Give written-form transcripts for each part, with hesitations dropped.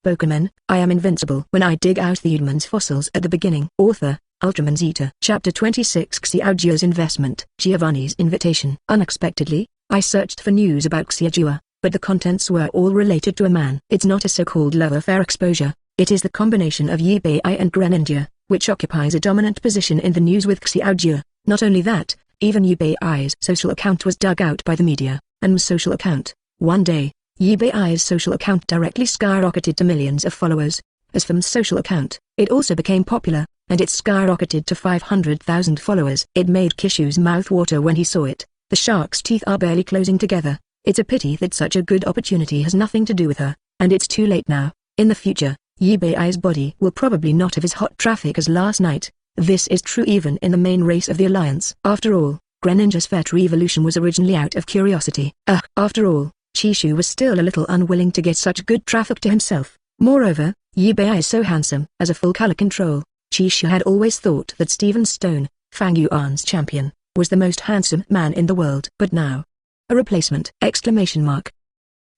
Pokémon, I am invincible when I dig out the Eudemons fossils at the beginning. Author, Ultraman Zeta. Chapter 26 Xiao's investment. Giovanni's invitation. Unexpectedly, I searched for news about Xiao, but the contents were all related to a man. It's not a so-called love affair exposure, it is the combination of Eevee and Greninja, which occupies a dominant position in the news with Xiao. Not only that, even Eevee's social account was dug out by the media, and social account. One day, Eevee's social account directly skyrocketed to millions of followers. As for social account, it also became popular, and it skyrocketed to 500,000 followers. It made Kishu's mouth water when he saw it. The shark's teeth are barely closing together. It's a pity that such a good opportunity has nothing to do with her, and it's too late now. In the future, Eevee's body will probably not have as hot traffic as last night. This is true even in the main race of the Alliance. After all, Greninja's Fatal Evolution was originally out of curiosity. After all, Chishu was still a little unwilling to get such good traffic to himself. Moreover, Eevee is so handsome. As a full color control, Chishu had always thought that Steven Stone, Fang Yuan's champion, was the most handsome man in the world. But now, a replacement!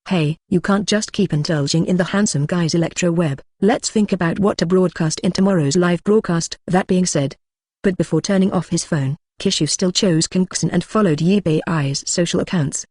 Hey, you can't just keep indulging in the handsome guy's electro web. Let's think about what to broadcast in tomorrow's live broadcast. That being said, but before turning off his phone, Kishu still chose Kinkson and followed Eevee's social accounts.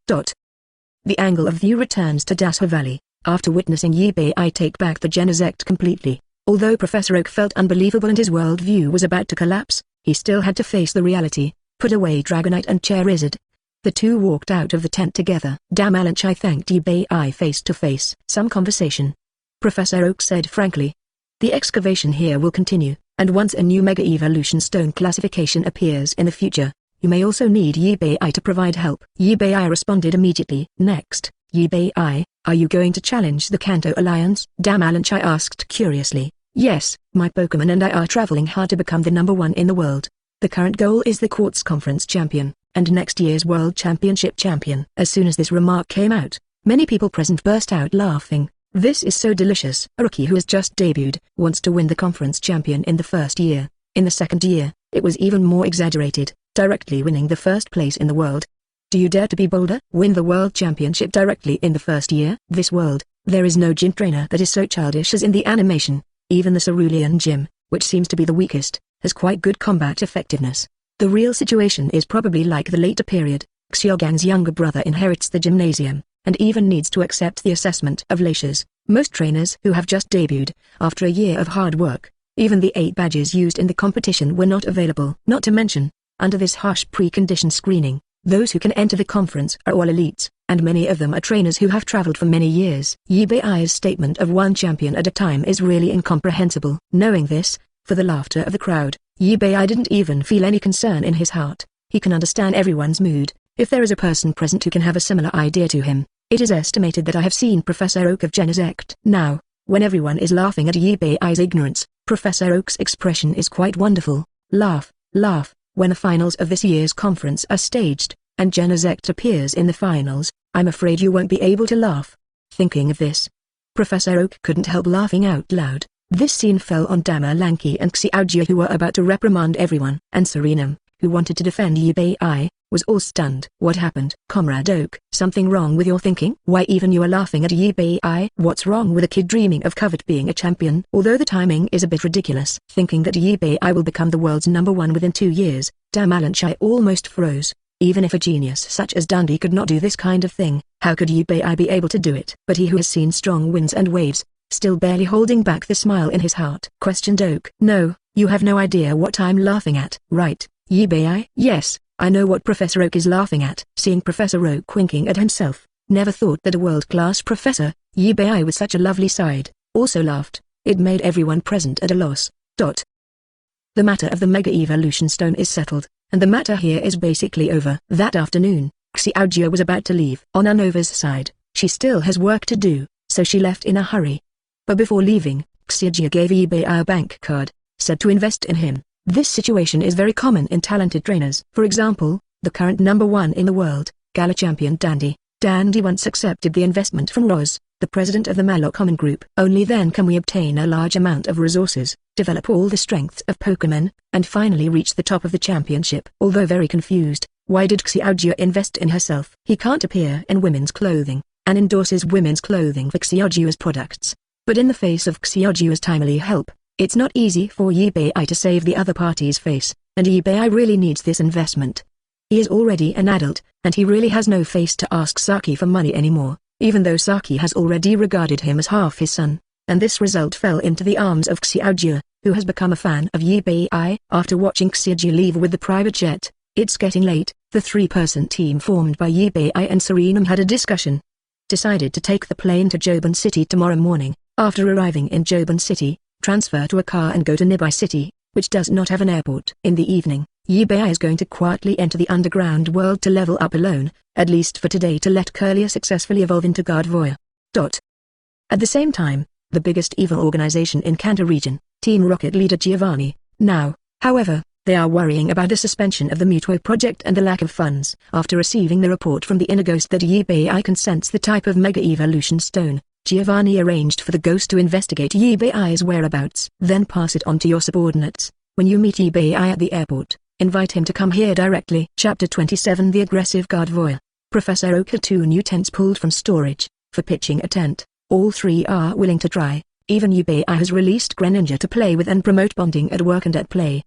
The angle of view returns to Dasha Valley, after witnessing Eevee take back the Genesect completely. Although Professor Oak felt unbelievable and his world view was about to collapse, he still had to face the reality, put away Dragonite and Charizard. The two walked out of the tent together. Dynamax thanked Eevee face to face. Some conversation. Professor Oak said frankly. The excavation here will continue, and once a new Mega Evolution Stone classification appears in the future, you may also need Eevee to provide help. Eevee responded immediately. Next, Eevee, are you going to challenge the Kanto Alliance? Dynamax asked curiously. Yes, my Pokémon and I are traveling hard to become the #1 in the world. The current goal is the Quartz Conference champion, and next year's World Championship champion. As soon as this remark came out, many people present burst out laughing. This is so delicious. A rookie who has just debuted wants to win the conference champion in the first year. In the second year, it was even more exaggerated, directly winning the first place in the world. Do you dare to be bolder? Win the World Championship directly in the first year? This world, there is no gym trainer that is so childish as in the animation. Even the Cerulean gym, which seems to be the weakest, has quite good combat effectiveness. The real situation is probably like the later period. Xiaogang's younger brother inherits the gymnasium, and even needs to accept the assessment of Latias. Most trainers who have just debuted, after a year of hard work, even the 8 badges used in the competition were not available. Not to mention, under this harsh precondition screening, those who can enter the conference are all elites, and many of them are trainers who have traveled for many years. Eevee's statement of one champion at a time is really incomprehensible. Knowing this, for the laughter of the crowd, Eevee didn't even feel any concern in his heart. He can understand everyone's mood. If there is a person present who can have a similar idea to him, it is estimated that I have seen Professor Oak of Genesect. Now, when everyone is laughing at Eevee's ignorance, Professor Oak's expression is quite wonderful. Laugh, laugh. When the finals of this year's conference are staged, and Genesect appears in the finals, I'm afraid you won't be able to laugh. Thinking of this, Professor Oak couldn't help laughing out loud. This scene fell on Dynamax and Xiao, who were about to reprimand everyone, and Serena, who wanted to defend Eevee, was all stunned. What happened? Comrade Oak, something wrong with your thinking? Why even you are laughing at Eevee? What's wrong with a kid dreaming of covet being a champion? Although the timing is a bit ridiculous, thinking that Eevee will become the world's #1 within 2 years, Dynamax almost froze. Even if a genius such as Dundee could not do this kind of thing, how could Eevee be able to do it? But he who has seen strong winds and waves, still barely holding back the smile in his heart, questioned Oak. No, you have no idea what I'm laughing at. Right, Eevee? Yes, I know what Professor Oak is laughing at. Seeing Professor Oak winking at himself, never thought that a world-class professor, Eevee with such a lovely side, also laughed. It made everyone present at a loss. The matter of the Mega Evolution Stone is settled, and the matter here is basically over. That afternoon, Xiao was about to leave. On Unova's side, she still has work to do, so she left in a hurry. But before leaving, Xiao gave Eevee a bank card, said to invest in him. This situation is very common in talented trainers. For example, the current #1 in the world, Gala champion Dandy. Dandy once accepted the investment from Roz, the president of the Malocom Group. Only then can we obtain a large amount of resources, develop all the strengths of Pokémon, and finally reach the top of the championship. Although very confused, why did Xiao invest in herself? He can't appear in women's clothing, and endorses women's clothing for Xiao's products. But in the face of Xiaoju's timely help, it's not easy for Eevee to save the other party's face, and Eevee really needs this investment. He is already an adult, and he really has no face to ask Saki for money anymore, even though Saki has already regarded him as half his son, and this result fell into the arms of Xiaoju, who has become a fan of Eevee. After watching Xiaoju leave with the private jet, it's getting late. The three-person team formed by Eevee and Serena had a discussion. Decided to take the plane to Joban City tomorrow morning. After arriving in Joban City, transfer to a car and go to nearby city, which does not have an airport. In the evening, Eevee is going to quietly enter the underground world to level up alone, at least for today, to let Curlia successfully evolve into Gardevoir. At the same time, the biggest evil organization in Kanto region, Team Rocket leader Giovanni, now, however, they are worrying about the suspension of the Mutuo project and the lack of funds. After receiving the report from the inner ghost that Eevee can sense the type of Mega Evolution Stone, Giovanni arranged for the ghost to investigate Eevee's whereabouts. Then pass it on to your subordinates. When you meet Eevee at the airport, invite him to come here directly. Chapter 27 The Aggressive Gardevoir. Professor Oak had 2 new tents pulled from storage. For pitching a tent, all 3 are willing to try. Even Eevee has released Greninja to play with and promote bonding at work and at play.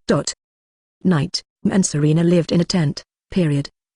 Night, and Serena lived in a tent.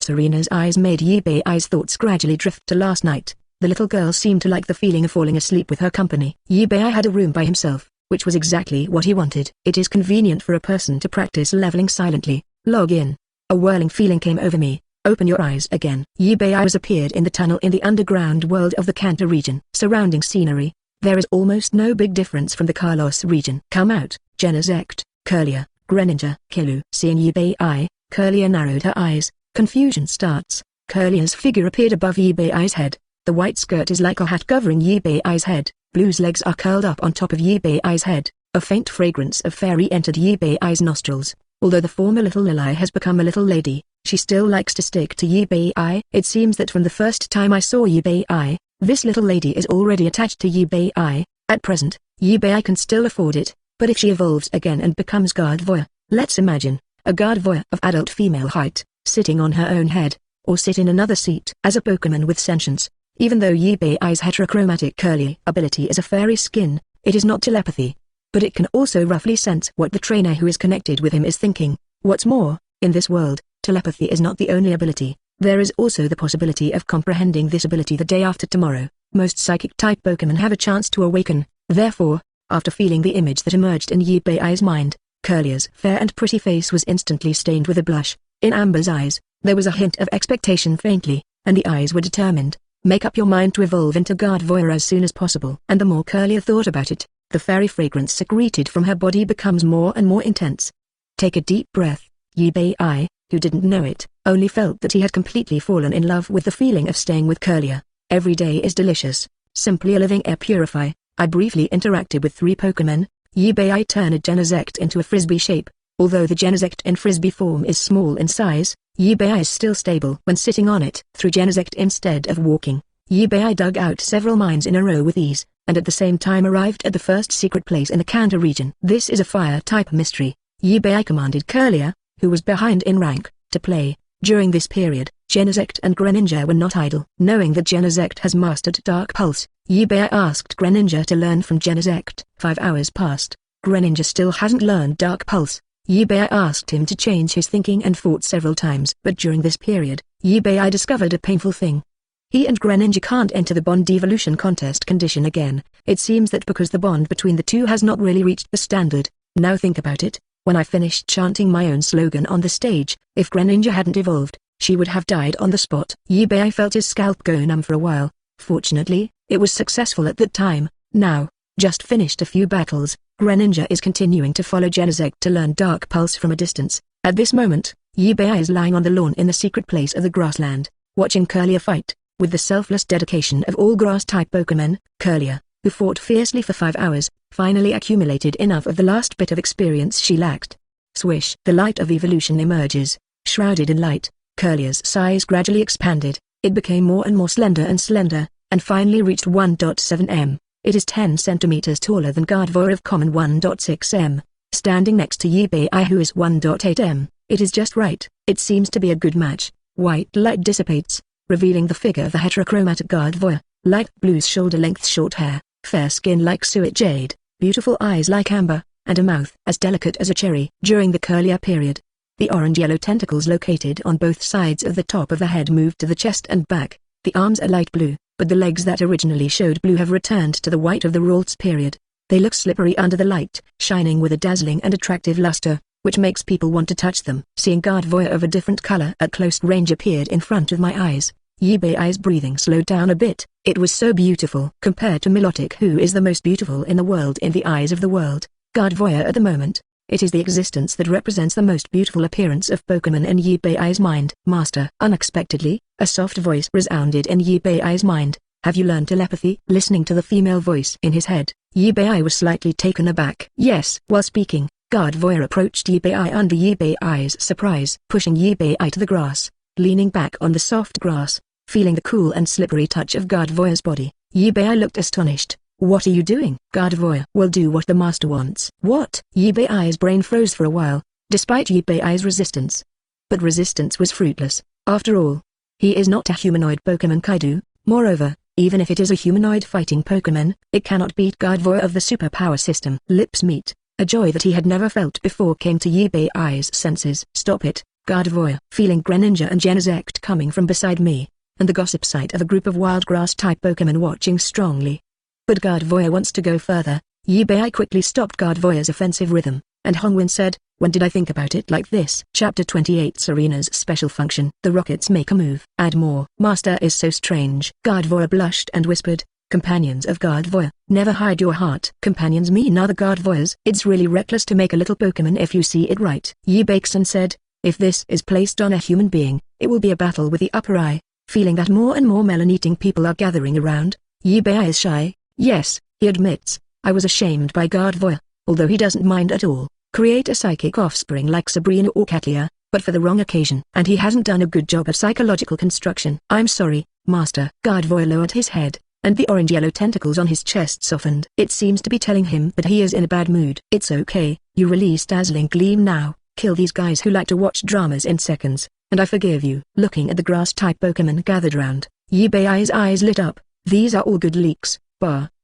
Serena's eyes made Eevee's thoughts gradually drift to last night. The little girl seemed to like the feeling of falling asleep with her company. Eevee had a room by himself, which was exactly what he wanted. It is convenient for a person to practice leveling silently. Log in. A whirling feeling came over me. Open your eyes again. Eevee appeared in the tunnel in the underground world of the Kanto region. Surrounding scenery. There is almost no big difference from the Carlos region. Come out, Genesect, Curlia, Greninja, Kilu. Seeing Eevee, Curlia narrowed her eyes. Confusion starts. Curlia's figure appeared above Eevee's head. The white skirt is like a hat covering Eevee's head. Blue's legs are curled up on top of Eevee's head. A faint fragrance of fairy entered Eevee's nostrils. Although the former little Lily has become a little lady, she still likes to stick to Eevee. It seems that from the first time I saw Eevee, this little lady is already attached to Eevee. At present, Eevee can still afford it, but if she evolves again and becomes Gardevoir, let's imagine, a Gardevoir of adult female height, sitting on her own head, or sit in another seat. As a Pokemon with sentience, even though Eevee's heterochromatic curly ability is a fairy skin, it is not telepathy. But it can also roughly sense what the trainer who is connected with him is thinking. What's more, in this world, telepathy is not the only ability. There is also the possibility of comprehending this ability the day after tomorrow. Most psychic-type Pokemon have a chance to awaken. Therefore, after feeling the image that emerged in Eevee's mind, Curlia's fair and pretty face was instantly stained with a blush. In Amber's eyes, there was a hint of expectation faintly, and the eyes were determined. Make up your mind to evolve into Gardevoir as soon as possible. And the more Curlia thought about it, the fairy fragrance secreted from her body becomes more and more intense. Take a deep breath. Eevee, who didn't know it, only felt that he had completely fallen in love with the feeling of staying with Curlia. Every day is delicious. Simply a living air purify. I briefly interacted with 3 Pokemon. Eevee turned Genesect into a frisbee shape. Although the Genesect in frisbee form is small in size, Eevee is still stable when sitting on it. Through Genesect instead of walking, Eevee dug out several mines in a row with ease, and at the same time arrived at the first secret place in the Kanto region. This is a fire-type mystery. Eevee commanded Curlia, who was behind in rank, to play. During this period, Genesect and Greninja were not idle. Knowing that Genesect has mastered Dark Pulse, Eevee asked Greninja to learn from Genesect. 5 hours passed. Greninja still hasn't learned Dark Pulse. Eevee asked him to change his thinking and fought several times. But during this period, Eevee discovered a painful thing. He and Greninja can't enter the Bond Evolution Contest condition again. It seems that because the bond between the two has not really reached the standard. Now think about it. When I finished chanting my own slogan on the stage, if Greninja hadn't evolved, she would have died on the spot. Eevee felt his scalp go numb for a while. Fortunately, it was successful at that time. Now, just finished a few battles, Greninja is continuing to follow Genesect to learn Dark Pulse from a distance. At this moment, Eevee is lying on the lawn in the secret place of the grassland, watching Curlia fight. With the selfless dedication of all grass-type Pokemon, Curlia, who fought fiercely for 5 hours, finally accumulated enough of the last bit of experience she lacked. Swish! The light of evolution emerges. Shrouded in light, Curlia's size gradually expanded. It became more and more slender, and finally reached 1.7 m. It is 10 centimeters taller than Gardevoir of common 1.6 m. Standing next to Eevee who is 1.8 m, it is just right. It seems to be a good match. White light dissipates, revealing the figure of the heterochromatic Gardevoir. Light blue's shoulder-length short hair, fair skin like suet jade, beautiful eyes like amber, and a mouth as delicate as a cherry. During the curlier period, the orange-yellow tentacles located on both sides of the top of the head moved to the chest and back. The arms are light blue, but the legs that originally showed blue have returned to the white of the Ralts period. They look slippery under the light, shining with a dazzling and attractive luster, which makes people want to touch them. Seeing Gardevoir of a different color at close range appeared in front of my eyes. Eevee's breathing slowed down a bit. It was so beautiful. Compared to Milotic, who is the most beautiful in the world in the eyes of the world, Gardevoir at the moment, it is the existence that represents the most beautiful appearance of Pokemon in Eevee's mind. Master. Unexpectedly, a soft voice resounded in Eevee's mind. Have you learned telepathy? Listening to the female voice in his head, Eevee was slightly taken aback. Yes. While speaking, Gardevoir approached Eevee under Eevee's surprise, pushing Eevee to the grass. Leaning back on the soft grass, feeling the cool and slippery touch of Gardevoir's body, Eevee looked astonished. What are you doing? Gardevoir will do what the master wants. What? Eevee's brain froze for a while, despite Eevee's resistance. But resistance was fruitless. After all, he is not a humanoid Pokemon Kaido. Moreover, even if it is a humanoid fighting Pokemon, it cannot beat Gardevoir of the superpower system. Lips meet. A joy that he had never felt before came to Eevee's senses. Stop it, Gardevoir. Feeling Greninja and Genesect coming from beside me, and the gossip site of a group of wild grass-type Pokemon watching strongly. But Gardevoir wants to go further. Eevee quickly stopped Gardevoir's offensive rhythm, and Hongwen said, when did I think about it like this? Chapter 28 Serena's Special Function. The rockets make a move. Add more. Master is so strange. Gardevoir blushed and whispered, companions of Gardevoir, never hide your heart. Companions mean other Gardevoirs. It's really reckless to make a little Pokemon if you see it right. Eevee said, if this is placed on a human being, it will be a battle with the upper eye. Feeling that more and more melon-eating people are gathering around, Eevee is shy. Yes, he admits, I was ashamed by Gardevoir, although he doesn't mind at all. Create a psychic offspring like Sabrina or Katlia, but for the wrong occasion. And he hasn't done a good job of psychological construction. I'm sorry, Master. Gardevoir lowered his head, and the orange-yellow tentacles on his chest softened. It seems to be telling him that he is in a bad mood. It's okay, you release Dazzling Gleam now. Kill these guys who like to watch dramas in seconds, and I forgive you. Looking at the grass-type Pokemon gathered round, Eevee's eyes lit up. These are all good leaks.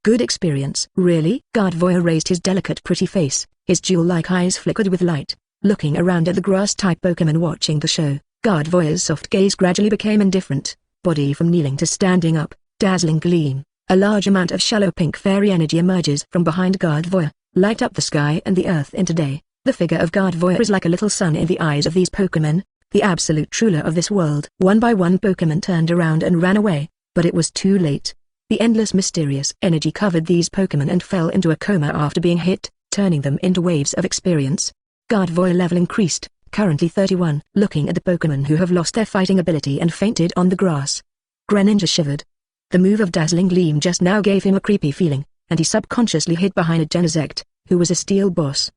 Good experience. Really? Gardevoir raised his delicate pretty face, his jewel-like eyes flickered with light. Looking around at the grass-type Pokemon watching the show, Gardevoir's soft gaze gradually became indifferent, body from kneeling to standing up. Dazzling Gleam. A large amount of shallow pink fairy energy emerges from behind Gardevoir, light up the sky and the earth into day. The figure of Gardevoir is like a little sun in the eyes of these Pokemon, the absolute ruler of this world. One by one Pokemon turned around and ran away, but it was too late. The endless mysterious energy covered these Pokemon and fell into a coma after being hit, turning them into waves of experience. Gardevoir level increased, currently 31. Looking at the Pokemon who have lost their fighting ability and fainted on the grass, Greninja shivered. The move of Dazzling Gleam just now gave him a creepy feeling, and he subconsciously hid behind a Genesect, who was a steel boss.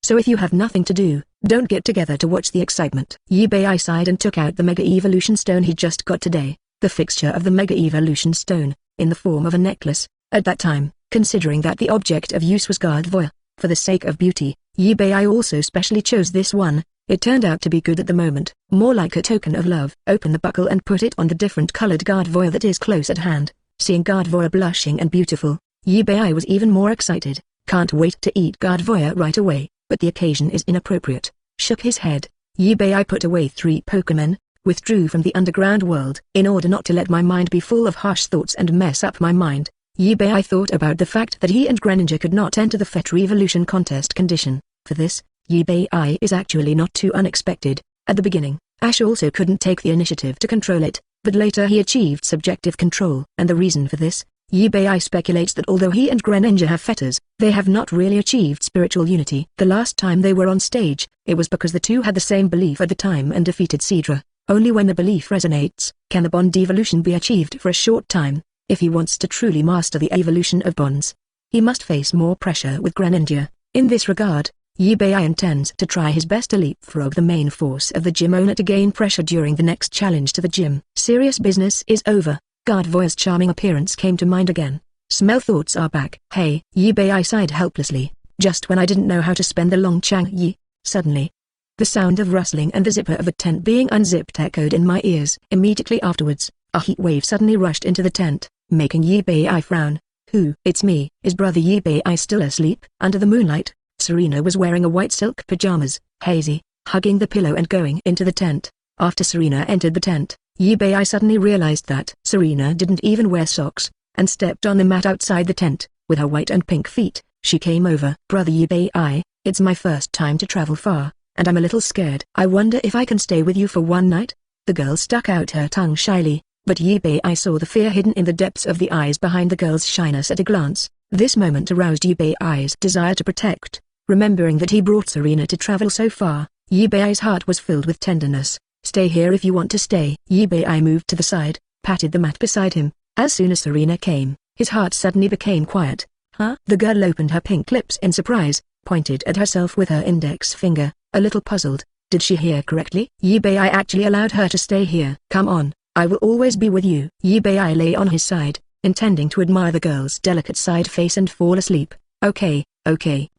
So if you have nothing to do, don't get together to watch the excitement. Eevee sighed and took out the Mega Evolution Stone he just got today. The fixture of the Mega Evolution Stone, in the form of a necklace. At that time, considering that the object of use was Gardevoir, for the sake of beauty, Eevee also specially chose this one. It turned out to be good at the moment, more like a token of love. Open the buckle and put it on the different colored Gardevoir that is close at hand. Seeing Gardevoir blushing and beautiful, Eevee was even more excited. Can't wait to eat Gardevoir right away, but the occasion is inappropriate. Shook his head. Eevee put away 3 Pokemon, withdrew from the underground world. In order not to let my mind be full of harsh thoughts and mess up my mind, Eevee thought about the fact that he and Greninja could not enter the Fetter Evolution contest condition. For this, Eevee is actually not too unexpected. At the beginning, Ash also couldn't take the initiative to control it, but later he achieved subjective control. And the reason for this, Eevee speculates that although he and Greninja have fetters, they have not really achieved spiritual unity. The last time they were on stage, it was because the two had the same belief at the time and defeated Cedra. Only when the belief resonates, can the bond evolution be achieved for a short time. If he wants to truly master the evolution of bonds, he must face more pressure with Greninja. In this regard, Eevee intends to try his best to leapfrog the main force of the gym owner to gain pressure during the next challenge to the gym. Serious business is over. Gardevoir's charming appearance came to mind again. Smell thoughts are back. Hey, Eevee sighed helplessly. Just when I didn't know how to spend the long Chang'e, suddenly, the sound of rustling and the zipper of a tent being unzipped echoed in my ears. Immediately afterwards, a heat wave suddenly rushed into the tent, making Eevee frown. Who? It's me. Is Brother Eevee still asleep? Under the moonlight, Serena was wearing a white silk pajamas, hazy, hugging the pillow and going into the tent. After Serena entered the tent, Eevee suddenly realized that Serena didn't even wear socks, and stepped on the mat outside the tent. With her white and pink feet, she came over. Brother Eevee, it's my first time to travel far, and I'm a little scared. I wonder if I can stay with you for one night? The girl stuck out her tongue shyly, but Eevee saw the fear hidden in the depths of the eyes behind the girl's shyness at a glance. This moment aroused Eevee's desire to protect. Remembering that he brought Serena to travel so far, Eevee's heart was filled with tenderness. Stay here if you want to stay. Eevee moved to the side, patted the mat beside him. As soon as Serena came, his heart suddenly became quiet. Huh? The girl opened her pink lips in surprise, pointed at herself with her index finger, a little puzzled. Did she hear correctly? Eevee actually allowed her to stay here. Come on, I will always be with you. Eevee lay on his side, intending to admire the girl's delicate side face and fall asleep. Okay.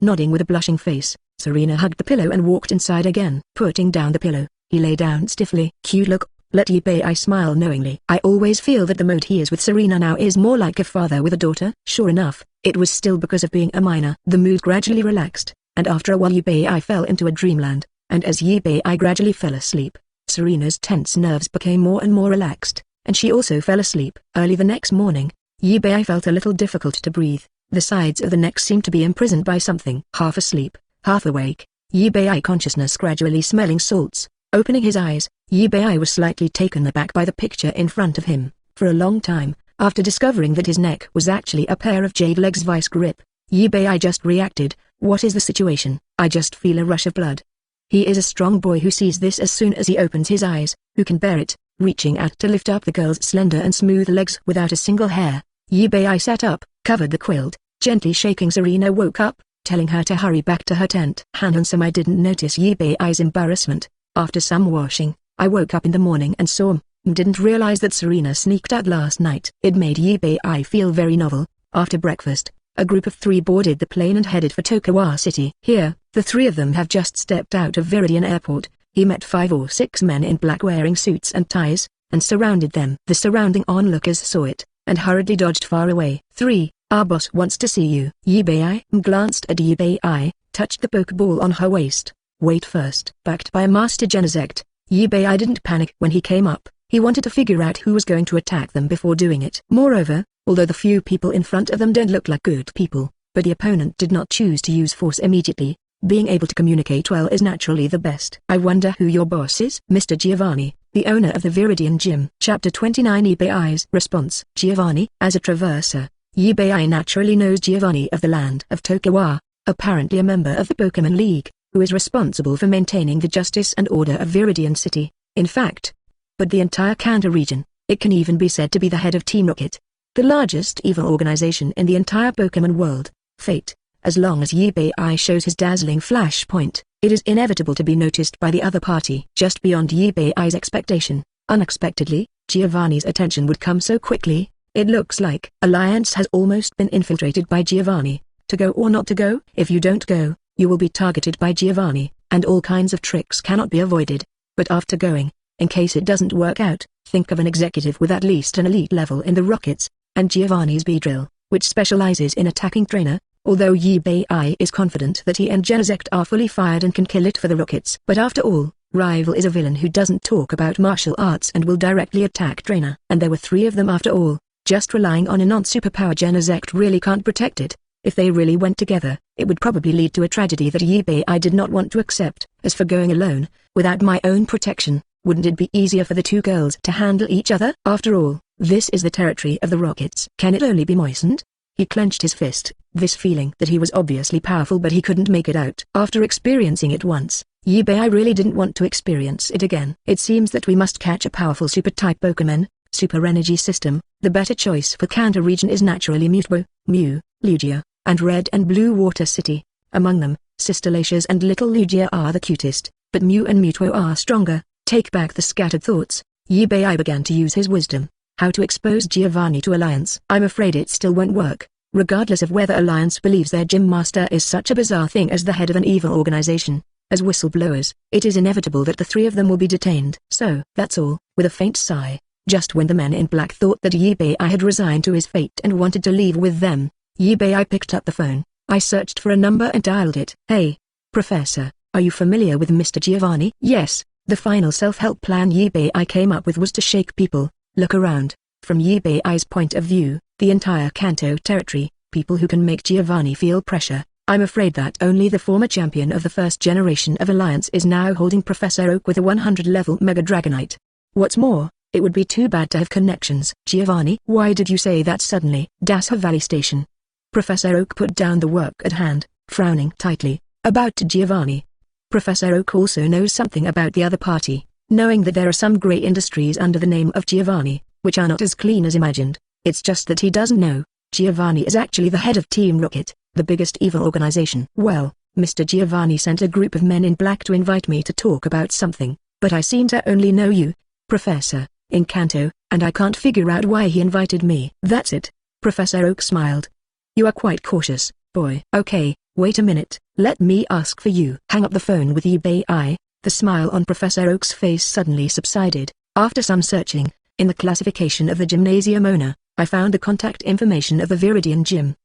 Nodding with a blushing face, Serena hugged the pillow and walked inside again. Putting down the pillow, he lay down stiffly. Cute look, let Eevee smile knowingly. I always feel that the mode he is with Serena now is more like a father with a daughter. Sure enough, it was still because of being a minor. The mood gradually relaxed, and after a while Eevee fell into a dreamland, and as Eevee gradually fell asleep, Serena's tense nerves became more and more relaxed, and she also fell asleep. Early the next morning, Eevee felt a little difficult to breathe. The sides of the neck seemed to be imprisoned by something. Half asleep, half awake, Eevee consciousness gradually smelling salts. Opening his eyes, Eevee was slightly taken aback by the picture in front of him. For a long time, after discovering that his neck was actually a pair of jade legs vice grip, Eevee just reacted. What is the situation? I just feel a rush of blood. He is a strong boy who sees this as soon as he opens his eyes. Who can bear it? Reaching out to lift up the girl's slender and smooth legs without a single hair, Eevee sat up, covered the quilt, gently shaking. Serena woke up, telling her to hurry back to her tent. Handsome, I didn't notice Eevee's embarrassment. After some washing, I woke up in the morning and saw didn't realize that Serena sneaked out last night. It made Eevee feel very novel. After breakfast, a group of 3 boarded the plane and headed for Tokawa City. Here, the 3 of them have just stepped out of Viridian Airport. He met 5 or 6 men in black wearing suits and ties, and surrounded them. The surrounding onlookers saw it, and hurriedly dodged far away. 3. Our boss wants to see you. Eevee glanced at Eevee, touched the Pokeball on her waist. Wait first. Backed by a Master Genesect, Eevee didn't panic when he came up. He wanted to figure out who was going to attack them before doing it. Moreover, although the few people in front of them don't look like good people, but the opponent did not choose to use force immediately, being able to communicate well is naturally the best. I wonder who your boss is? Mr. Giovanni, the owner of the Viridian Gym. Chapter 29. Eevee's response. Giovanni. As a traverser, Eevee naturally knows Giovanni of the land of Tokawa, apparently a member of the Pokemon League, who is responsible for maintaining the justice and order of Viridian City. In fact, but the entire Kanto region. It can even be said to be the head of Team Rocket, the largest evil organization in the entire Pokemon world. Fate. As long as Eevee shows his dazzling flashpoint, it is inevitable to be noticed by the other party. Just beyond Eevee's expectation, unexpectedly, Giovanni's attention would come so quickly. It looks like Alliance has almost been infiltrated by Giovanni. To go or not to go? If you don't go, you will be targeted by Giovanni, and all kinds of tricks cannot be avoided. But after going, in case it doesn't work out, think of an executive with at least an elite level in the Rockets, and Giovanni's B-Drill, which specializes in attacking trainer. Although Eevee is confident that he and Genesect are fully fired and can kill it for the Rockets. But after all, Rival is a villain who doesn't talk about martial arts and will directly attack trainer. And there were 3 of them after all. Just relying on a non-superpower Genesect really can't protect it. If they really went together, it would probably lead to a tragedy that Eevee did not want to accept. As for going alone, without my own protection, wouldn't it be easier for the 2 girls to handle each other? After all, this is the territory of the Rockets. Can it only be moistened? He clenched his fist, this feeling that he was obviously powerful but he couldn't make it out. After experiencing it once, Eevee really didn't want to experience it again. It seems that we must catch a powerful super-type Pokemon, super energy system. The better choice for Kanto region is naturally Mewtwo, Mew, Lugia, and Red and Blue Water City. Among them, Sister Latias and Little Lugia are the cutest, but Mew and Mewtwo are stronger. Take back the scattered thoughts. Eevee began to use his wisdom. How to expose Giovanni to Alliance. I'm afraid it still won't work. Regardless of whether Alliance believes their gym master is such a bizarre thing as the head of an evil organization, as whistleblowers, it is inevitable that the 3 of them will be detained. So, that's all. With a faint sigh, Just when the men in black thought that Eevee had resigned to his fate and wanted to leave with them, Eevee picked up the phone. I searched for a number and dialed it. Hey, Professor, are you familiar with Mr. Giovanni? Yes, the final self-help plan Eevee came up with was to shake people, look around. From Eevee's point of view, the entire Kanto territory, people who can make Giovanni feel pressure. I'm afraid that only the former champion of the first generation of Alliance is now holding Professor Oak with a 100-level Mega Dragonite. What's more, it would be too bad to have connections. Giovanni? Why did you say that suddenly? Dasha Valley Station. Professor Oak put down the work at hand, frowning tightly. About Giovanni. Professor Oak also knows something about the other party, knowing that there are some grey industries under the name of Giovanni, which are not as clean as imagined. It's just that he doesn't know. Giovanni is actually the head of Team Rocket, the biggest evil organization. Well, Mr. Giovanni sent a group of men in black to invite me to talk about something, but I seem to only know you, Professor, in Kanto, and I can't figure out why he invited me. That's it. Professor Oak smiled. You are quite cautious, boy. Okay, wait a minute, let me ask for you. Hang up the phone with Eevee. The smile on Professor Oak's face suddenly subsided. After some searching, in the classification of the gymnasium owner, I found the contact information of the Viridian Gym.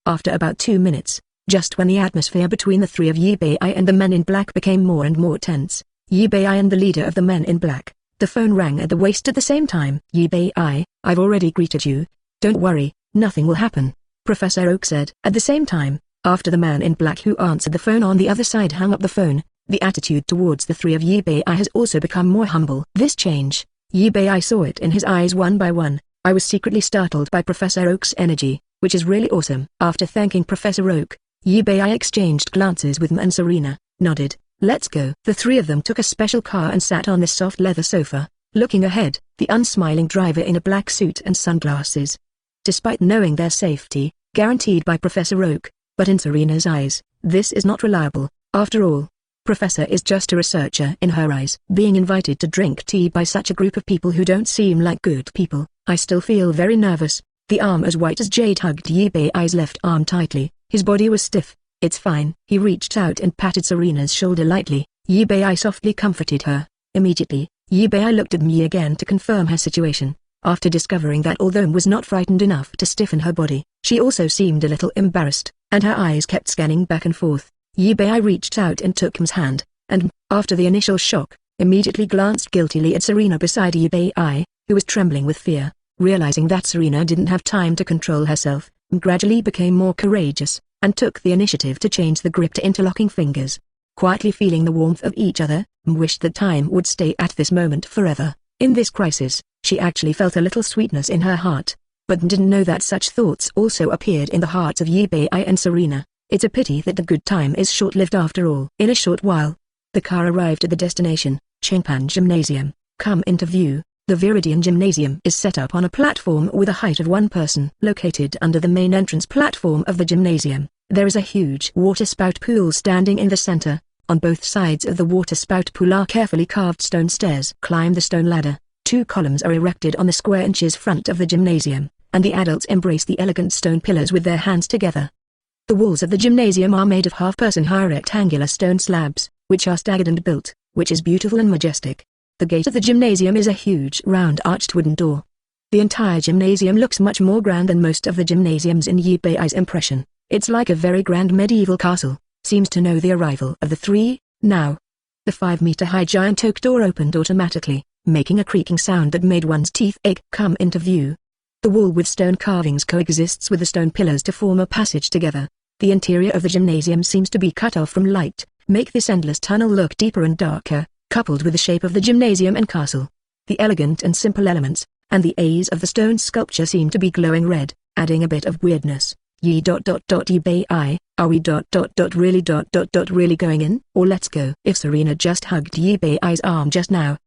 After about 2 minutes, just when the atmosphere between the three of Eevee and the men in black became more and more tense, Eevee and the leader of the men in black, the phone rang at the waist at the same time. Eevee, I've already greeted you. Don't worry, nothing will happen, Professor Oak said. At the same time, after the man in black who answered the phone on the other side hung up the phone, the attitude towards the three of Eevee has also become more humble. This change, Eevee saw it in his eyes one by one. I was secretly startled by Professor Oak's energy, which is really awesome. After thanking Professor Oak, Eevee exchanged glances with M and Serena, nodded. Let's go. The three of them took a special car and sat on this soft leather sofa, looking ahead, the unsmiling driver in a black suit and sunglasses. Despite knowing their safety, guaranteed by Professor Oak, but in Serena's eyes, this is not reliable. After all, Professor is just a researcher in her eyes. Being invited to drink tea by such a group of people who don't seem like good people, I still feel very nervous. The arm as white as jade hugged Eevee's left arm tightly. His body was stiff. It's fine. He reached out and patted Serena's shoulder lightly. Eevee softly comforted her. Immediately, Eevee looked at me again to confirm her situation. After discovering that although M was not frightened enough to stiffen her body, she also seemed a little embarrassed, and her eyes kept scanning back and forth. Eevee reached out and took M's hand, and M, after the initial shock, immediately glanced guiltily at Serena beside Eevee, who was trembling with fear. Realizing that Serena didn't have time to control herself, M gradually became more courageous, and took the initiative to change the grip to interlocking fingers. Quietly feeling the warmth of each other, M wished that time would stay at this moment forever. In this crisis, she actually felt a little sweetness in her heart, but M didn't know that such thoughts also appeared in the hearts of Eevee and Serena. It's a pity that the good time is short-lived after all. In a short while, the car arrived at the destination, Changpan Gymnasium. Come into view. The Viridian Gymnasium is set up on a platform with a height of 1 person. Located under the main entrance platform of the gymnasium, there is a huge water spout pool standing in the center. On both sides of the water spout pool are carefully carved stone stairs. Climb the stone ladder. 2 columns are erected on the square inches front of the gymnasium, and the adults embrace the elegant stone pillars with their hands together. The walls of the gymnasium are made of half-person high rectangular stone slabs, which are staggered and built, which is beautiful and majestic. The gate of the gymnasium is a huge round arched wooden door. The entire gymnasium looks much more grand than most of the gymnasiums in Eevee's impression. It's like a very grand medieval castle. Seems to know the arrival of the three, now. The 5-meter-high giant oak door opened automatically, making a creaking sound that made one's teeth ache. Come into view. The wall with stone carvings coexists with the stone pillars to form a passage together. The interior of the gymnasium seems to be cut off from light, make this endless tunnel look deeper and darker, coupled with the shape of the gymnasium and castle. The elegant and simple elements, and the A's of the stone sculpture seem to be glowing red, adding a bit of weirdness. Eevee, are we really going in? Or let's go? If Serena just hugged Eevee's arm just now,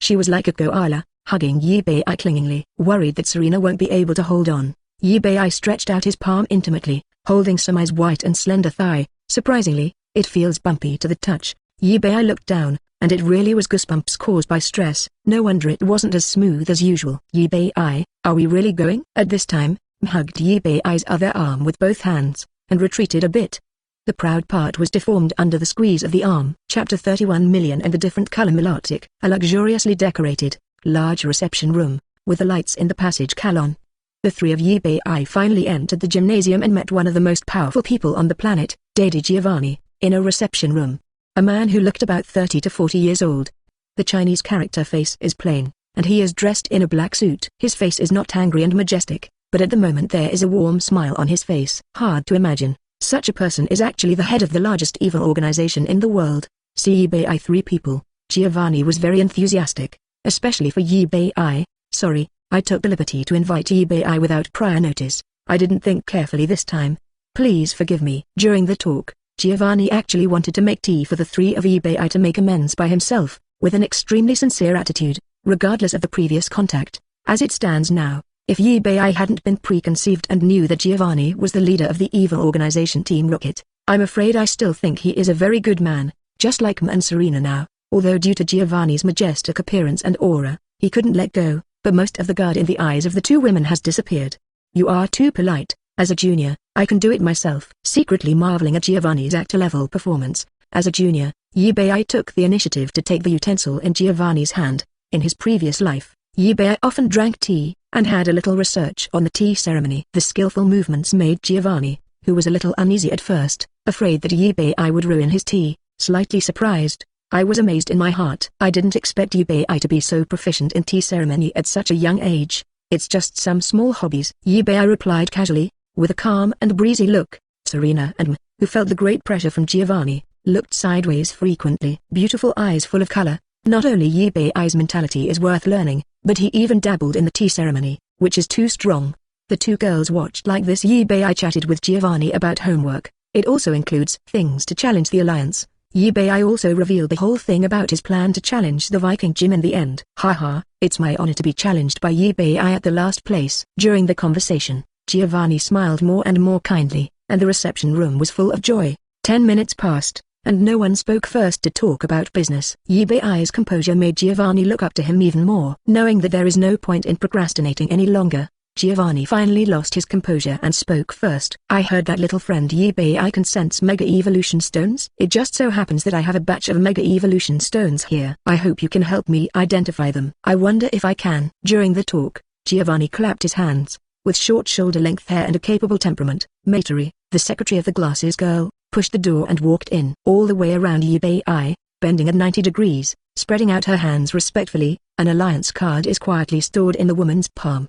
she was like a koala, hugging Eevee clingingly. Worried that Serena won't be able to hold on, Eevee stretched out his palm intimately, holding Serei's white and slender thigh. Surprisingly, it feels bumpy to the touch. Eevee looked down, and it really was goosebumps caused by stress. No wonder it wasn't as smooth as usual. Eevee, are we really going? At this time, M hugged Eevee's other arm with both hands, and retreated a bit. The proud part was deformed under the squeeze of the arm. Chapter 31 Million and the different color Milotic. A luxuriously decorated, large reception room, with the lights in the passage on. The three of Eevee finally entered the gymnasium and met one of the most powerful people on the planet, Daddy Giovanni, in a reception room. A man who looked about 30 to 40 years old. The Chinese character face is plain, and he is dressed in a black suit. His face is not angry and majestic, but at the moment there is a warm smile on his face. Hard to imagine, such a person is actually the head of the largest evil organization in the world. See Eevee 3 people. Giovanni was very enthusiastic, especially for Eevee. Sorry, I took the liberty to invite Eevee without prior notice. I didn't think carefully this time. Please forgive me. During the talk, Giovanni actually wanted to make tea for the three of Eevee to make amends by himself, with an extremely sincere attitude, regardless of the previous contact. As it stands now, if Eevee hadn't been preconceived and knew that Giovanni was the leader of the evil organization Team Rocket, I'm afraid I still think he is a very good man, just like M and Serena now, although due to Giovanni's majestic appearance and aura, he couldn't let go, but most of the guard in the eyes of the two women has disappeared. You are too polite. As a junior, I can do it myself. Secretly marveling at Giovanni's actor-level performance, as a junior, Eevee took the initiative to take the utensil in Giovanni's hand. In his previous life, Eevee often drank tea, and had a little research on the tea ceremony. The skillful movements made Giovanni, who was a little uneasy at first, afraid that Eevee would ruin his tea, slightly surprised. I was amazed in my heart. I didn't expect Eevee to be so proficient in tea ceremony at such a young age. It's just some small hobbies. Eevee replied casually, with a calm and breezy look. Serena and M, who felt the great pressure from Giovanni, looked sideways frequently. Beautiful eyes full of color. Not only Eevee's mentality is worth learning, but he even dabbled in the tea ceremony, which is too strong. The two girls watched like this. Eevee chatted with Giovanni about homework. It also includes things to challenge the alliance. Eevee also revealed the whole thing about his plan to challenge the Viking gym in the end. Haha, it's my honor to be challenged by Eevee at the last place. During the conversation, Giovanni smiled more and more kindly, and the reception room was full of joy. 10 minutes passed, and no one spoke first to talk about business. Eevee's composure made Giovanni look up to him even more. Knowing that there is no point in procrastinating any longer, Giovanni finally lost his composure and spoke first. I heard that little friend Eevee can sense Mega Evolution Stones. It just so happens that I have a batch of Mega Evolution Stones here. I hope you can help me identify them. I wonder if I can. During the talk, Giovanni clapped his hands. With short shoulder-length hair and a capable temperament, Matori, the secretary of the glasses girl, pushed the door and walked in. All the way around Eevee, bending at 90 degrees, spreading out her hands respectfully, an alliance card is quietly stored in the woman's palm.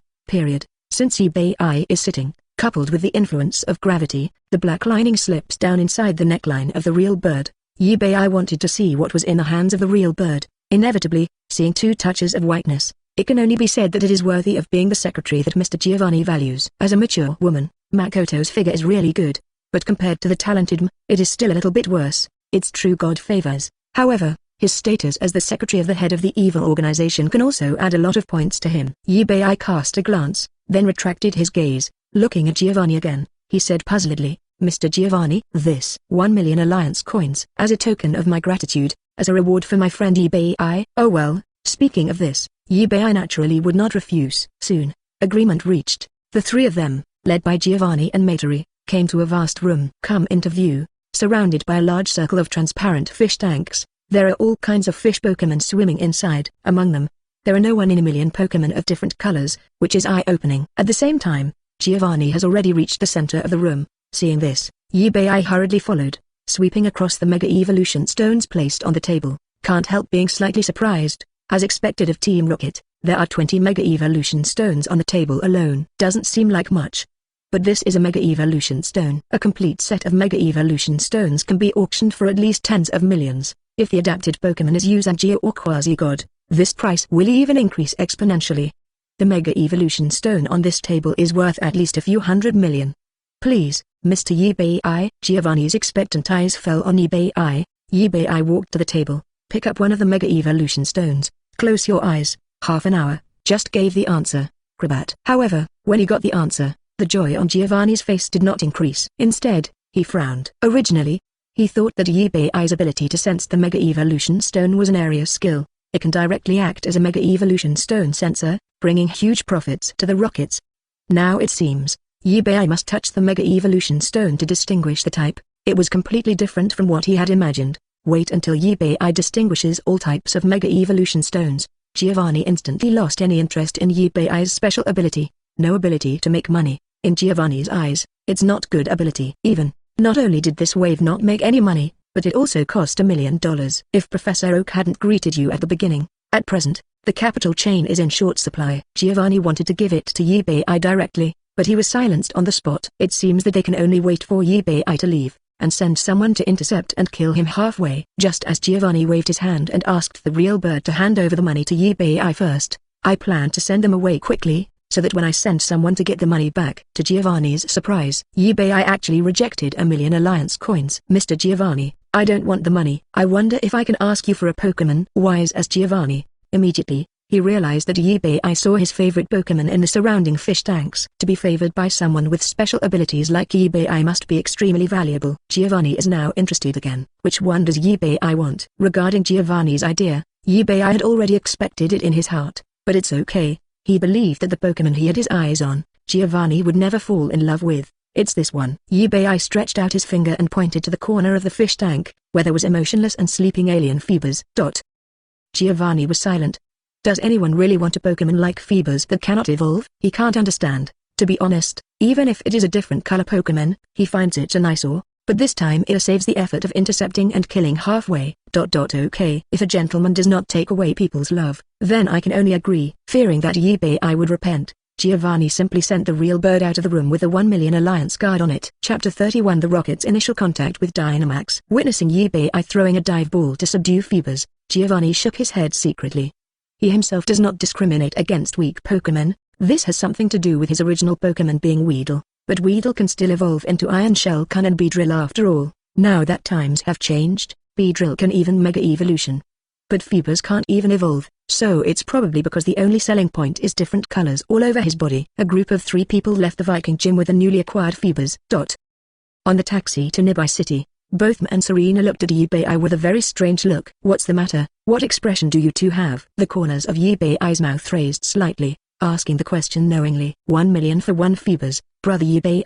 Since Eevee is sitting, coupled with the influence of gravity, the black lining slips down inside the neckline of the real bird. Eevee wanted to see what was in the hands of the real bird. Inevitably, seeing 2 touches of whiteness, it can only be said that it is worthy of being the secretary that Mr. Giovanni values. As a mature woman, Makoto's figure is really good, but compared to the talented M, it is still a little bit worse. It's true God favors. However, his status as the secretary of the head of the evil organization can also add a lot of points to him. Eevee cast a glance, then retracted his gaze, looking at Giovanni again. He said puzzledly, Mr. Giovanni, this 1 million alliance coins. As a token of my gratitude, as a reward for my friend Eevee. Oh well, speaking of this, Eevee naturally would not refuse. Soon, agreement reached. The three of them, led by Giovanni and Matori, came to a vast room. Come into view, surrounded by a large circle of transparent fish tanks. There are all kinds of fish Pokémon swimming inside. Among them, there are no 1 in a million Pokémon of different colors, which is eye-opening. At the same time, Giovanni has already reached the center of the room. Seeing this, Eevee hurriedly followed, sweeping across the Mega Evolution Stones placed on the table. Can't help being slightly surprised. As expected of Team Rocket, there are 20 Mega Evolution Stones on the table alone. Doesn't seem like much. But this is a Mega Evolution Stone. A complete set of Mega Evolution Stones can be auctioned for at least tens of millions. If the adapted Pokémon is Usangia or Quasi-God, this price will even increase exponentially. The Mega Evolution Stone on this table is worth at least a few 100 million. Please, Mr. Eevee. Giovanni's expectant eyes fell on Eevee. Eevee walked to the table, pick up one of the Mega Evolution Stones. Close your eyes. Half an hour, just gave the answer. Krabat. However, when he got the answer, the joy on Giovanni's face did not increase. Instead, he frowned. Originally, he thought that Eevee's ability to sense the Mega Evolution Stone was an area skill. It can directly act as a Mega Evolution Stone sensor, bringing huge profits to the Rockets. Now it seems, Eevee must touch the Mega Evolution Stone to distinguish the type. It was completely different from what he had imagined. Wait until Eevee distinguishes all types of Mega Evolution Stones. Giovanni instantly lost any interest in Eevee's special ability. No ability to make money. In Giovanni's eyes, it's not good ability. Not only did this wave not make any money, but it also cost $1 million. If Professor Oak hadn't greeted you at the beginning, at present, the capital chain is in short supply. Giovanni wanted to give it to Eevee directly, but he was silenced on the spot. It seems that they can only wait for Eevee to leave, and send someone to intercept and kill him halfway. Just as Giovanni waved his hand and asked the real bird to hand over the money to Eevee first, I planned to send them away quickly, so that when I sent someone to get the money back. To Giovanni's surprise, Eevee actually rejected $1 million alliance coins. Mr. Giovanni, I don't want the money. I wonder if I can ask you for a Pokémon. Wise as Giovanni, immediately, he realized that Eevee saw his favorite Pokémon in the surrounding fish tanks. To be favored by someone with special abilities like Eevee must be extremely valuable. Giovanni is now interested again. Which one does Eevee want? Regarding Giovanni's idea, Eevee had already expected it in his heart, but it's okay. He believed that the Pokémon he had his eyes on, Giovanni would never fall in love with. It's this one. Eevee stretched out his finger and pointed to the corner of the fish tank, where there was emotionless and sleeping alien Phoebus. Giovanni was silent. Does anyone really want a Pokémon like Phoebus that cannot evolve? He can't understand. To be honest, even if it is a different color Pokémon, he finds it an eyesore, but this time it saves the effort of intercepting and killing halfway. Okay, if a gentleman does not take away people's love, then I can only agree. Fearing that Eevee would repent, Giovanni simply sent the real bird out of the room with a 1 million alliance card on it. Chapter 31 The Rocket's initial contact with Dynamax. Witnessing Eevee throwing a dive ball to subdue Phoebus, Giovanni shook his head secretly. He himself does not discriminate against weak Pokémon. This has something to do with his original Pokémon being Weedle, but Weedle can still evolve into Iron Shell Kun and Beedrill after all. Now that times have changed, Beedrill can even Mega Evolution. But Phoebus can't even evolve, so it's probably because the only selling point is different colors all over his body. A group of 3 people left the Viking gym with the newly acquired Phoebus. On the taxi to nearby city, both M and Serena looked at Eevee with a very strange look. What's the matter? What expression do you two have? The corners of Eevee's mouth raised slightly, asking the question knowingly. 1 million for one Phoebus, brother Eevee,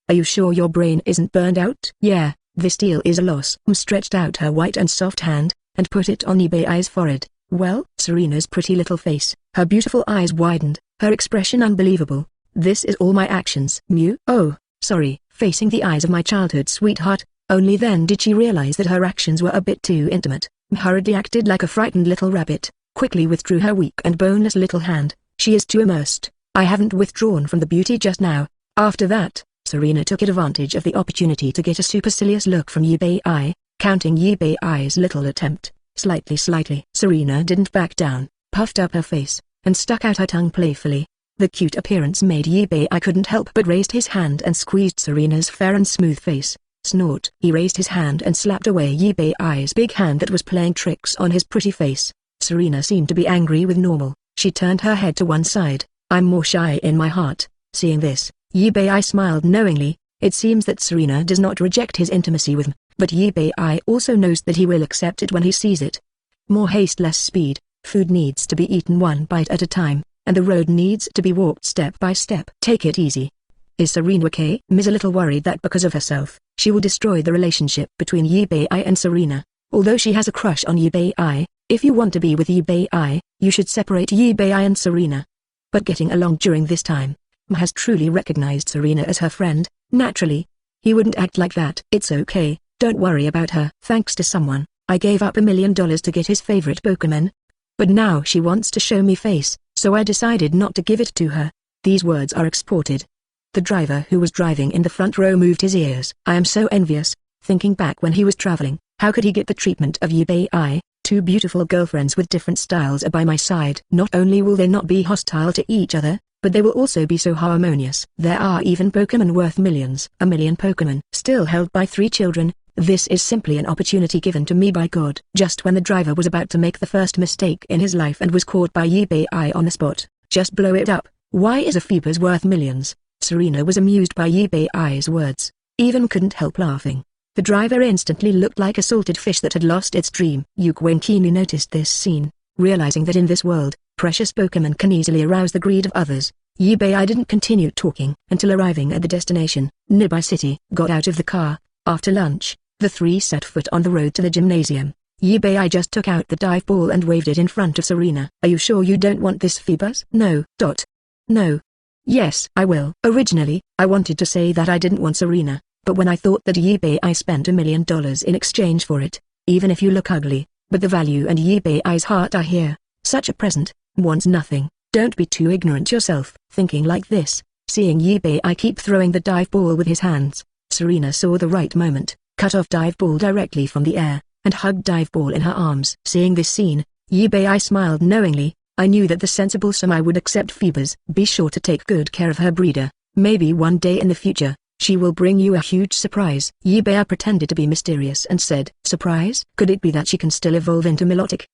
are you sure your brain isn't burned out? Yeah, this deal is a loss. Stretched out her white and soft hand, and put it on Eevee's forehead. Well, Serena's pretty little face, her beautiful eyes widened, her expression unbelievable. This is all my actions. Mew? Oh, sorry, facing the eyes of my childhood sweetheart. Only then did she realize that her actions were a bit too intimate. Hurriedly acted like a frightened little rabbit, quickly withdrew her weak and boneless little hand. She is too immersed. I haven't withdrawn from the beauty just now. After that, Serena took advantage of the opportunity to get a supercilious look from Eevee, counting Eevee's little attempt. Slightly. Serena didn't back down, puffed up her face, and stuck out her tongue playfully. The cute appearance made Eevee couldn't help but raised his hand and squeezed Serena's fair and smooth face. Snort. He raised his hand and slapped away Eevee's big hand that was playing tricks on his pretty face. Serena seemed to be angry with normal. She turned her head to one side. I'm more shy in my heart. Seeing this, Eevee smiled knowingly. It seems that Serena does not reject his intimacy with him, but Eevee also knows that he will accept it when he sees it. More haste, less speed. Food needs to be eaten one bite at a time, and the road needs to be walked step by step. Take it easy. Is Serena okay? Ms. a little worried that because of herself, she will destroy the relationship between Eevee and Serena. Although she has a crush on Eevee, if you want to be with Eevee, you should separate Eevee and Serena. But getting along during this time, M has truly recognized Serena as her friend. Naturally, he wouldn't act like that. It's okay, don't worry about her. Thanks to someone, I gave up $1 million to get his favorite Pokémon. But now she wants to show me face, so I decided not to give it to her. These words are exported. The driver who was driving in the front row moved his ears. I am so envious. Thinking back when he was traveling, how could he get the treatment of Eevee? 2 beautiful girlfriends with different styles are by my side. Not only will they not be hostile to each other, but they will also be so harmonious. There are even Pokémon worth millions. 1 million Pokémon still held by 3 children. This is simply an opportunity given to me by God. Just when the driver was about to make the first mistake in his life and was caught by Eevee on the spot, just blow it up. Why is a Phoebus worth millions? Serena was amused by Eevee's words, even couldn't help laughing. The driver instantly looked like a salted fish that had lost its dream. Yukwin keenly noticed this scene, realizing that in this world, precious Pokémon can easily arouse the greed of others. Eevee didn't continue talking until arriving at the destination, nearby city. Got out of the car. After lunch, the 3 set foot on the road to the gymnasium. I just took out the dive ball and waved it in front of Serena. Are you sure you don't want this, Phoebus? No. No. Yes, I will. Originally, I wanted to say that I didn't want Serena, but when I thought that I spent $1 million in exchange for it, even if you look ugly, but the value and I's heart are here, such a present, wants nothing. Don't be too ignorant yourself. Thinking like this, seeing I keep throwing the dive ball with his hands, Serena saw the right moment, cut off dive ball directly from the air, and hugged dive ball in her arms. Seeing this scene, I smiled knowingly. I knew that the sensible Samai would accept Phoebus. Be sure to take good care of her breeder. Maybe one day in the future, she will bring you a huge surprise. I pretended to be mysterious and said, surprise? Could it be that she can still evolve into Milotic?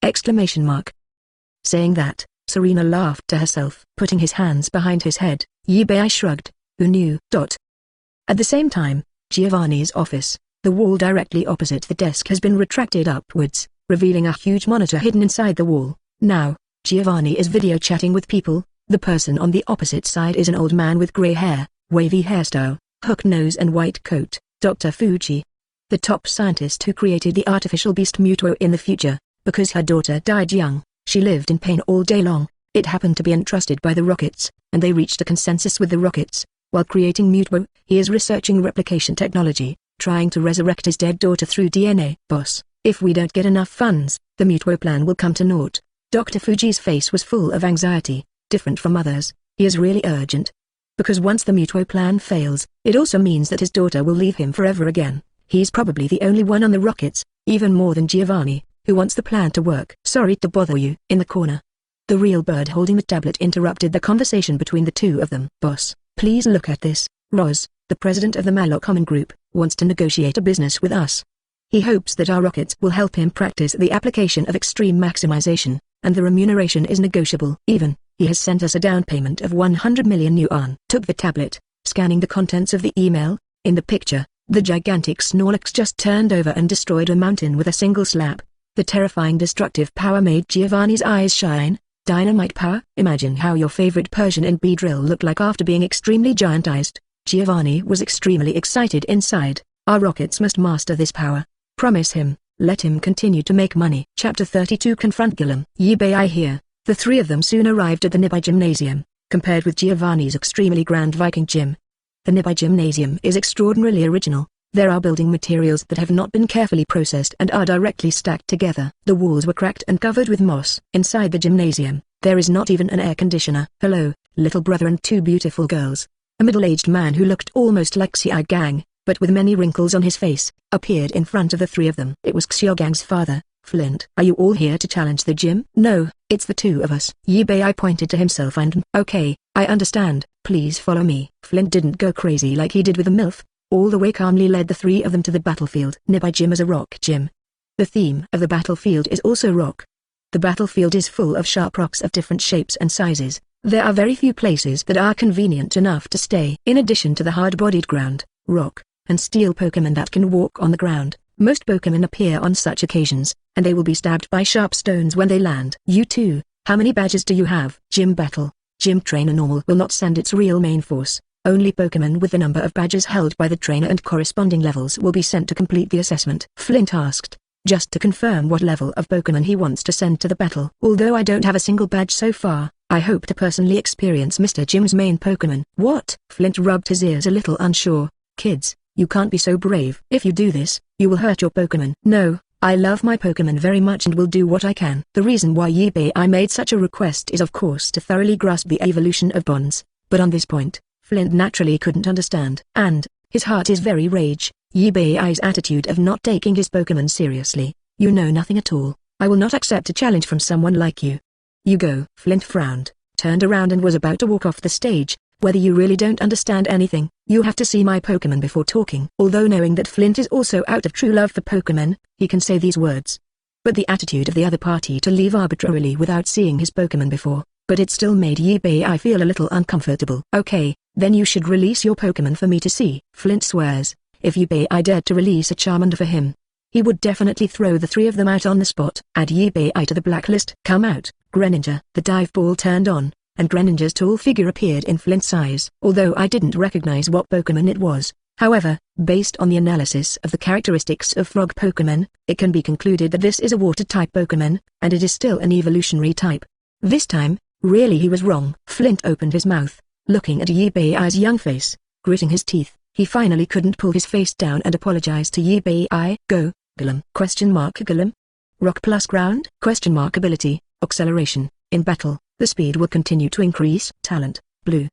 Saying that, Serena laughed to herself. Putting his hands behind his head, I shrugged. Who knew? At the same time, Giovanni's office, the wall directly opposite the desk has been retracted upwards, revealing a huge monitor hidden inside the wall. Now, Giovanni is video chatting with people. The person on the opposite side is an old man with grey hair, wavy hairstyle, hook nose and white coat, Dr. Fuji. The top scientist who created the artificial beast Muto in the future, because her daughter died young, she lived in pain all day long. It happened to be entrusted by the Rockets, and they reached a consensus with the Rockets. While creating Muto, he is researching replication technology, trying to resurrect his dead daughter through DNA. Boss, if we don't get enough funds, the Muto plan will come to naught. Dr. Fuji's face was full of anxiety, different from others. He is really urgent. Because once the Muto plan fails, it also means that his daughter will leave him forever again. He's probably the only one on the Rockets, even more than Giovanni, who wants the plan to work. Sorry to bother you. In the corner, the real bird holding the tablet interrupted the conversation between the two of them. Boss, please look at this. Roz, the president of the Malok Group, wants to negotiate a business with us. He hopes that our rockets will help him practice the application of extreme maximization, and the remuneration is negotiable. He has sent us a down payment of 100 million yuan. Took the tablet, scanning the contents of the email. In the picture, the gigantic Snorlax just turned over and destroyed a mountain with a single slap. The terrifying destructive power made Giovanni's eyes shine. Dynamite power? Imagine how your favorite Persian in Beedrill looked like after being extremely giantized. Giovanni was extremely excited inside. Our rockets must master this power. Promise him, let him continue to make money. Chapter 32 Confront Golem. I here. The three of them soon arrived at the Nibai Gymnasium, compared with Giovanni's extremely grand Viking gym. The Nibai Gymnasium is extraordinarily original. There are building materials that have not been carefully processed and are directly stacked together. The walls were cracked and covered with moss. Inside the gymnasium, there is not even an air conditioner. Hello, little brother and two beautiful girls. A middle-aged man who looked almost like Xiao Gang, but with many wrinkles on his face, appeared in front of the three of them. It was Xiao Gang's father, Flint. Are you all here to challenge the gym? No, it's the two of us. I pointed to himself and, okay, I understand, please follow me. Flint didn't go crazy like he did with the MILF. All the way calmly led the three of them to the battlefield. Nibai Gym is a rock gym. The theme of the battlefield is also rock. The battlefield is full of sharp rocks of different shapes and sizes. There are very few places that are convenient enough to stay. In addition to the hard-bodied ground, rock, and steel Pokémon that can walk on the ground, most Pokémon appear on such occasions, and they will be stabbed by sharp stones when they land. You too, how many badges do you have? Gym battle. Gym trainer normal will not send its real main force. Only Pokémon with the number of badges held by the trainer and corresponding levels will be sent to complete the assessment. Flint asked, just to confirm what level of Pokémon he wants to send to the battle. Although I don't have a single badge so far, I hope to personally experience Mr. Jim's main Pokémon. What? Flint rubbed his ears a little unsure. Kids, you can't be so brave. If you do this, you will hurt your Pokémon. No, I love my Pokémon very much and will do what I can. The reason why I made such a request is of course to thoroughly grasp the evolution of bonds, but on this point, Flint naturally couldn't understand, and his heart is very rage. I's attitude of not taking his Pokémon seriously. You know nothing at all. I will not accept a challenge from someone like you. You go. Flint frowned, turned around and was about to walk off the stage. Whether you really don't understand anything, you have to see my Pokémon before talking. Although knowing that Flint is also out of true love for Pokémon, he can say these words. But the attitude of the other party to leave arbitrarily without seeing his Pokémon before, but it still made I feel a little uncomfortable. Okay, then you should release your Pokémon for me to see. Flint swears, if I dared to release a Charmander for him, he would definitely throw the three of them out on the spot. Add I to the blacklist. Come out, Greninja. The dive ball turned on, and Greninja's tall figure appeared in Flint's eyes. Although I didn't recognize what Pokémon it was, However, based on the analysis of the characteristics of frog Pokémon, it can be concluded that this is a water-type Pokémon, and it is still an evolutionary type. This time, really he was wrong. Flint opened his mouth, looking at Eevee's young face, gritting his teeth. He finally couldn't pull his face down and apologized to Eevee. Go, Golem? Golem? Rock plus ground? Ability, acceleration. In battle, the speed will continue to increase. Talent, blue.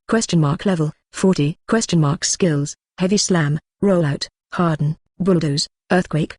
Level, 40. Skills, heavy slam, rollout, harden, bulldoze, earthquake.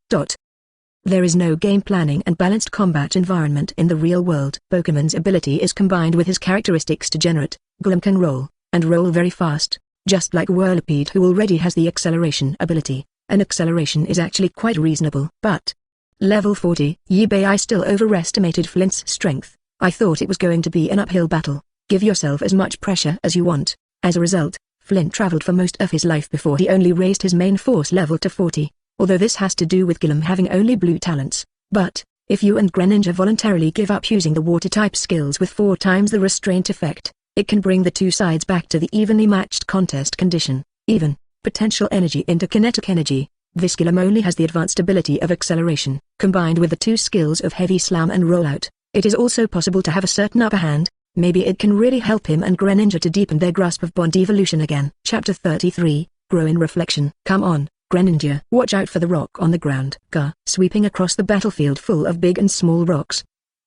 There is no game planning and balanced combat environment in the real world. Pokemon's ability is combined with his characteristics to generate. Golem can roll, and roll very fast, just like Whirlipede, who already has the acceleration ability. An acceleration is actually quite reasonable. But level 40, Eevee still overestimated Flint's strength. I thought it was going to be an uphill battle. Give yourself as much pressure as you want. As a result, Flint traveled for most of his life before he only raised his main force level to 40. Although this has to do with Golem having only blue talents. But, if you and Greninja voluntarily give up using the water-type skills with 4 times the restraint effect, it can bring the two sides back to the evenly matched contest condition. Even, potential energy into kinetic energy. This Golem only has the advanced ability of acceleration. Combined with the 2 skills of heavy slam and rollout, it is also possible to have a certain upper hand. Maybe it can really help him and Greninja to deepen their grasp of bond evolution again. Chapter 33, Grow in Reflection. Come on, Greninja. Watch out for the rock on the ground. Sweeping across the battlefield full of big and small rocks.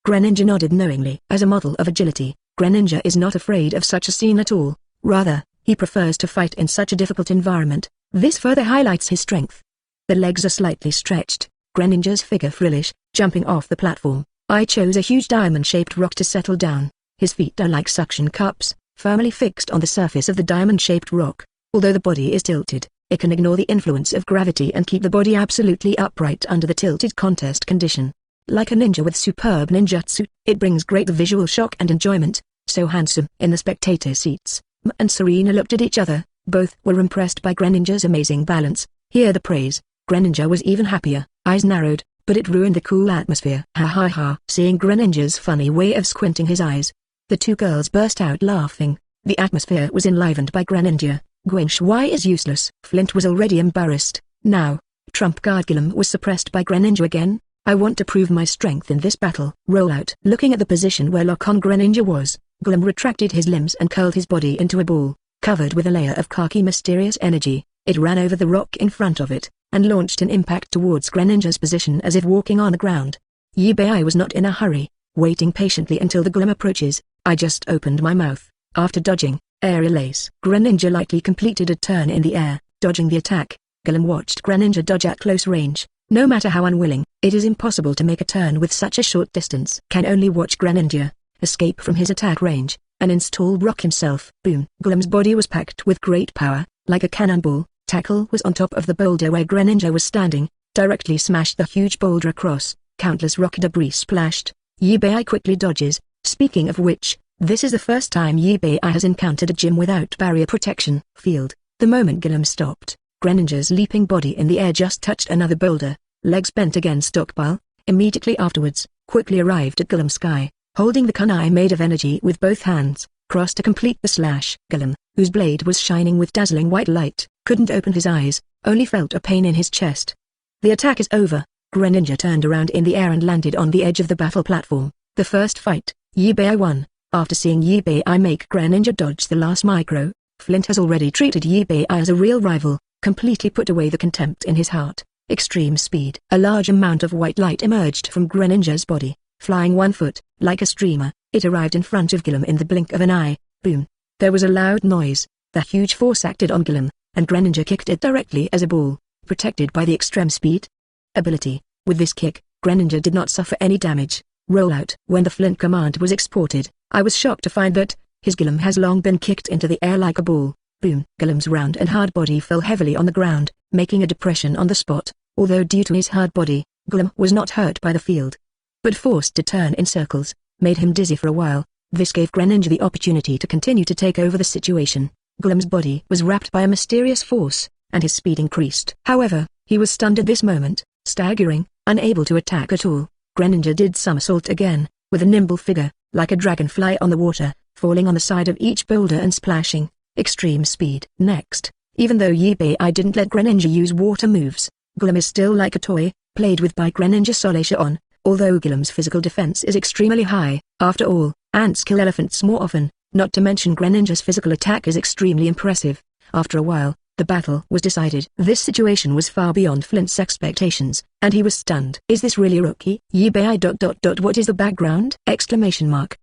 Greninja nodded knowingly. As a model of agility, Greninja is not afraid of such a scene at all. Rather, he prefers to fight in such a difficult environment. This further highlights his strength. The legs are slightly stretched, Greninja's figure frillish, jumping off the platform. I chose a huge diamond-shaped rock to settle down. His feet are like suction cups, firmly fixed on the surface of the diamond-shaped rock. Although the body is tilted, it can ignore the influence of gravity and keep the body absolutely upright under the tilted contest condition. Like a ninja with superb ninjutsu, it brings great visual shock and enjoyment. So handsome. In the spectator seats, and Serena looked at each other. Both were impressed by Greninja's amazing balance. Hear the praise. Greninja was even happier. Eyes narrowed, but it ruined the cool atmosphere. Ha ha ha. Seeing Greninja's funny way of squinting his eyes, the two girls burst out laughing. The atmosphere was enlivened by Greninja. Guanxuai is useless. Flint was already embarrassed. Now, Trump Guard Golem was suppressed by Greninja again. I want to prove my strength in this battle. Rollout. Looking at the position where lock-on Greninja was, Golem retracted his limbs and curled his body into a ball, covered with a layer of khaki mysterious energy. It ran over the rock in front of it, and launched an impact towards Greninja's position as if walking on the ground. Eevee was not in a hurry, waiting patiently until the Golem approaches. I just opened my mouth. After dodging, aerial ace. Greninja lightly completed a turn in the air, dodging the attack. Golem watched Greninja dodge at close range. No matter how unwilling, it is impossible to make a turn with such a short distance. Can only watch Greninja escape from his attack range, and install rock himself. Boom. Golem's body was packed with great power, like a cannonball. Tackle was on top of the boulder where Greninja was standing, directly smashed the huge boulder across. Countless rock debris splashed. Eevee quickly dodges. Speaking of which, this is the first time Eevee has encountered a gym without barrier protection. Field. The moment Golem stopped, Greninja's leaping body in the air just touched another boulder. Legs bent against stockpile. Immediately afterwards, quickly arrived at Golem's sky. Holding the kunai made of energy with both hands, crossed to complete the slash. Golem, whose blade was shining with dazzling white light, couldn't open his eyes, only felt a pain in his chest. The attack is over. Greninja turned around in the air and landed on the edge of the battle platform. The first fight, Eevee won. After seeing Eevee make Greninja dodge the last micro, Flint has already treated Eevee as a real rival, completely put away the contempt in his heart. Extreme speed. A large amount of white light emerged from Greninja's body. Flying 1 foot, like a streamer, it arrived in front of Golem in the blink of an eye. Boom. There was a loud noise. The huge force acted on Golem, and Greninja kicked it directly as a ball, protected by the extreme speed ability. With this kick, Greninja did not suffer any damage. Rollout. When the Flint command was exported, I was shocked to find that his Golem has long been kicked into the air like a ball. Boom. Golem's round and hard body fell heavily on the ground, making a depression on the spot. Although due to his hard body, Golem was not hurt by the field, but forced to turn in circles, made him dizzy for a while. This gave Greninja the opportunity to continue to take over the situation. Golem's body was wrapped by a mysterious force, and his speed increased. However, he was stunned at this moment, staggering, unable to attack at all. Greninja did somersault again, with a nimble figure, like a dragonfly on the water, falling on the side of each boulder and splashing. Extreme speed. Next, Even though Eevee didn't let Greninja use water moves, Golem is still like a toy, played with by Greninja Solaceon. Although Golem's physical defense is extremely high, after all, ants kill elephants more often, not to mention Greninja's physical attack is extremely impressive. After a while, the battle was decided. This situation was far beyond Flint's expectations, and he was stunned. Is this really rookie? Eevee ... What is the background? Exclamation mark.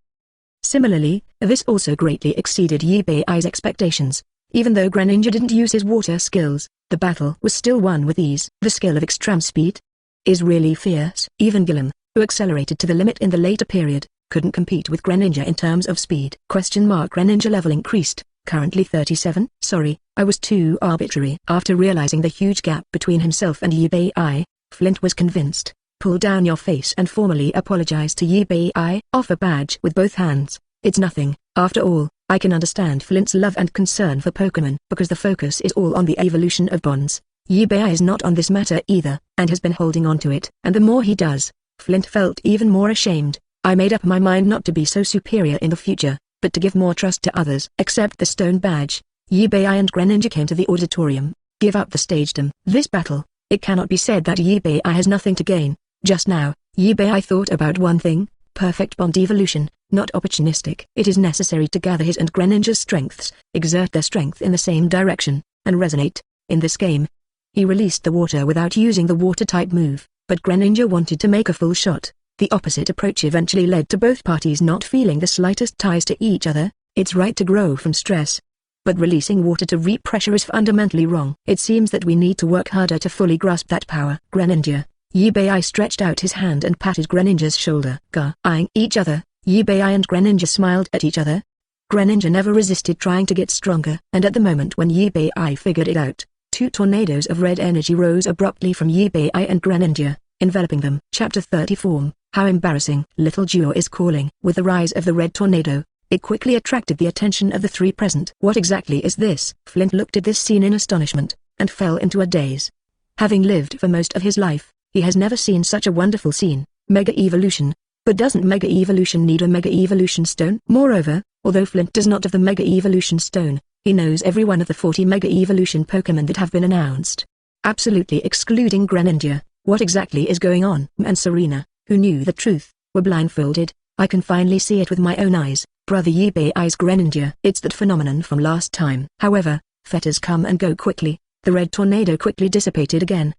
Similarly, this also greatly exceeded Eevee's expectations. Even though Greninja didn't use his water skills, the battle was still won with ease. The skill of extreme speed is really fierce. Even Golem, who accelerated to the limit in the later period, couldn't compete with Greninja in terms of speed. Greninja level increased, currently 37. Sorry, I was too arbitrary. After realizing the huge gap between himself and Eevee, Flint was convinced. Pull down your face and formally apologize to Eevee. Offer badge with both hands. It's nothing, after all. I can understand Flint's love and concern for Pokemon because the focus is all on the evolution of bonds. Eevee is not on this matter either, and has been holding on to it. And the more he does, Flint felt even more ashamed. I made up my mind not to be so superior in the future, but to give more trust to others. Accept the stone badge. Eevee and Greninja came to the auditorium. Give up the stagedom. This battle, it cannot be said that Eevee has nothing to gain. Just now, Eevee thought about one thing, perfect bond evolution. Not opportunistic. It is necessary to gather his and Greninja's strengths, exert their strength in the same direction, and resonate. In this game, he released the water without using the water-type move, but Greninja wanted to make a full shot. The opposite approach eventually led to both parties not feeling the slightest ties to each other. It's right to grow from stress, but releasing water to reap pressure is fundamentally wrong. It seems that we need to work harder to fully grasp that power. Greninja. Eevee stretched out his hand and patted Greninja's shoulder. Eyeing each other, Eevee and Greninja smiled at each other. Greninja never resisted trying to get stronger, and at the moment when Eevee figured it out, two tornadoes of red energy rose abruptly from Eevee and Greninja, enveloping them. Chapter 34. How embarrassing. Little Juer is calling. With the rise of the red tornado, it quickly attracted the attention of the three present. What exactly is this? Flint looked at this scene in astonishment, and fell into a daze. Having lived for most of his life, he has never seen such a wonderful scene. Mega Evolution. But doesn't Mega Evolution need a Mega Evolution Stone? Moreover, although Flint does not have the Mega Evolution Stone, he knows every one of the 40 Mega Evolution Pokemon that have been announced. Absolutely excluding Greninja. What exactly is going on? And Serena, who knew the truth, were blindfolded. I can finally see it with my own eyes. Brother Eevee's Greninja. It's that phenomenon from last time. However, fetters come and go quickly. The red tornado quickly dissipated again.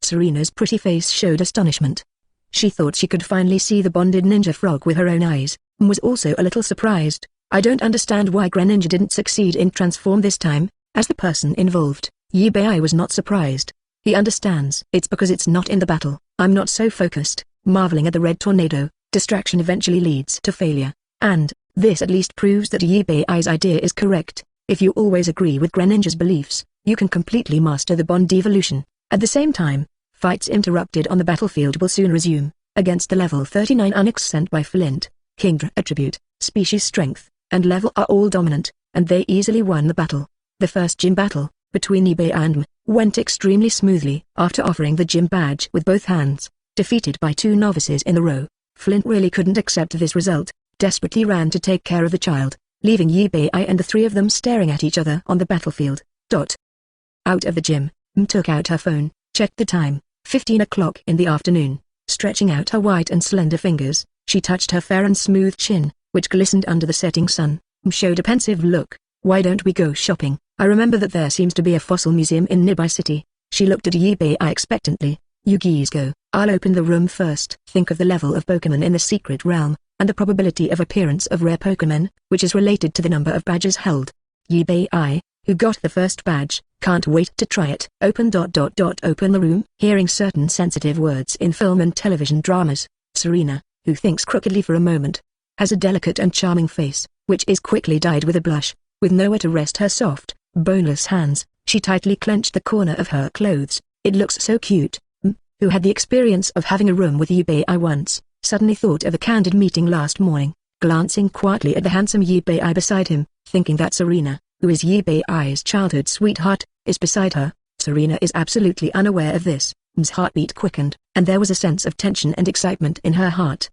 Serena's pretty face showed astonishment. She thought she could finally see the bonded ninja frog with her own eyes, and was also a little surprised. I don't understand why Greninja didn't succeed in transform this time. As the person involved, Eevee was not surprised. He understands. It's because it's not in the battle. I'm not so focused. Marveling at the red tornado, distraction eventually leads to failure. And, this at least proves that Eevee's idea is correct. If you always agree with Greninja's beliefs, you can completely master the bond evolution. At the same time, fights interrupted on the battlefield will soon resume, against the level 39 Onyx sent by Flint. Kingdra attribute, species strength, and level are all dominant, and they easily won the battle. The first gym battle, between Eevee and went extremely smoothly. After offering the gym badge with both hands, defeated by two novices in a row, Flint really couldn't accept this result, desperately ran to take care of the child, leaving Eevee and the three of them staring at each other on the battlefield. Out of the gym, took out her phone, checked the time, 15 o'clock in the afternoon. Stretching out her white and slender fingers, she touched her fair and smooth chin, which glistened under the setting sun. Showed a pensive look. Why don't we go shopping? I remember that there seems to be a fossil museum in nearby city. She looked at Eevee expectantly. You geese go. I'll open the room first. Think of the level of Pokemon in the secret realm, and the probability of appearance of rare Pokemon, which is related to the number of badges held. Eevee, who got the first badge, can't wait to try it. Open the room. Hearing certain sensitive words in film and television dramas, Serena, who thinks crookedly for a moment, has a delicate and charming face, which is quickly dyed with a blush. With nowhere to rest her soft, boneless hands, she tightly clenched the corner of her clothes. It looks so cute. Who had the experience of having a room with Eevee once, suddenly thought of a candid meeting last morning, glancing quietly at the handsome Eevee beside him, thinking that Serena, who is Eevee's childhood sweetheart, is beside her. Serena is absolutely unaware of this. M's heartbeat quickened, and there was a sense of tension and excitement in her heart.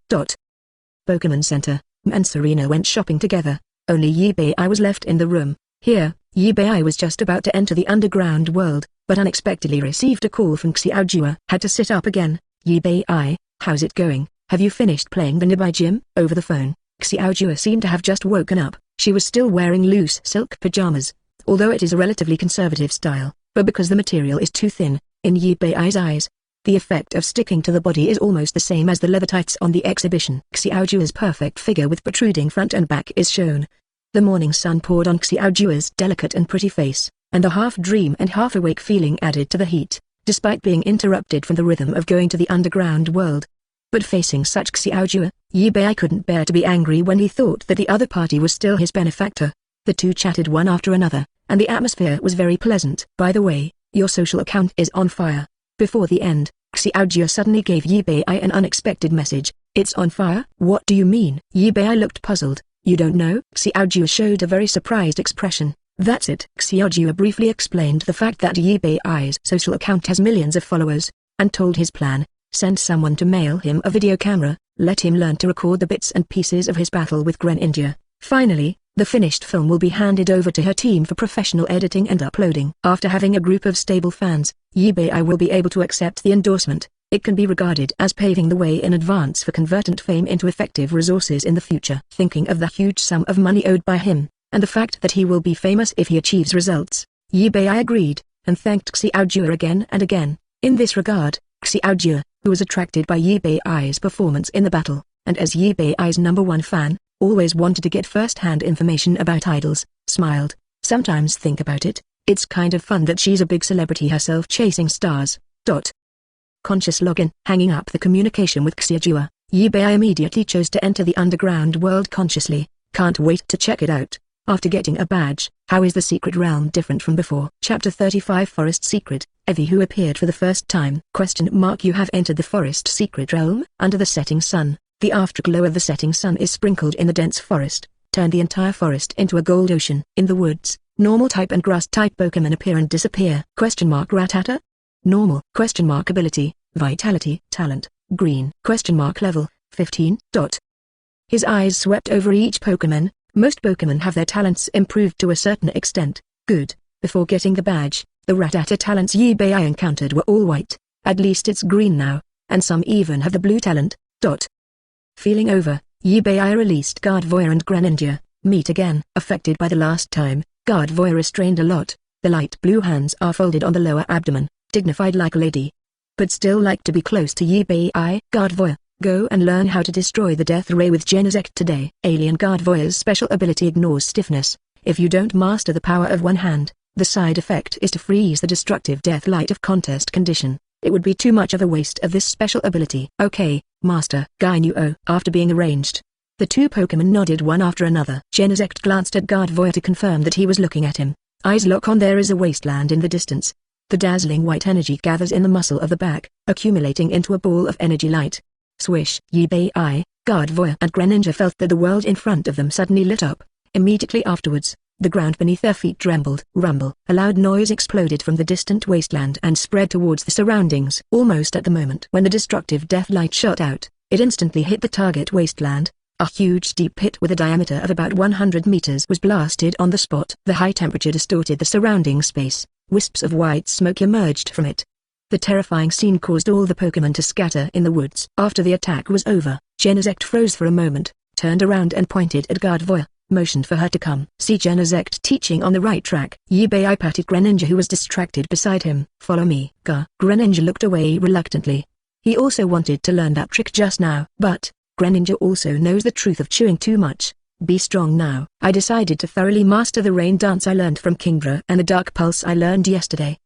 Pokemon Center. M and Serena went shopping together. Only Eevee was left in the room. Here, Eevee was just about to enter the underground world, but unexpectedly received a call from Xiao. Had to sit up again. Eevee, how's it going? Have you finished playing the nearby gym? Over the phone, Xiao seemed to have just woken up. She was still wearing loose silk pajamas, although it is a relatively conservative style, but because the material is too thin, in Eevee's eyes, the effect of sticking to the body is almost the same as the leather tights on the exhibition. Xiaojue's perfect figure with protruding front and back is shown. The morning sun poured on Xiaojue's delicate and pretty face, and the half-dream and half-awake feeling added to the heat, despite being interrupted from the rhythm of going to the underground world. But facing such Xiaojue, Eevee couldn't bear to be angry when he thought that the other party was still his benefactor. The two chatted one after another, and the atmosphere was very pleasant. By the way, your social account is on fire. Before the end, Xiaojue suddenly gave Eevee an unexpected message. It's on fire? What do you mean? Eevee looked puzzled. You don't know? Xiaojue showed a very surprised expression. That's it. Xiaojue briefly explained the fact that Eevee's social account has millions of followers, and told his plan. Send someone to mail him a video camera, let him learn to record the bits and pieces of his battle with Greninja. Finally, the finished film will be handed over to her team for professional editing and uploading. After having a group of stable fans, Eevee will be able to accept the endorsement. It can be regarded as paving the way in advance for convertant fame into effective resources in the future. Thinking of the huge sum of money owed by him, and the fact that he will be famous if he achieves results, Eevee agreed, and thanked Xiaojue again and again. In this regard, Xiaojue, who was attracted by Eevee's performance in the battle, and as Eevee's #1 fan, always wanted to get first-hand information about idols, smiled. Sometimes think about it, it's kind of fun that she's a big celebrity herself chasing stars. Conscious login. Hanging up the communication with Xiaojue, Eevee immediately chose to enter the underground world consciously. Can't wait to check it out. After getting a badge, how is the secret realm different from before? Chapter 35 Forest Secret. Eevee who appeared for the first time. You have entered the forest secret realm. Under the setting sun, the afterglow of the setting sun is sprinkled in the dense forest, turned the entire forest into a gold ocean. In the woods, normal type and grass type Pokemon appear and disappear. Rattata? Normal. Ability, vitality, talent, green. Level, 15. His eyes swept over each Pokemon. Most Pokemon have their talents improved to a certain extent. Good. Before getting the badge, the Rattata talents Eevee encountered were all white. At least it's green now, and some even have the blue talent. Feeling over, Eevee released Gardevoir and Greninja. Meet again. Affected by the last time, Gardevoir restrained a lot. The light blue hands are folded on the lower abdomen, dignified like a lady. But still like to be close to Eevee. Gardevoir, go and learn how to destroy the Death Ray with Genesect today. Alien Gardevoir's special ability ignores stiffness. If you don't master the power of one hand, the side effect is to freeze the destructive Death Light of contest condition. It would be too much of a waste of this special ability. Okay, Master. Gainuo. After being arranged, the two Pokemon nodded one after another. Genesect glanced at Gardevoir to confirm that he was looking at him. Eyes lock on. There is a wasteland in the distance. The dazzling white energy gathers in the muscle of the back, accumulating into a ball of energy light. Swish. Eevee, Gardevoir and Greninja felt that the world in front of them suddenly lit up. Immediately afterwards, the ground beneath their feet trembled. Rumble. A loud noise exploded from the distant wasteland and spread towards the surroundings. Almost at the moment when the destructive death light shot out, it instantly hit the target wasteland. A huge deep pit with a diameter of about 100 meters was blasted on the spot. The high temperature distorted the surrounding space. Wisps of white smoke emerged from it. The terrifying scene caused all the Pokemon to scatter in the woods. After the attack was over, Genesect froze for a moment, turned around and pointed at Gardevoir, motioned for her to come. See Genesect teaching on the right track. Eevee patted Greninja who was distracted beside him. Follow me. Greninja looked away reluctantly. He also wanted to learn that trick just now. But, Greninja also knows the truth of chewing too much. Be strong now. I decided to thoroughly master the rain dance I learned from Kingdra and the dark pulse I learned yesterday.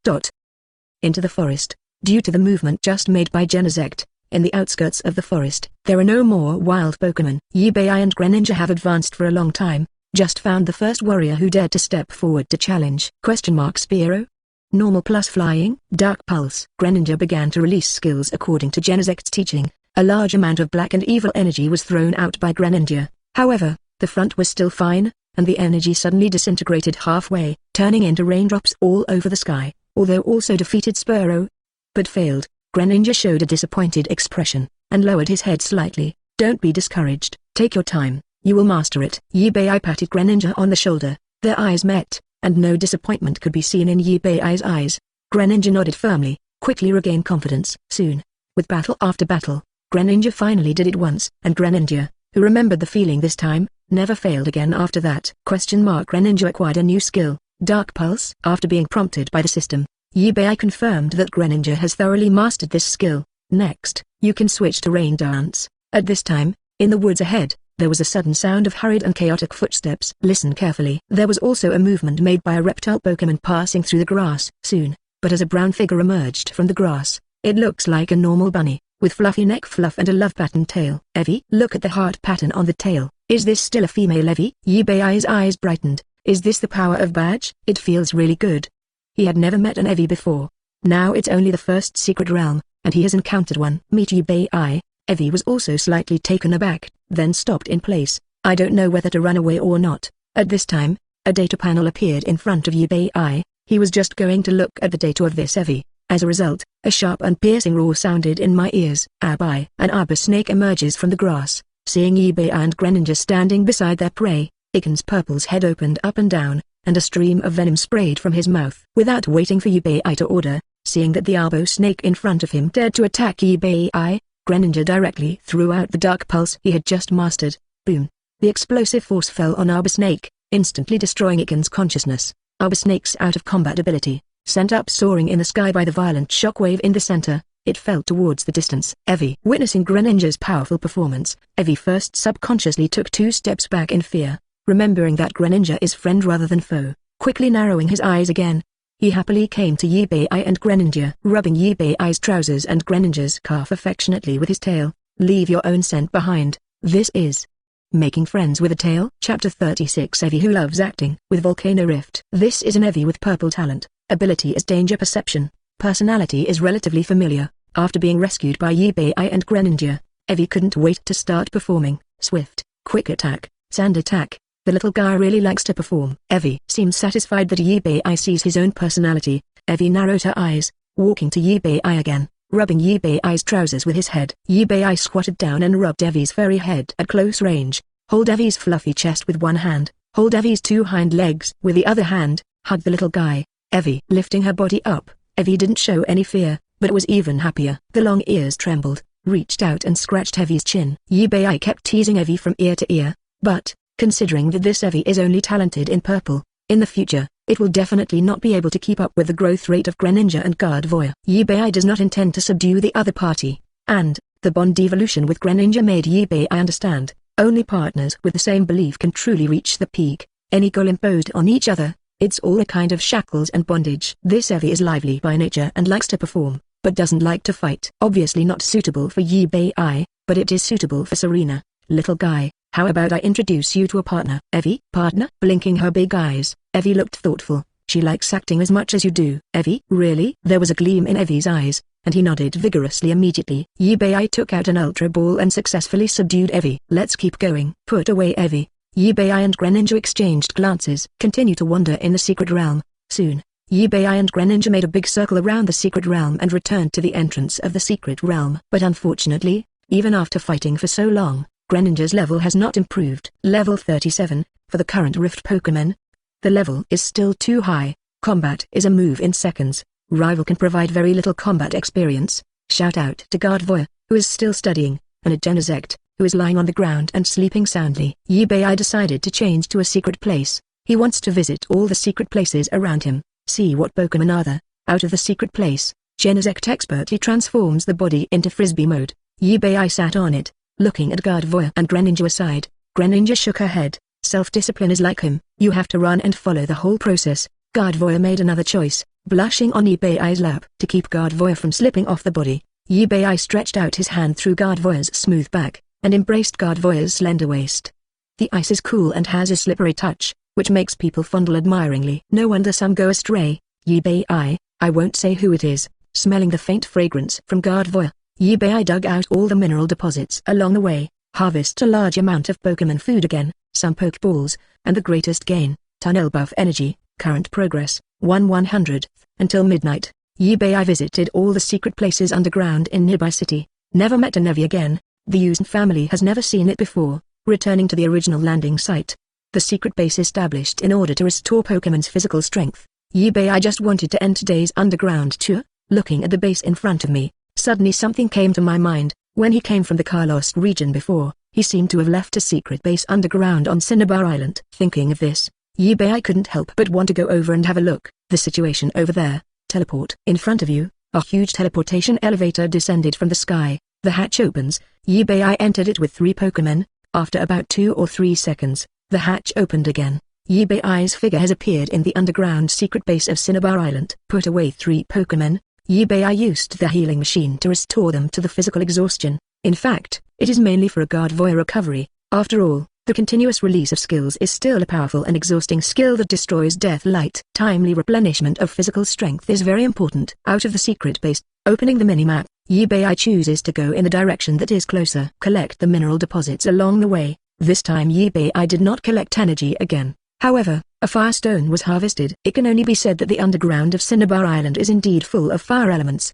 Into the forest. Due to the movement just made by Genesect, in the outskirts of the forest, there are no more wild Pokemon. Eevee and Greninja have advanced for a long time, just found the first warrior who dared to step forward to challenge. Spearow? Normal plus flying? Dark Pulse. Greninja began to release skills according to Genesect's teaching. A large amount of black and evil energy was thrown out by Greninja. However, the front was still fine, and the energy suddenly disintegrated halfway, turning into raindrops all over the sky, although also defeated Spearow. But failed. Greninja showed a disappointed expression, and lowered his head slightly. Don't be discouraged. Take your time. You will master it. Eevee patted Greninja on the shoulder. Their eyes met, and no disappointment could be seen in Eevee's eyes. Greninja nodded firmly, quickly regained confidence. Soon, with battle after battle, Greninja finally did it once, and Greninja, who remembered the feeling this time, never failed again after that. Greninja acquired a new skill, Dark Pulse. After being prompted by the system, Eevee confirmed that Greninja has thoroughly mastered this skill. Next, you can switch to Rain Dance. At this time, in the woods ahead, there was a sudden sound of hurried and chaotic footsteps. Listen carefully. There was also a movement made by a reptile Pokémon passing through the grass. Soon, but as a brown figure emerged from the grass, it looks like a normal bunny, with fluffy neck fluff and a love pattern tail. Eevee, look at the heart pattern on the tail. Is this still a female Eevee? Eevee's eyes brightened. Is this the power of badge? It feels really good. He had never met an Eevee before. Now it's only the first secret realm, and he has encountered one. Meet Eevee. Eevee was also slightly taken aback, then stopped in place. I don't know whether to run away or not. At this time, a data panel appeared in front of Eevee. He was just going to look at the data of this Eevee. As a result, a sharp and piercing roar sounded in my ears. An arbor snake emerges from the grass. Seeing Eevee and Greninja standing beside their prey, Iken's Purple's head opened up and down, and a stream of venom sprayed from his mouth. Without waiting for Eevee to order, seeing that the arbor snake in front of him dared to attack Eevee, Greninja directly threw out the Dark Pulse he had just mastered. Boom! The explosive force fell on Arbor Snake, instantly destroying Iken's consciousness. Arbor Snake's out-of-combat ability, sent up soaring in the sky by the violent shockwave in the center, it fell towards the distance. Eevee. Witnessing Greninja's powerful performance, Eevee first subconsciously took 2 steps back in fear, remembering that Greninja is friend rather than foe. Quickly narrowing his eyes again, he happily came to Eevee and Greninja, rubbing Eevee's trousers and Greninja's calf affectionately with his tail. Leave your own scent behind. This is making friends with a tail. Chapter 36. Eevee who loves acting. With Volcano Rift. This is an Eevee with purple talent. Ability is danger perception. Personality is relatively familiar. After being rescued by Eevee and Greninja, Eevee couldn't wait to start performing. Swift, quick attack, sand attack. The little guy really likes to perform. Eevee seems satisfied that Eevee sees his own personality. Eevee narrowed her eyes, walking to Eevee again, rubbing Eevee's trousers with his head. Eevee squatted down and rubbed Eevee's furry head at close range. Hold Eevee's fluffy chest with one hand, hold Eevee's 2 hind legs with the other hand, hug the little guy. Eevee lifting her body up. Eevee didn't show any fear, but was even happier. The long ears trembled, reached out and scratched Eevee's chin. Eevee kept teasing Eevee from ear to ear, but considering that this Eevee is only talented in purple, in the future, it will definitely not be able to keep up with the growth rate of Greninja and Gardevoir. Eevee does not intend to subdue the other party, and the bond evolution with Greninja made Eevee understand, only partners with the same belief can truly reach the peak. Any goal imposed on each other, it's all a kind of shackles and bondage. This Eevee is lively by nature and likes to perform, but doesn't like to fight. Obviously not suitable for Eevee, but it is suitable for Serena. Little guy, how about I introduce you to a partner? Eevee? Partner? Blinking her big eyes, Eevee looked thoughtful. She likes acting as much as you do. Eevee? Really? There was a gleam in Eevee's eyes, and he nodded vigorously immediately. Eevee took out an Ultra Ball and successfully subdued Eevee. Let's keep going. Put away Eevee. Eevee and Greninja exchanged glances. Continue to wander in the secret realm. Soon, Eevee and Greninja made a big circle around the secret realm and returned to the entrance of the secret realm. But unfortunately, even after fighting for so long, Greninja's level has not improved. Level 37, for the current Rift Pokémon. The level is still too high. Combat is a move in seconds. Rival can provide very little combat experience. Shout out to Gardevoir, who is still studying, and a Genesect, who is lying on the ground and sleeping soundly. Eevee decided to change to a secret place. He wants to visit all the secret places around him, see what Pokémon are there. Out of the secret place, Genesect expertly transforms the body into Frisbee mode. Eevee sat on it, looking at Gardevoir and Greninja aside. Greninja shook her head. Self-discipline is like him. You have to run and follow the whole process. Gardevoir made another choice, blushing on Eevee's lap. To keep Gardevoir from slipping off the body, Eevee stretched out his hand through Gardevoir's smooth back, and embraced Gardevoir's slender waist. The ice is cool and has a slippery touch, which makes people fondle admiringly. No wonder some go astray. Eevee, I won't say who it is, smelling the faint fragrance from Gardevoir. Eevee dug out all the mineral deposits along the way, harvest a large amount of Pokémon food again, some Pokeballs, and the greatest gain, tunnel buff energy, current progress, 1/100th, until midnight. Eevee visited all the secret places underground in nearby city, never met an Eevee again. The Usen family has never seen it before. Returning to the original landing site, the secret base established in order to restore Pokemon's physical strength. I just wanted to end today's underground tour. Looking at the base in front of me, suddenly something came to my mind. When he came from the Carlos region before, he seemed to have left a secret base underground on Cinnabar Island. Thinking of this, I couldn't help but want to go over and have a look. The situation over there. Teleport. In front of you, a huge teleportation elevator descended from the sky. The hatch opens. I entered it with 3 Pokemon. After about 2 or 3 seconds, the hatch opened again. I's figure has appeared in the underground secret base of Cinnabar Island. Put away 3 Pokemon. I used the healing machine to restore them to the physical exhaustion. In fact, it is mainly for a Gardevoir recovery. After all, the continuous release of skills is still a powerful and exhausting skill that destroys Death Light. Timely replenishment of physical strength is very important. Out of the secret base, opening the minimap, I chooses to go in the direction that is closer. Collect the mineral deposits along the way. This time I did not collect energy again. However, a firestone was harvested. It can only be said that the underground of Cinnabar Island is indeed full of fire elements.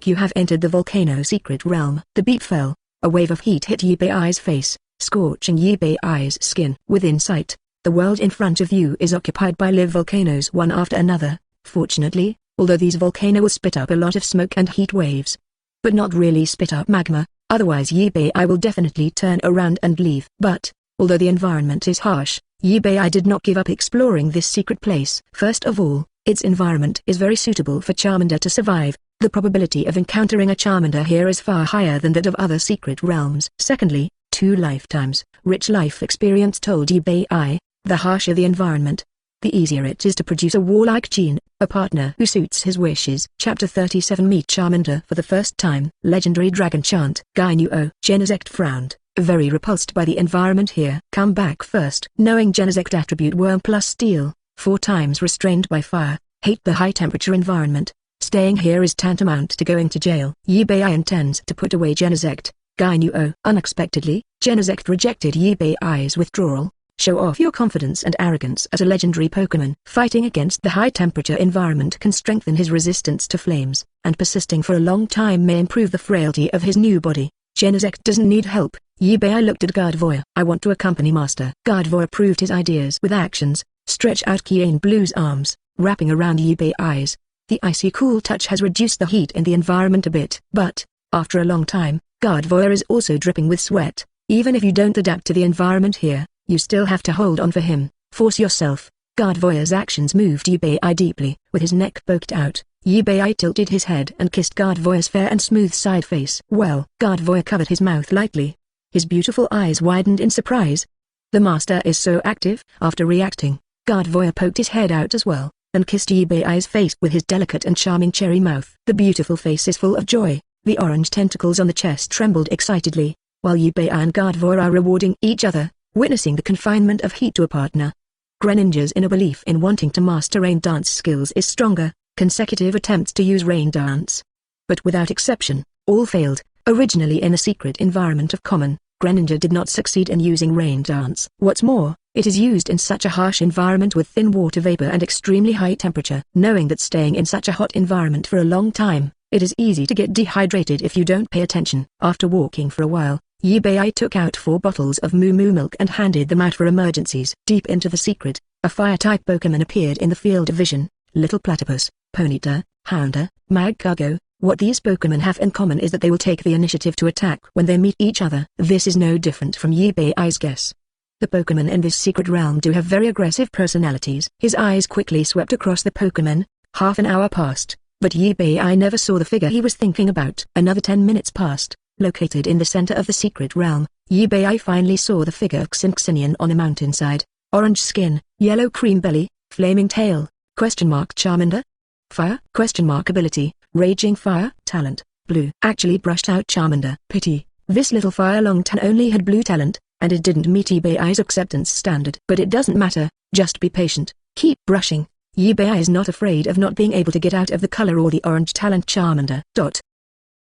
You have entered the volcano secret realm. The beep fell. A wave of heat hit I's face, scorching I's skin. Within sight, the world in front of you is occupied by live volcanoes one after another. Fortunately, although these volcanoes will spit up a lot of smoke and heat waves, but not really spit up magma, otherwise I will definitely turn around and leave. But, although the environment is harsh, I did not give up exploring this secret place. First of all, its environment is very suitable for Charmander to survive. The probability of encountering a Charmander here is far higher than that of other secret realms. Secondly, 2 lifetimes, rich life experience told the harsher the environment, the easier it is to produce a warlike gene, a partner who suits his wishes. Chapter 37 Meet Charmander for the first time. Legendary Dragon Chant. Genesect frowned, very repulsed by the environment here. Come back first. Knowing Genesect attribute Worm plus Steel, 4 times restrained by fire, hate the high temperature environment. Staying here is tantamount to going to jail. I intends to put away Genesect. Unexpectedly, Genesect rejected I's withdrawal. Show off your confidence and arrogance as a legendary Pokemon. Fighting against the high temperature environment can strengthen his resistance to flames, and persisting for a long time may improve the frailty of his new body. Genesect doesn't need help. I looked at Gardevoir. I want to accompany Master. Gardevoir proved his ideas with actions. Stretch out Kiane Blue's arms, wrapping around I's. The icy cool touch has reduced the heat in the environment a bit. But, after a long time, Gardevoir is also dripping with sweat. Even if you don't adapt to the environment here, you still have to hold on for him. Force yourself. Gardevoir's actions moved I deeply. With his neck poked out, I tilted his head and kissed Gardevoir's fair and smooth side face. Well, Gardevoir covered his mouth lightly. His beautiful eyes widened in surprise. The master is so active. After reacting, Gardevoir poked his head out as well, and kissed I's face with his delicate and charming cherry mouth. The beautiful face is full of joy. The orange tentacles on the chest trembled excitedly, while and Gardevoir are rewarding each other, witnessing the confinement of heat to a partner. Greninja's inner belief in wanting to master rain dance skills is stronger. Consecutive attempts to use rain dance, but without exception, all failed. Originally in a secret environment of common, Greninja did not succeed in using rain dance. What's more, it is used in such a harsh environment with thin water vapor and extremely high temperature. Knowing that staying in such a hot environment for a long time, it is easy to get dehydrated if you don't pay attention. After walking for a while, I took out 4 bottles of Moo Moo milk and handed them out for emergencies. Deep into the secret, a fire-type Pokemon appeared in the field of vision. Little Platypus, Ponyta, Houndour, Magcargo. What these Pokemon have in common is that they will take the initiative to attack when they meet each other. This is no different from I's guess. The Pokemon in this secret realm do have very aggressive personalities. His eyes quickly swept across the Pokemon. Half an hour passed, but I never saw the figure he was thinking about. Another 10 minutes passed. Located in the center of the secret realm, I finally saw the figure of Xinxian on a mountainside. Orange skin, yellow cream belly, flaming tail, ? Charmander? Fire? Ability, Raging Fire. Talent, blue. Actually brushed out Charmander. Pity, this little fire Longtan only had blue talent, and it didn't meet I's acceptance standard. But it doesn't matter, just be patient, keep brushing. Eevee is not afraid of not being able to get out of the color or the orange talent Charmander.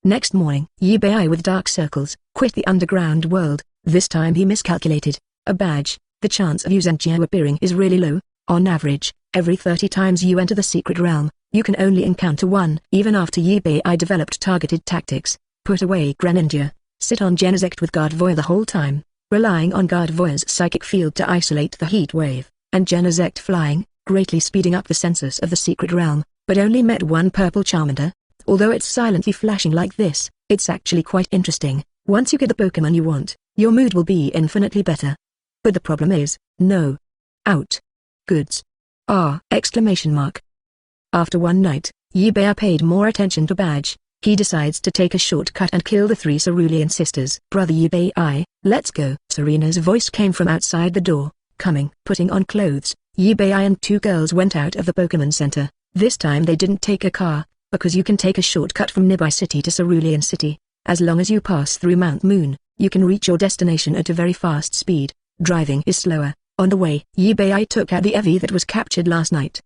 Next morning, Eevee with dark circles, quit the underground world. This time he miscalculated. A badge, the chance of Xiao appearing is really low. On average, every 30 times you enter the secret realm, you can only encounter one. Even after Eevee developed targeted tactics, put away Greninja, sit on Genesect with Gardevoir the whole time, relying on Gardevoir's psychic field to isolate the heat wave, and Genesect flying, greatly speeding up the sensors of the secret realm, but only met one purple Charmander. Although it's silently flashing like this, it's actually quite interesting. Once you get the Pokemon you want, your mood will be infinitely better. But the problem is, no. Out. Goods. Exclamation mark. After one night, Eevee paid more attention to Badge. He decides to take a shortcut and kill the 3 Cerulean sisters. Brother Eevee, let's go. Serena's voice came from outside the door. Coming. Putting on clothes, Eevee and 2 girls went out of the Pokemon Center. This time they didn't take a car, because you can take a shortcut from nearby city to Cerulean City. As long as you pass through Mount Moon, you can reach your destination at a very fast speed. Driving is slower. On the way, Eevee took out the Eevee that was captured last night.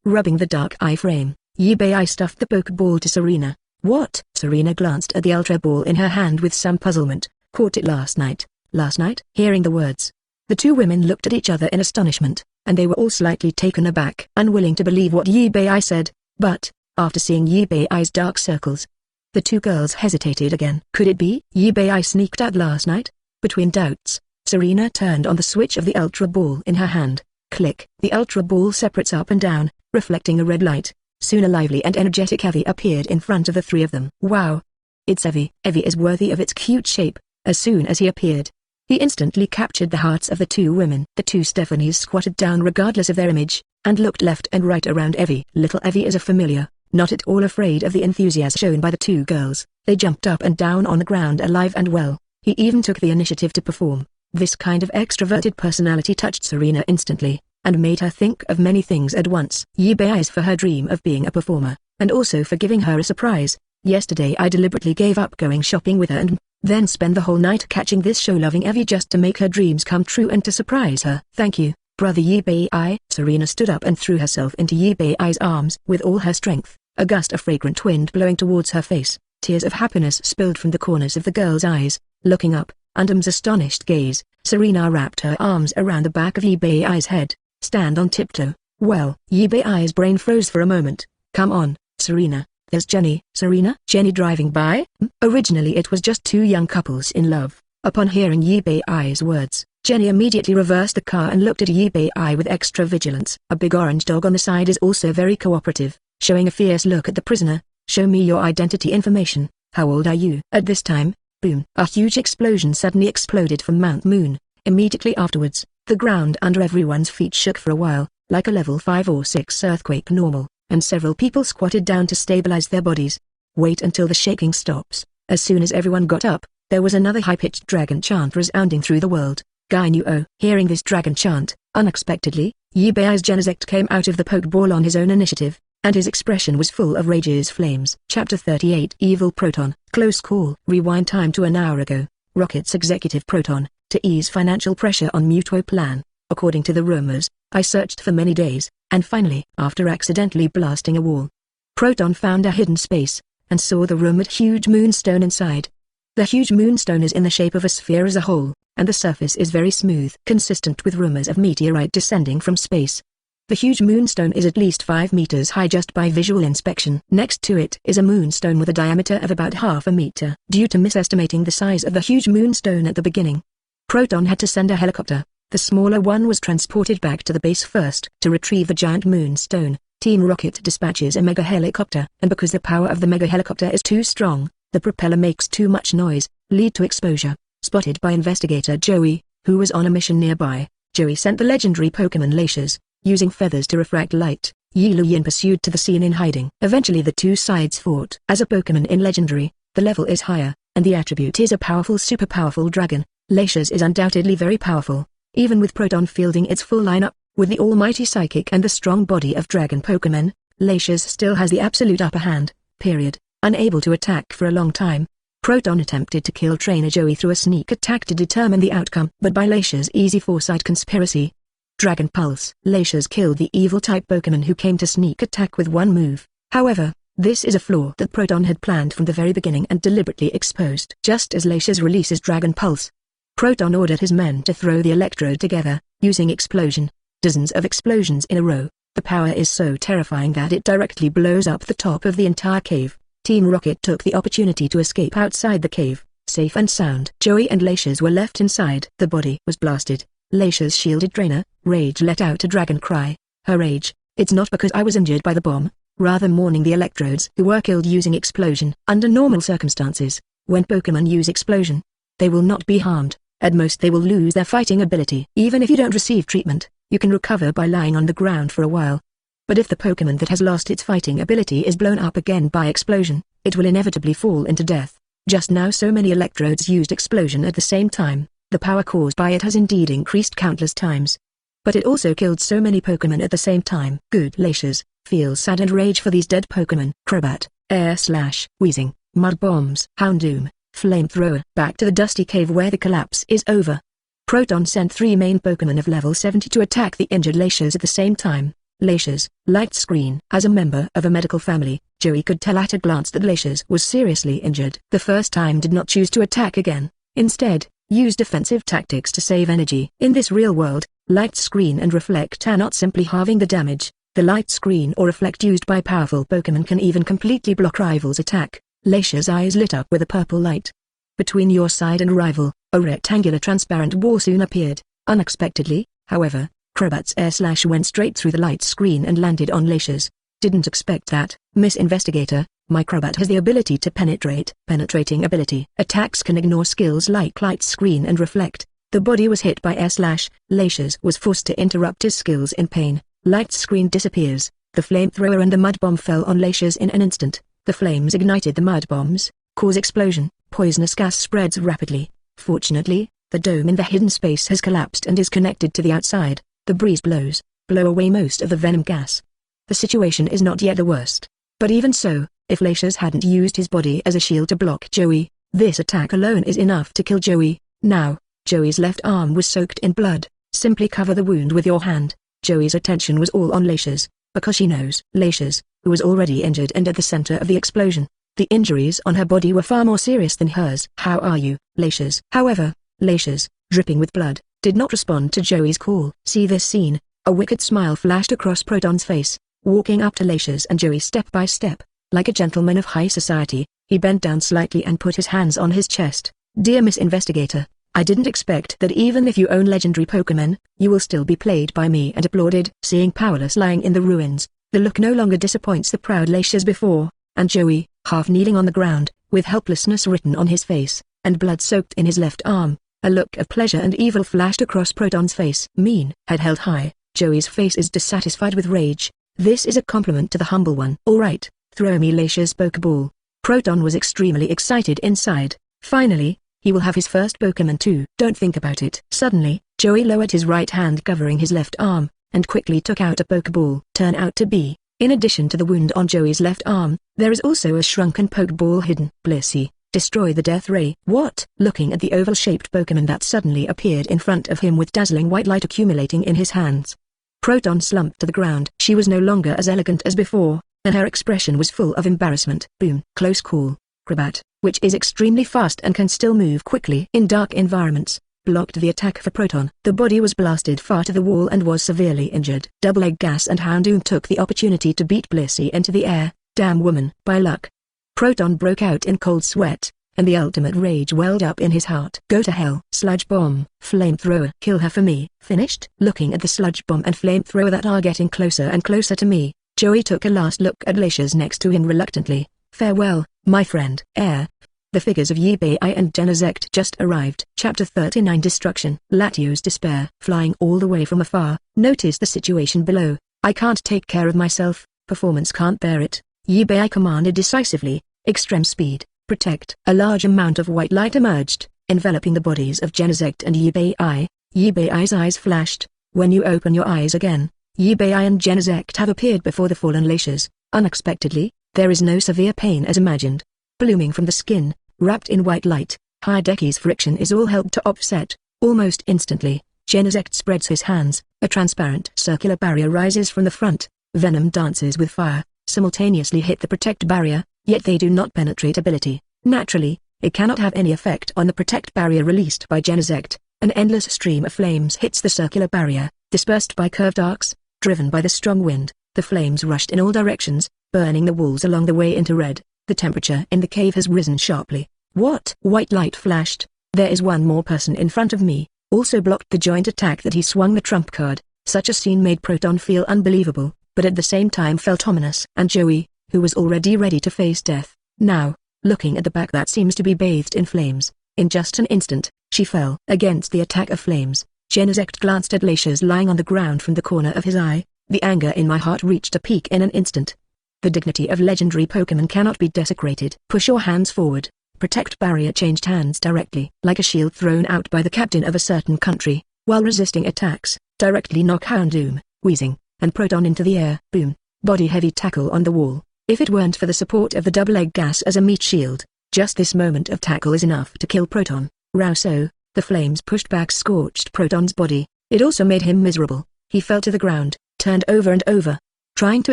Rubbing the dark eye frame, Eevee stuffed the Pokeball to Serena. What? Serena glanced at the Ultra Ball in her hand with some puzzlement. Caught it last night. Last night? Hearing the words, the 2 women looked at each other in astonishment, and they were all slightly taken aback, unwilling to believe what Eevee said. But, after seeing Eevee's dark circles, the 2 girls hesitated again. Could it be Eevee sneaked out last night? Between doubts, Serena turned on the switch of the Ultra Ball in her hand. Click. The Ultra Ball separates up and down, reflecting a red light. Soon a lively and energetic Eevee appeared in front of the 3 of them. Wow! It's Eevee. Eevee is worthy of its cute shape. As soon as he appeared, he instantly captured the hearts of the 2 women. The 2 Stephanies squatted down regardless of their image, and looked left and right around Eevee. Little Eevee is a familiar, not at all afraid of the enthusiasm shown by the 2 girls. They jumped up and down on the ground alive and well. He even took the initiative to perform. This kind of extroverted personality touched Serena instantly, and made her think of many things at once. Eevee for her dream of being a performer, and also for giving her a surprise. Yesterday I deliberately gave up going shopping with her and then spend the whole night catching this show-loving Eevee just to make her dreams come true and to surprise her. Thank you, brother Eevee. Serena stood up and threw herself into Eevee's arms with all her strength, a gust of fragrant wind blowing towards her face. Tears of happiness spilled from the corners of the girl's eyes. Looking up, under M's astonished gaze, Serena wrapped her arms around the back of Eevee's head. Stand on tiptoe. Well, Eevee's brain froze for a moment. Come on, Serena, there's Jenny. Serena? Jenny driving by? Originally it was just 2 young couples in love. Upon hearing Eevee's words, Jenny immediately reversed the car and looked at Eevee with extra vigilance. A big orange dog on the side is also very cooperative, showing a fierce look at the prisoner. Show me your identity information. How old are you? At this time, boom, a huge explosion suddenly exploded from Mount Moon. Immediately afterwards, the ground under everyone's feet shook for a while, like a level 5 or 6 earthquake normal, and several people squatted down to stabilize their bodies. Wait until the shaking stops. As soon as everyone got up, there was another high-pitched dragon chant resounding through the world. Gainuo. Hearing this dragon chant, unexpectedly, Eevee's Genesect came out of the Pokeball on his own initiative, and his expression was full of rage's flames. Chapter 38 Evil Proton. Close call. Rewind time to an hour ago. Rocket's executive Proton, to ease financial pressure on Mutuo plan. According to the rumors, I searched for many days, and finally, after accidentally blasting a wall, Proton found a hidden space, and saw the rumored huge moonstone inside. The huge moonstone is in the shape of a sphere as a whole, and the surface is very smooth, consistent with rumors of meteorite descending from space. The huge moonstone is at least 5 meters high just by visual inspection. Next to it is a moonstone with a diameter of about half a meter. Due to misestimating the size of the huge moonstone at the beginning, Proton had to send a helicopter. The smaller one was transported back to the base first. To retrieve the giant moonstone, Team Rocket dispatches a mega helicopter, and because the power of the mega helicopter is too strong, the propeller makes too much noise, lead to exposure. Spotted by investigator Joey, who was on a mission nearby, Joey sent the legendary Pokemon Latias, using feathers to refract light. Yiluyin pursued to the scene in hiding. Eventually the 2 sides fought. As a Pokemon in Legendary, the level is higher, and the attribute is a powerful super powerful dragon. Latias is undoubtedly very powerful, even with Proton fielding its full lineup. With the almighty psychic and the strong body of dragon Pokemon, Latias still has the absolute upper hand, period. Unable to attack for a long time, Proton attempted to kill trainer Joey through a sneak attack to determine the outcome. But by Latias' easy foresight conspiracy, Dragon Pulse, Latias killed the evil-type Pokemon who came to sneak attack with one move. However, this is a flaw that Proton had planned from the very beginning and deliberately exposed. Just as Latias releases Dragon Pulse, Proton ordered his men to throw the electrode together, using explosion. Dozens of explosions in a row. The power is so terrifying that it directly blows up the top of the entire cave. Team Rocket took the opportunity to escape outside the cave, safe and sound. Joey and Latias were left inside. The body was blasted. Latias' shielded trainer, Rage, let out a dragon cry. Her rage, "It's not because I was injured by the bomb," rather mourning the electrodes who were killed using explosion. Under normal circumstances, when Pokémon use explosion, they will not be harmed. At most they will lose their fighting ability. Even if you don't receive treatment, you can recover by lying on the ground for a while. But if the Pokémon that has lost its fighting ability is blown up again by explosion, it will inevitably fall into death. Just now so many electrodes used explosion at the same time. The power caused by it has indeed increased countless times. But it also killed so many Pokémon at the same time. Good. Latias feels sad and rage for these dead Pokémon. Crobat, Air Slash, Wheezing, Mud Bombs, Houndoom, Flamethrower. Back to the dusty cave where the collapse is over. Proton sent 3 main Pokémon of level 70 to attack the injured Latias at the same time. Latias, Light Screen. As a member of a medical family, Joey could tell at a glance that Latias was seriously injured. The first time did not choose to attack again. Instead, use defensive tactics to save energy. In this real world, Light Screen and Reflect are not simply halving the damage. The Light Screen or Reflect used by powerful Pokémon can even completely block rivals' attack. Latias' eyes lit up with a purple light. Between your side and rival, a rectangular transparent wall soon appeared. Unexpectedly, however, Crobat's Air Slash went straight through the Light Screen and landed on Latias. Didn't expect that, Miss Investigator. My Crobat has the ability to penetrate. Penetrating ability. Attacks can ignore skills like Light Screen and Reflect. The body was hit by Air Slash. Latias was forced to interrupt his skills in pain. Light Screen disappears. The Flamethrower and the Mud Bomb fell on Latias in an instant. The flames ignited the Mud Bombs, cause explosion. Poisonous gas spreads rapidly. Fortunately, the dome in the hidden space has collapsed and is connected to the outside. The breeze blow away most of the venom gas. The situation is not yet the worst. But even so, if Latias hadn't used his body as a shield to block Joey, this attack alone is enough to kill Joey. Now, Joey's left arm was soaked in blood. Simply cover the wound with your hand. Joey's attention was all on Latias, because she knows Latias, who was already injured and at the center of the explosion. The injuries on her body were far more serious than hers. How are you, Latias? However, Latias, dripping with blood, did not respond to Joey's call. See this scene. A wicked smile flashed across Proton's face. Walking up to Latias and Joey step by step, like a gentleman of high society, he bent down slightly and put his hands on his chest. Dear Miss Investigator, I didn't expect that even if you own legendary Pokémon, you will still be played by me and applauded. Seeing Powerless lying in the ruins, the look no longer disappoints the proud Latias before, and Joey, half kneeling on the ground, with helplessness written on his face, and blood soaked in his left arm. A look of pleasure and evil flashed across Proton's face. Mean, head held high, Joey's face is dissatisfied with rage. This is a compliment to the humble one. Alright, throw me Latias' Pokeball. Proton was extremely excited inside. Finally, he will have his first Pokémon too. Don't think about it. Suddenly, Joey lowered his right hand covering his left arm, and quickly took out a Pokeball. Turn out to be, in addition to the wound on Joey's left arm, there is also a shrunken Pokeball hidden. Blissey, destroy the Death Ray. What? Looking at the oval-shaped Pokémon that suddenly appeared in front of him with dazzling white light accumulating in his hands, Proton slumped to the ground. She was no longer as elegant as before, and her expression was full of embarrassment. Boom. Close call. Crobat, which is extremely fast and can still move quickly in dark environments, blocked the attack for Proton. The body was blasted far to the wall and was severely injured. Double Egg Gas and Houndoom took the opportunity to beat Blissey into the air. Damn woman. By luck, Proton broke out in cold sweat, and the ultimate rage welled up in his heart. Go to hell. Sludge Bomb. Flamethrower. Kill her for me. Finished? Looking at the Sludge Bomb and Flamethrower that are getting closer and closer to me, Joey took a last look at Latias next to him reluctantly. Farewell, my friend. The figures of Eevee and Genesect just arrived. Chapter 39 Destruction. Latios' despair. Flying all the way from afar, notice the situation below. I can't take care of myself, performance can't bear it. Eevee commanded decisively, extreme speed, protect. A large amount of white light emerged, enveloping the bodies of Genesect and Eevee. Eevee's eyes flashed. When you open your eyes again, Eevee and Genesect have appeared before the fallen Latias. Unexpectedly, there is no severe pain as imagined. Blooming from the skin, wrapped in white light, Hideki's friction is all helped to offset. Almost instantly, Genesect spreads his hands, a transparent circular barrier rises from the front. Venom dances with fire, simultaneously hit the protect barrier, yet they do not penetrate ability. Naturally, it cannot have any effect on the protect barrier released by Genesect. An endless stream of flames hits the circular barrier, dispersed by curved arcs, driven by the strong wind. The flames rushed in all directions, burning the walls along the way into red. The temperature in the cave has risen sharply. What? White light flashed. There is one more person in front of me, also blocked the joint attack that he swung the trump card. Such a scene made Proton feel unbelievable, but at the same time felt ominous. And Joey, who was already ready to face death, now, looking at the back that seems to be bathed in flames, in just an instant, she fell against the attack of flames. Genesect glanced at Latias lying on the ground from the corner of his eye. The anger in my heart reached a peak in an instant. The dignity of legendary Pokemon cannot be desecrated. Push your hands forward. Protect barrier changed hands directly. Like a shield thrown out by the captain of a certain country, while resisting attacks, directly knock Houndoom, Weezing, and Proton into the air. Boom. Body heavy tackle on the wall. If it weren't for the support of the double-egg gas as a meat shield, just this moment of tackle is enough to kill Proton. Rousseau, the flames pushed back scorched Proton's body. It also made him miserable. He fell to the ground, turned over and over, trying to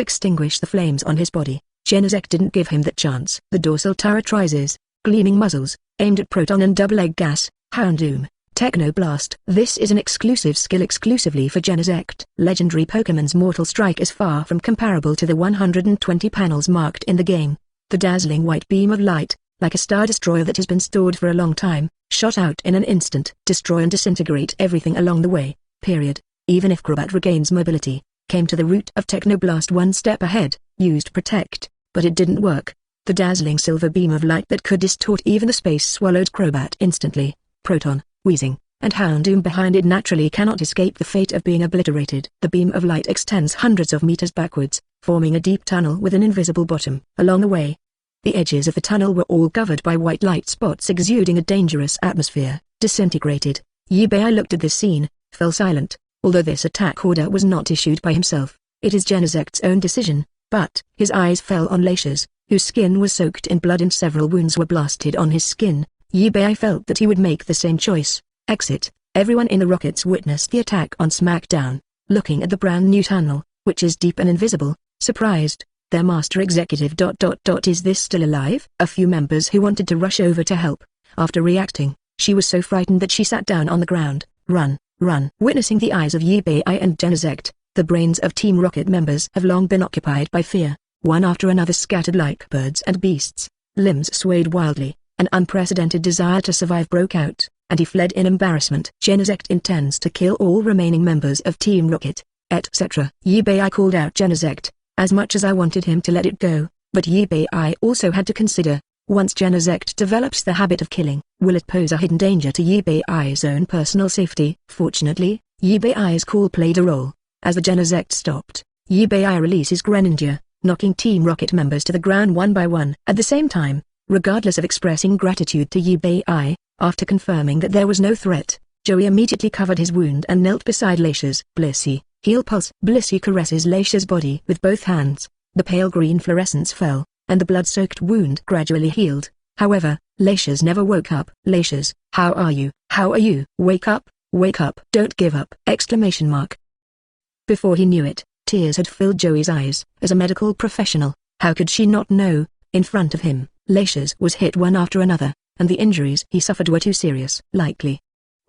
extinguish the flames on his body. Genesect didn't give him that chance. The dorsal turretrizes, gleaming muzzles, aimed at Proton and double-egg gas. Houndoom, Techno Blast. This is an exclusive skill exclusively for Genesect. Legendary Pokemon's Mortal Strike is far from comparable to the 120 panels marked in the game. The dazzling white beam of light, like a star destroyer that has been stored for a long time, shot out in an instant. Destroy and disintegrate everything along the way, period. Even if Crobat regains mobility, came to the root of Technoblast one step ahead, used Protect, but it didn't work. The dazzling silver beam of light that could distort even the space swallowed Crobat instantly. Proton, Weezing, and Houndoom behind it naturally cannot escape the fate of being obliterated. The beam of light extends hundreds of meters backwards, forming a deep tunnel with an invisible bottom. Along the way, the edges of the tunnel were all covered by white light spots exuding a dangerous atmosphere. Disintegrated. Eevee looked at this scene, fell silent. Although this attack order was not issued by himself, it is Genesect's own decision, but his eyes fell on Latias, whose skin was soaked in blood and several wounds were blasted on his skin. Eevee felt that he would make the same choice. Exit. Everyone in the rockets witnessed the attack on SmackDown, looking at the brand new tunnel, which is deep and invisible, surprised. Their master executive ... Is this still alive? A few members who wanted to rush over to help. After reacting, she was so frightened that she sat down on the ground. Run. Witnessing the eyes of Eevee and Genesect, the brains of Team Rocket members have long been occupied by fear. One after another scattered like birds and beasts, limbs swayed wildly, an unprecedented desire to survive broke out, and he fled in embarrassment. Genesect intends to kill all remaining members of Team Rocket, etc. Eevee called out Genesect, as much as I wanted him to let it go, but Eevee also had to consider, once Genesect develops the habit of killing, will it pose a hidden danger to Eevee's own personal safety? Fortunately, Eevee's call played a role. As the Genesect stopped, Eevee releases Greninja, knocking Team Rocket members to the ground one by one. At the same time, regardless of expressing gratitude to Eevee, after confirming that there was no threat, Joey immediately covered his wound and knelt beside Latias. Blissey, Heal Pulse. Blissey caresses Latias' body with both hands. The pale green fluorescence fell, and the blood-soaked wound gradually healed. However, Latias never woke up. Latias, how are you? How are you? Wake up, don't give up! ! Before he knew it, tears had filled Joey's eyes. As a medical professional, how could she not know? In front of him, Latias was hit one after another, and the injuries he suffered were too serious. Likely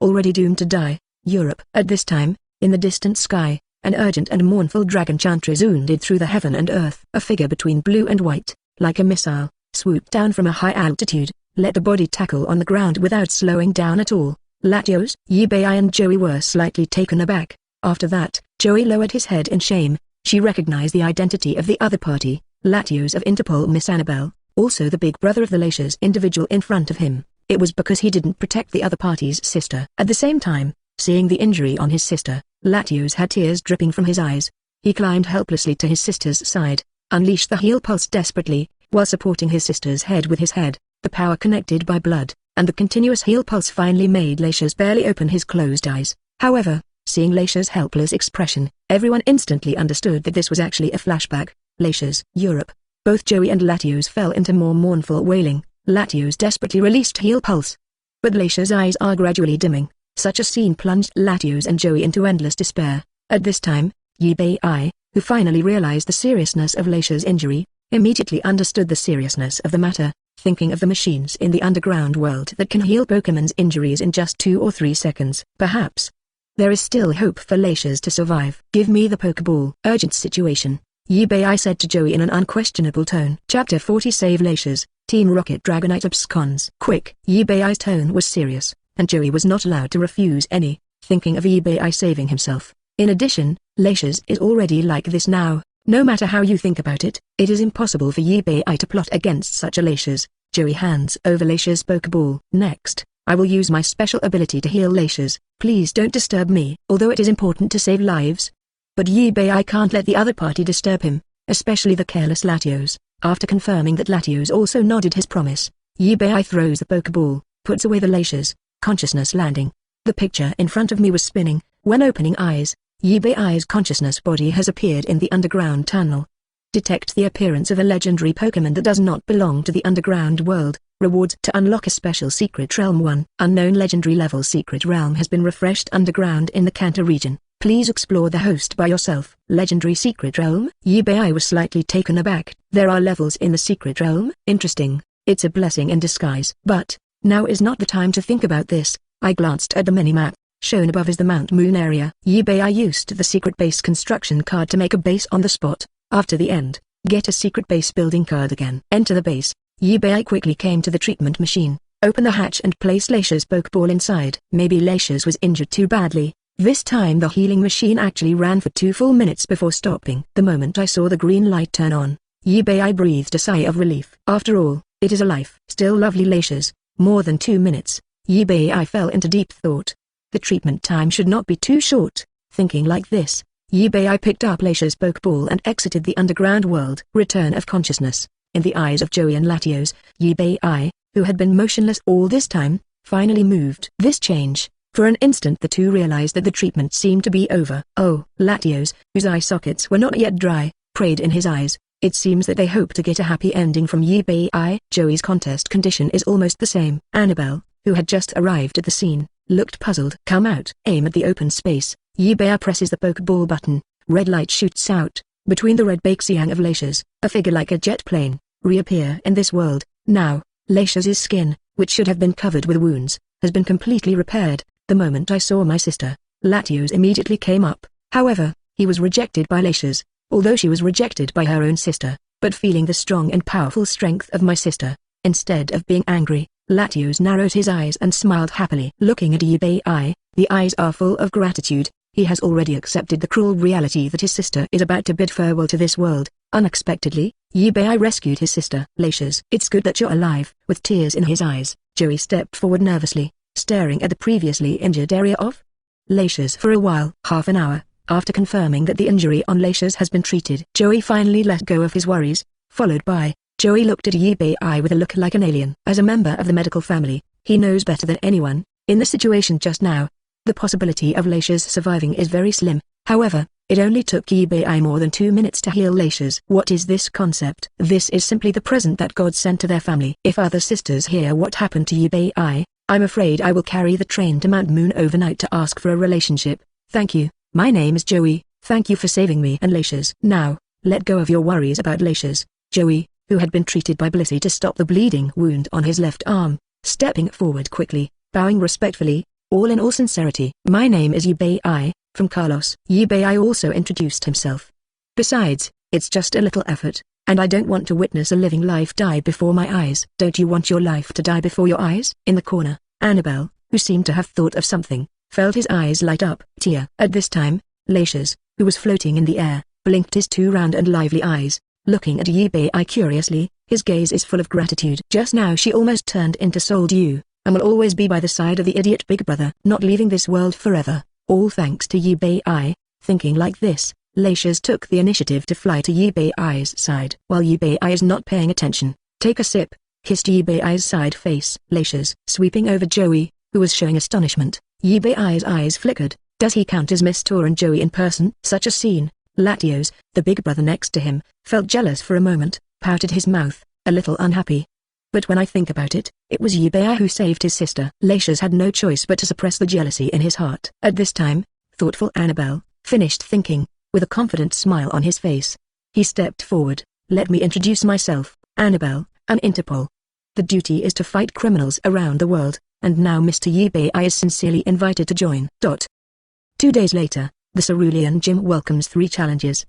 already doomed to die. Europe. At this time, in the distant sky, an urgent and mournful dragon chant resounded through the heaven and earth. A figure between blue and white, like a missile, swooped down from a high altitude, let the body tackle on the ground without slowing down at all. Latios. Eevee and Joey were slightly taken aback. After that, Joey lowered his head in shame. She recognized the identity of the other party, Latios of Interpol Miss Annabelle, also the big brother of the Latias individual in front of him. It was because he didn't protect the other party's sister. At the same time, seeing the injury on his sister, Latios had tears dripping from his eyes. He climbed helplessly to his sister's side, unleashed the heal pulse desperately, while supporting his sister's head with his head. The power connected by blood, and the continuous heal pulse finally made Latias barely open his closed eyes. However, seeing Latias' helpless expression, everyone instantly understood that this was actually a flashback. Latias. Europe. Both Joey and Latios fell into more mournful wailing. Latios desperately released heal pulse, but Latias' eyes are gradually dimming. Such a scene plunged Latios and Joey into endless despair. At this time, Eevee, who finally realized the seriousness of Latias' injury, immediately understood the seriousness of the matter, thinking of the machines in the underground world that can heal Pokemon's injuries in just 2 or 3 seconds. Perhaps there is still hope for Latias to survive. Give me the Pokeball. Urgent situation. Eevee said to Joey in an unquestionable tone. Chapter 40 Save Latias, Team Rocket Dragonite Absconds. Quick. Eevee's tone was serious, and Joey was not allowed to refuse any, thinking of Eevee saving himself. In addition, Latias is already like this now. No matter how you think about it, it is impossible for Eevee to plot against such a Latias. Joey hands over Latias' Pokeball. Next, I will use my special ability to heal Latias. Please don't disturb me. Although it is important to save lives, but Eevee can't let the other party disturb him, especially the careless Latios. After confirming that Latios also nodded his promise, Eevee throws the Pokeball, puts away the Latias, consciousness landing. The picture in front of me was spinning. When opening eyes, Eevee's consciousness body has appeared in the underground tunnel. Detect the appearance of a legendary Pokemon that does not belong to the underground world. Rewards to unlock a special secret realm. 1 unknown legendary level secret realm has been refreshed underground in the Kanto region. Please explore the host by yourself. Legendary secret realm? Eevee was slightly taken aback. There are levels in the secret realm? Interesting. It's a blessing in disguise. But now is not the time to think about this. I glanced at the mini-map. Shown above is the Mount Moon area. Eevee used the secret base construction card to make a base on the spot. After the end, get a secret base building card again. Enter the base. Eevee quickly came to the treatment machine, open the hatch and place Latias' Pokeball inside. Maybe Latias was injured too badly. This time the healing machine actually ran for 2 full minutes before stopping. The moment I saw the green light turn on, Eevee breathed a sigh of relief. After all, it is a life. Still lovely Latias. More than 2 minutes. Eevee fell into deep thought. The treatment time should not be too short. Thinking like this, Eevee picked up Latias' Pokeball and exited the underground world. Return of consciousness. In the eyes of Joey and Latios, Eevee, who had been motionless all this time, finally moved. This change, for an instant the two realized that the treatment seemed to be over. Oh, Latios, whose eye sockets were not yet dry, prayed in his eyes. It seems that they hope to get a happy ending from Eevee. Joey's contest condition is almost the same. Annabelle, who had just arrived at the scene, looked puzzled. Come out. Aim at the open space. Eevee presses the Pokeball button. Red light shoots out. Between the red Baxiang of Latias, a figure like a jet plane, reappear in this world. Now, Latias' skin, which should have been covered with wounds, has been completely repaired. The moment I saw my sister, Latios immediately came up. However, he was rejected by Latias, although she was rejected by her own sister. But feeling the strong and powerful strength of my sister, instead of being angry, Latios narrowed his eyes and smiled happily. Looking at Eevee, the eyes are full of gratitude. He has already accepted the cruel reality that his sister is about to bid farewell to this world. Unexpectedly, Eevee rescued his sister. Latias, it's good that you're alive. With tears in his eyes, Joey stepped forward nervously, staring at the previously injured area of Latias for a while. Half an hour, after confirming that the injury on Latias has been treated, Joey finally let go of his worries, followed by, Joey looked at Eevee with a look like an alien. As a member of the medical family, he knows better than anyone, in the situation just now, the possibility of Latias surviving is very slim. However, it only took Eevee more than 2 minutes to heal Latias. What is this concept? This is simply the present that God sent to their family. If other sisters hear what happened to Eevee, I'm afraid I will carry the train to Mount Moon overnight to ask for a relationship. Thank you. My name is Joey. Thank you for saving me and Latias. Now, let go of your worries about Latias. Joey, who had been treated by Blissey to stop the bleeding wound on his left arm, stepping forward quickly, bowing respectfully, all in all sincerity. My name is Eevee, from Carlos. Eevee also introduced himself. Besides, it's just a little effort, and I don't want to witness a living life die before my eyes. Don't you want your life to die before your eyes? In the corner, Annabelle, who seemed to have thought of something, felt his eyes light up. Tia. At this time, Latias, who was floating in the air, blinked his 2 round and lively eyes, looking at Eevee curiously. His gaze is full of gratitude. Just now she almost turned into Soul Dew, and will always be by the side of the idiot big brother, not leaving this world forever, all thanks to Eevee. Thinking like this, Latias took the initiative to fly to Eevee's side. While Eevee is not paying attention, take a sip, kissed Eevee's side face. Latias, sweeping over Joey, who was showing astonishment. Eevee's eyes flickered. Does he count as Mr. and Joey in person? Such a scene. Latios, the big brother next to him, felt jealous for a moment, pouted his mouth, a little unhappy. But when I think about it, it was Eevee who saved his sister. Latias had no choice but to suppress the jealousy in his heart. At this time, thoughtful Annabelle, finished thinking, with a confident smile on his face. He stepped forward. Let me introduce myself, Annabelle, an Interpol. The duty is to fight criminals around the world, and now Mr. Eevee is sincerely invited to join. 2 days later, the Cerulean Gym welcomes 3 challengers.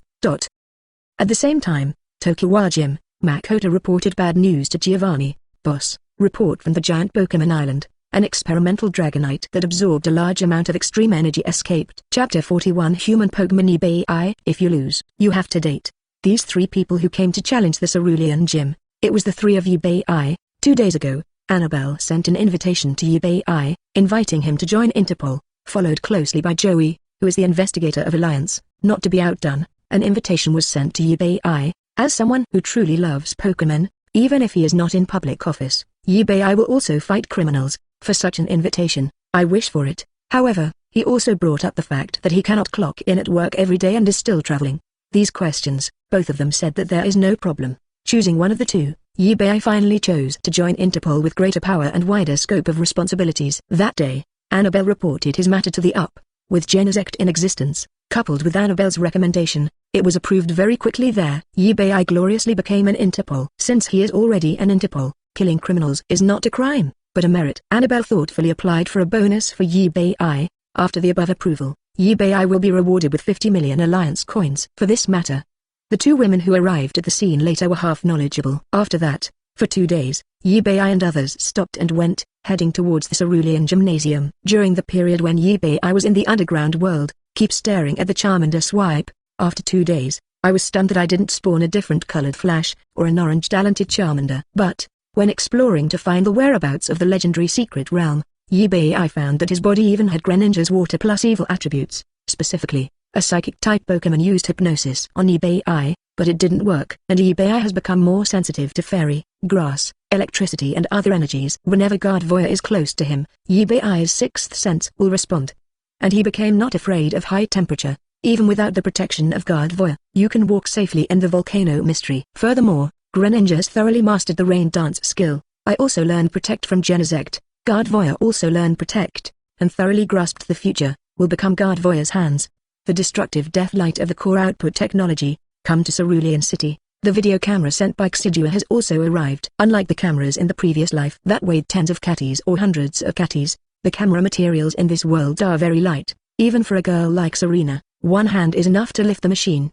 At the same time, Tokiwa Gym, Makoto reported bad news to Giovanni. Boss, report from the giant Pokemon Island. An experimental Dragonite that absorbed a large amount of extreme energy escaped. Chapter 41 Human Pokemon eBay. If you lose, you have to date. These 3 people who came to challenge the Cerulean Gym. It was the 3 of eBay. 2 days ago, Annabelle sent an invitation to eBay, inviting him to join Interpol, followed closely by Joey, who is the investigator of Alliance. Not to be outdone, an invitation was sent to eBay. As someone who truly loves Pokemon, even if he is not in public office, eBay will also fight criminals. For such an invitation, I wish for it. However, he also brought up the fact that he cannot clock in at work every day and is still traveling. These questions, both of them said that there is no problem. Choosing one of the 2, eBay finally chose to join Interpol with greater power and wider scope of responsibilities. That day, Annabelle reported his matter to the UP. With Genesect in existence, coupled with Annabelle's recommendation, it was approved very quickly there. eBay gloriously became an Interpol. Since he is already an Interpol, killing criminals is not a crime, but a merit. Annabelle thoughtfully applied for a bonus for eBay. After the above approval, eBay will be rewarded with 50 million Alliance coins. For this matter, the 2 women who arrived at the scene later were half knowledgeable. After that, for 2 days, eBay and others stopped and went, heading towards the Cerulean Gymnasium. During the period when eBay was in the underground world, keep staring at the Charmander swipe. After 2 days, I was stunned that I didn't spawn a different colored Flash, or an orange talented Charmander. But, when exploring to find the whereabouts of the legendary secret realm, eBay found that his body even had Greninja's water plus evil attributes. Specifically, a psychic-type Pokemon used hypnosis on eBay, but it didn't work. And eBay has become more sensitive to fairy, grass, electricity and other energies. Whenever Gardevoir is close to him, eBay's 6th sense will respond. And he became not afraid of high temperature. Even without the protection of Gardevoir, you can walk safely in the volcano mystery. Furthermore, Greninja has thoroughly mastered the rain dance skill. I also learned Protect from Genesect. Gardevoir also learned Protect, and thoroughly grasped the future, will become Gardevoir's hands. The destructive death light of the core output technology, come to Cerulean City. The video camera sent by Juer has also arrived. Unlike the cameras in the previous life that weighed tens of catties or hundreds of catties, the camera materials in this world are very light. Even for a girl like Serena, one hand is enough to lift the machine.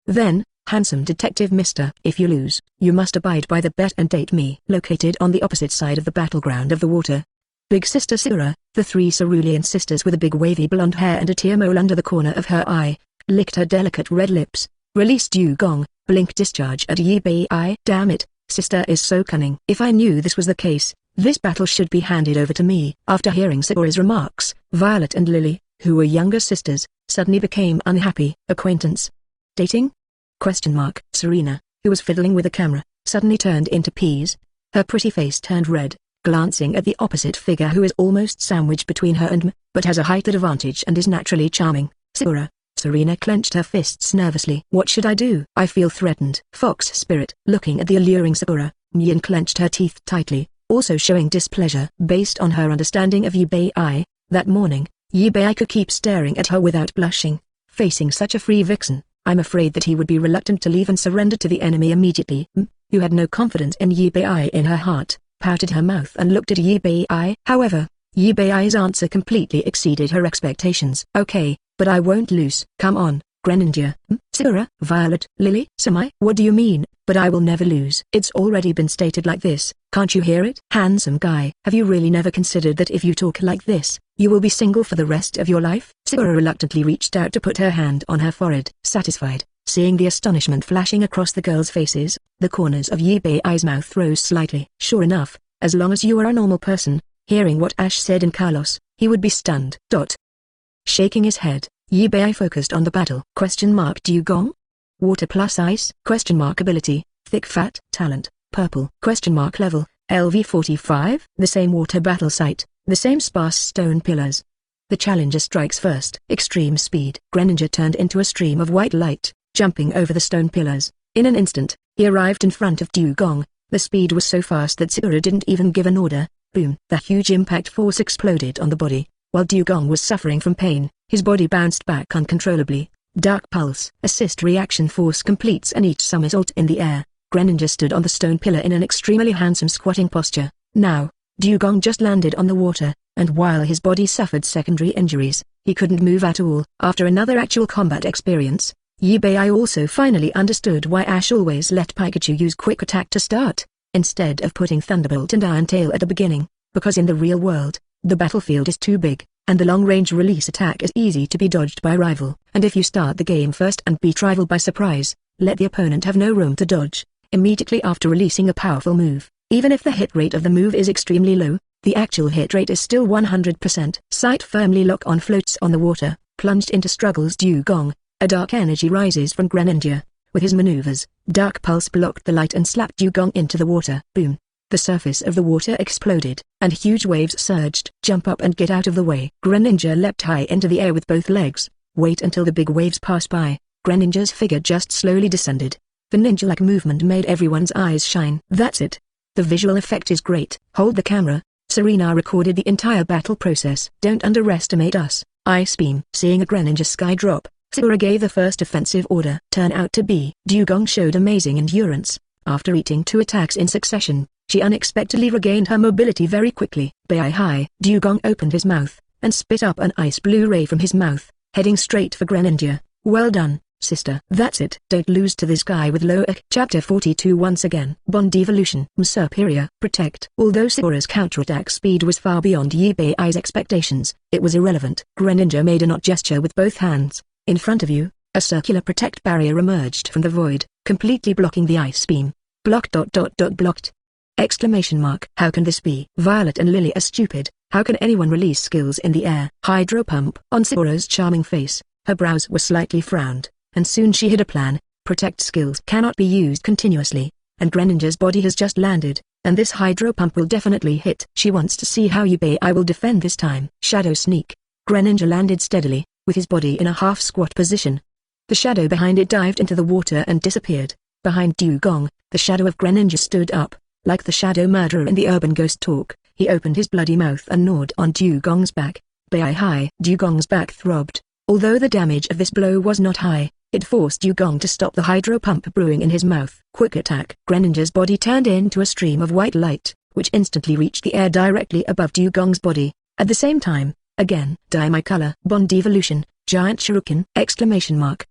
Then, handsome detective Mr. If you lose, you must abide by the bet and date me. Located on the opposite side of the battleground of the water, Big Sister Sakura, the 3 Cerulean sisters with a big wavy blonde hair and a tear mole under the corner of her eye, licked her delicate red lips, released Dugong, blink discharge at eBay. Damn it, sister is so cunning. If I knew this was the case, this battle should be handed over to me. After hearing Sakura's remarks, Violet and Lily, who were younger sisters, suddenly became unhappy. Acquaintance? Dating? ? Serena, who was fiddling with the camera, suddenly turned into peas. Her pretty face turned red, glancing at the opposite figure who is almost sandwiched between her and but has a height advantage and is naturally charming. Sakura. Serena clenched her fists nervously. What should I do? I feel threatened. Fox Spirit. Looking at the alluring Sakura, Mian clenched her teeth tightly, also showing displeasure. Based on her understanding of eBay, that morning, eBay could keep staring at her without blushing. Facing such a free vixen, I'm afraid that he would be reluctant to leave and surrender to the enemy immediately. Who had no confidence in eBay in her heart, pouted her mouth and looked at eBay. However, eBay's answer completely exceeded her expectations. Okay, but I won't lose. Come on, Greninja. Sakura, Violet, Lily, Samai. What do you mean? But I will never lose. It's already been stated like this. Can't you hear it? Handsome guy. Have you really never considered that if you talk like this, you will be single for the rest of your life? Sakura reluctantly reached out to put her hand on her forehead. Satisfied, seeing the astonishment flashing across the girls' faces, the corners of eBay's mouth rose slightly. Sure enough, as long as you are a normal person, hearing what Ash said in Carlos, he would be stunned. Shaking his head, eBay focused on the battle. Dugong? Water plus ice? Ability, thick fat, talent, purple. Level, LV45? The same water battle site, the same sparse stone pillars. The challenger strikes first. Extreme speed. Greninja turned into a stream of white light, jumping over the stone pillars. In an instant, he arrived in front of Dugong. The speed was so fast that Sakura didn't even give an order. Boom. The huge impact force exploded on the body. While Dugong was suffering from pain, his body bounced back uncontrollably. Dark Pulse. Assist reaction force completes and each somersault in the air. Greninja stood on the stone pillar in an extremely handsome squatting posture. Now, Dugong just landed on the water, and while his body suffered secondary injuries, he couldn't move at all. After another actual combat experience, Eevee also finally understood why Ash always let Pikachu use Quick Attack to start, instead of putting Thunderbolt and Iron Tail at the beginning, because in the real world, the battlefield is too big, and the long-range release attack is easy to be dodged by rival. And if you start the game first and beat rival by surprise, let the opponent have no room to dodge, immediately after releasing a powerful move. Even if the hit rate of the move is extremely low, the actual hit rate is still 100%. Sight firmly lock on floats on the water, plunged into struggles Dugong. A dark energy rises from Greninja. With his maneuvers, Dark Pulse blocked the light and slapped Dugong into the water. Boom. The surface of the water exploded, and huge waves surged. Jump up and get out of the way. Greninja leapt high into the air with both legs. Wait until the big waves pass by. Greninja's figure just slowly descended. The ninja-like movement made everyone's eyes shine. That's it. The visual effect is great. Hold the camera. Serena recorded the entire battle process. Don't underestimate us. Ice Beam. Seeing a Greninja sky drop, Serena gave the first offensive order. Turn out to be. Dugong showed amazing endurance. After eating 2 attacks in succession, she unexpectedly regained her mobility very quickly. High. Dugong opened his mouth, and spit up an ice blue ray from his mouth, heading straight for Greninja. Well done, sister. That's it. Don't lose to this guy with low IQ. Chapter 42. Once again. Bond Evolution. Superior. Protect. Although Serena's counterattack speed was far beyond Eevee's expectations, it was irrelevant. Greninja made a not gesture with both hands. In front of you, a circular protect barrier emerged from the void, completely blocking the ice beam. Blocked. Blocked. Exclamation mark. How can this be? Violet and Lily are stupid. How can anyone release skills in the air? Hydro Pump. On Serena's charming face, her brows were slightly frowned, and soon she had a plan. Protect skills cannot be used continuously, and Greninja's body has just landed, and this Hydro Pump will definitely hit. She wants to see how Eevee will defend this time. Shadow Sneak. Greninja landed steadily, with his body in a half-squat position. The shadow behind it dived into the water and disappeared. Behind Dugong, the shadow of Greninja stood up. Like the shadow murderer in the urban ghost talk, he opened his bloody mouth and gnawed on Dugong's back. High. Dugong's back throbbed. Although the damage of this blow was not high, it forced Dugong to stop the Hydro Pump brewing in his mouth. Quick Attack. Greninja's body turned into a stream of white light, which instantly reached the air directly above Dugong's body. At the same time, again, dye my color. Bond Evolution. Giant Shuriken. Exclamation mark.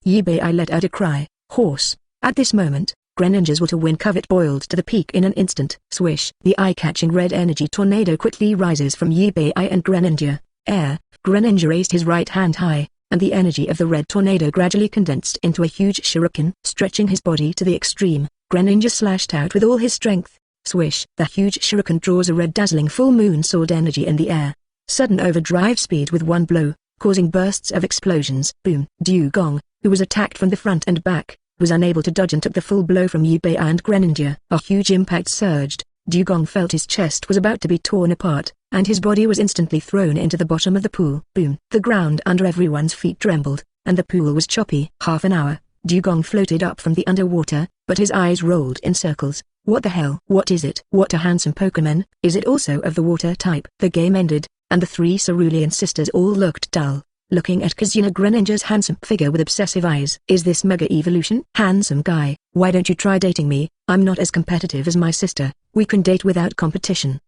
Eevee let out a cry. Horse. At this moment, Greninja's water wind covet boiled to the peak in an instant. Swish. The eye-catching red energy tornado quickly rises from Eevee and Greninja. Air. Greninja raised his right hand high, and the energy of the red tornado gradually condensed into a huge shuriken. Stretching his body to the extreme, Greninja slashed out with all his strength. Swish. The huge shuriken draws a red dazzling full moon sword energy in the air. Sudden overdrive speed with one blow, causing bursts of explosions. Boom. Dugong, who was attacked from the front and back, was unable to dodge and took the full blow from Eevee and Greninja. A huge impact surged. Dugong felt his chest was about to be torn apart, and his body was instantly thrown into the bottom of the pool. Boom. The ground under everyone's feet trembled, and the pool was choppy. Half an hour, Dugong floated up from the underwater, but his eyes rolled in circles. What the hell? What is it? What a handsome Pokemon. Is it also of the water type? The game ended, and the 3 Cerulean sisters all looked dull, looking at Kazuna Greninja's handsome figure with obsessive eyes. Is this Mega Evolution? Handsome guy, why don't you try dating me? I'm not as competitive as my sister. We can date without competition.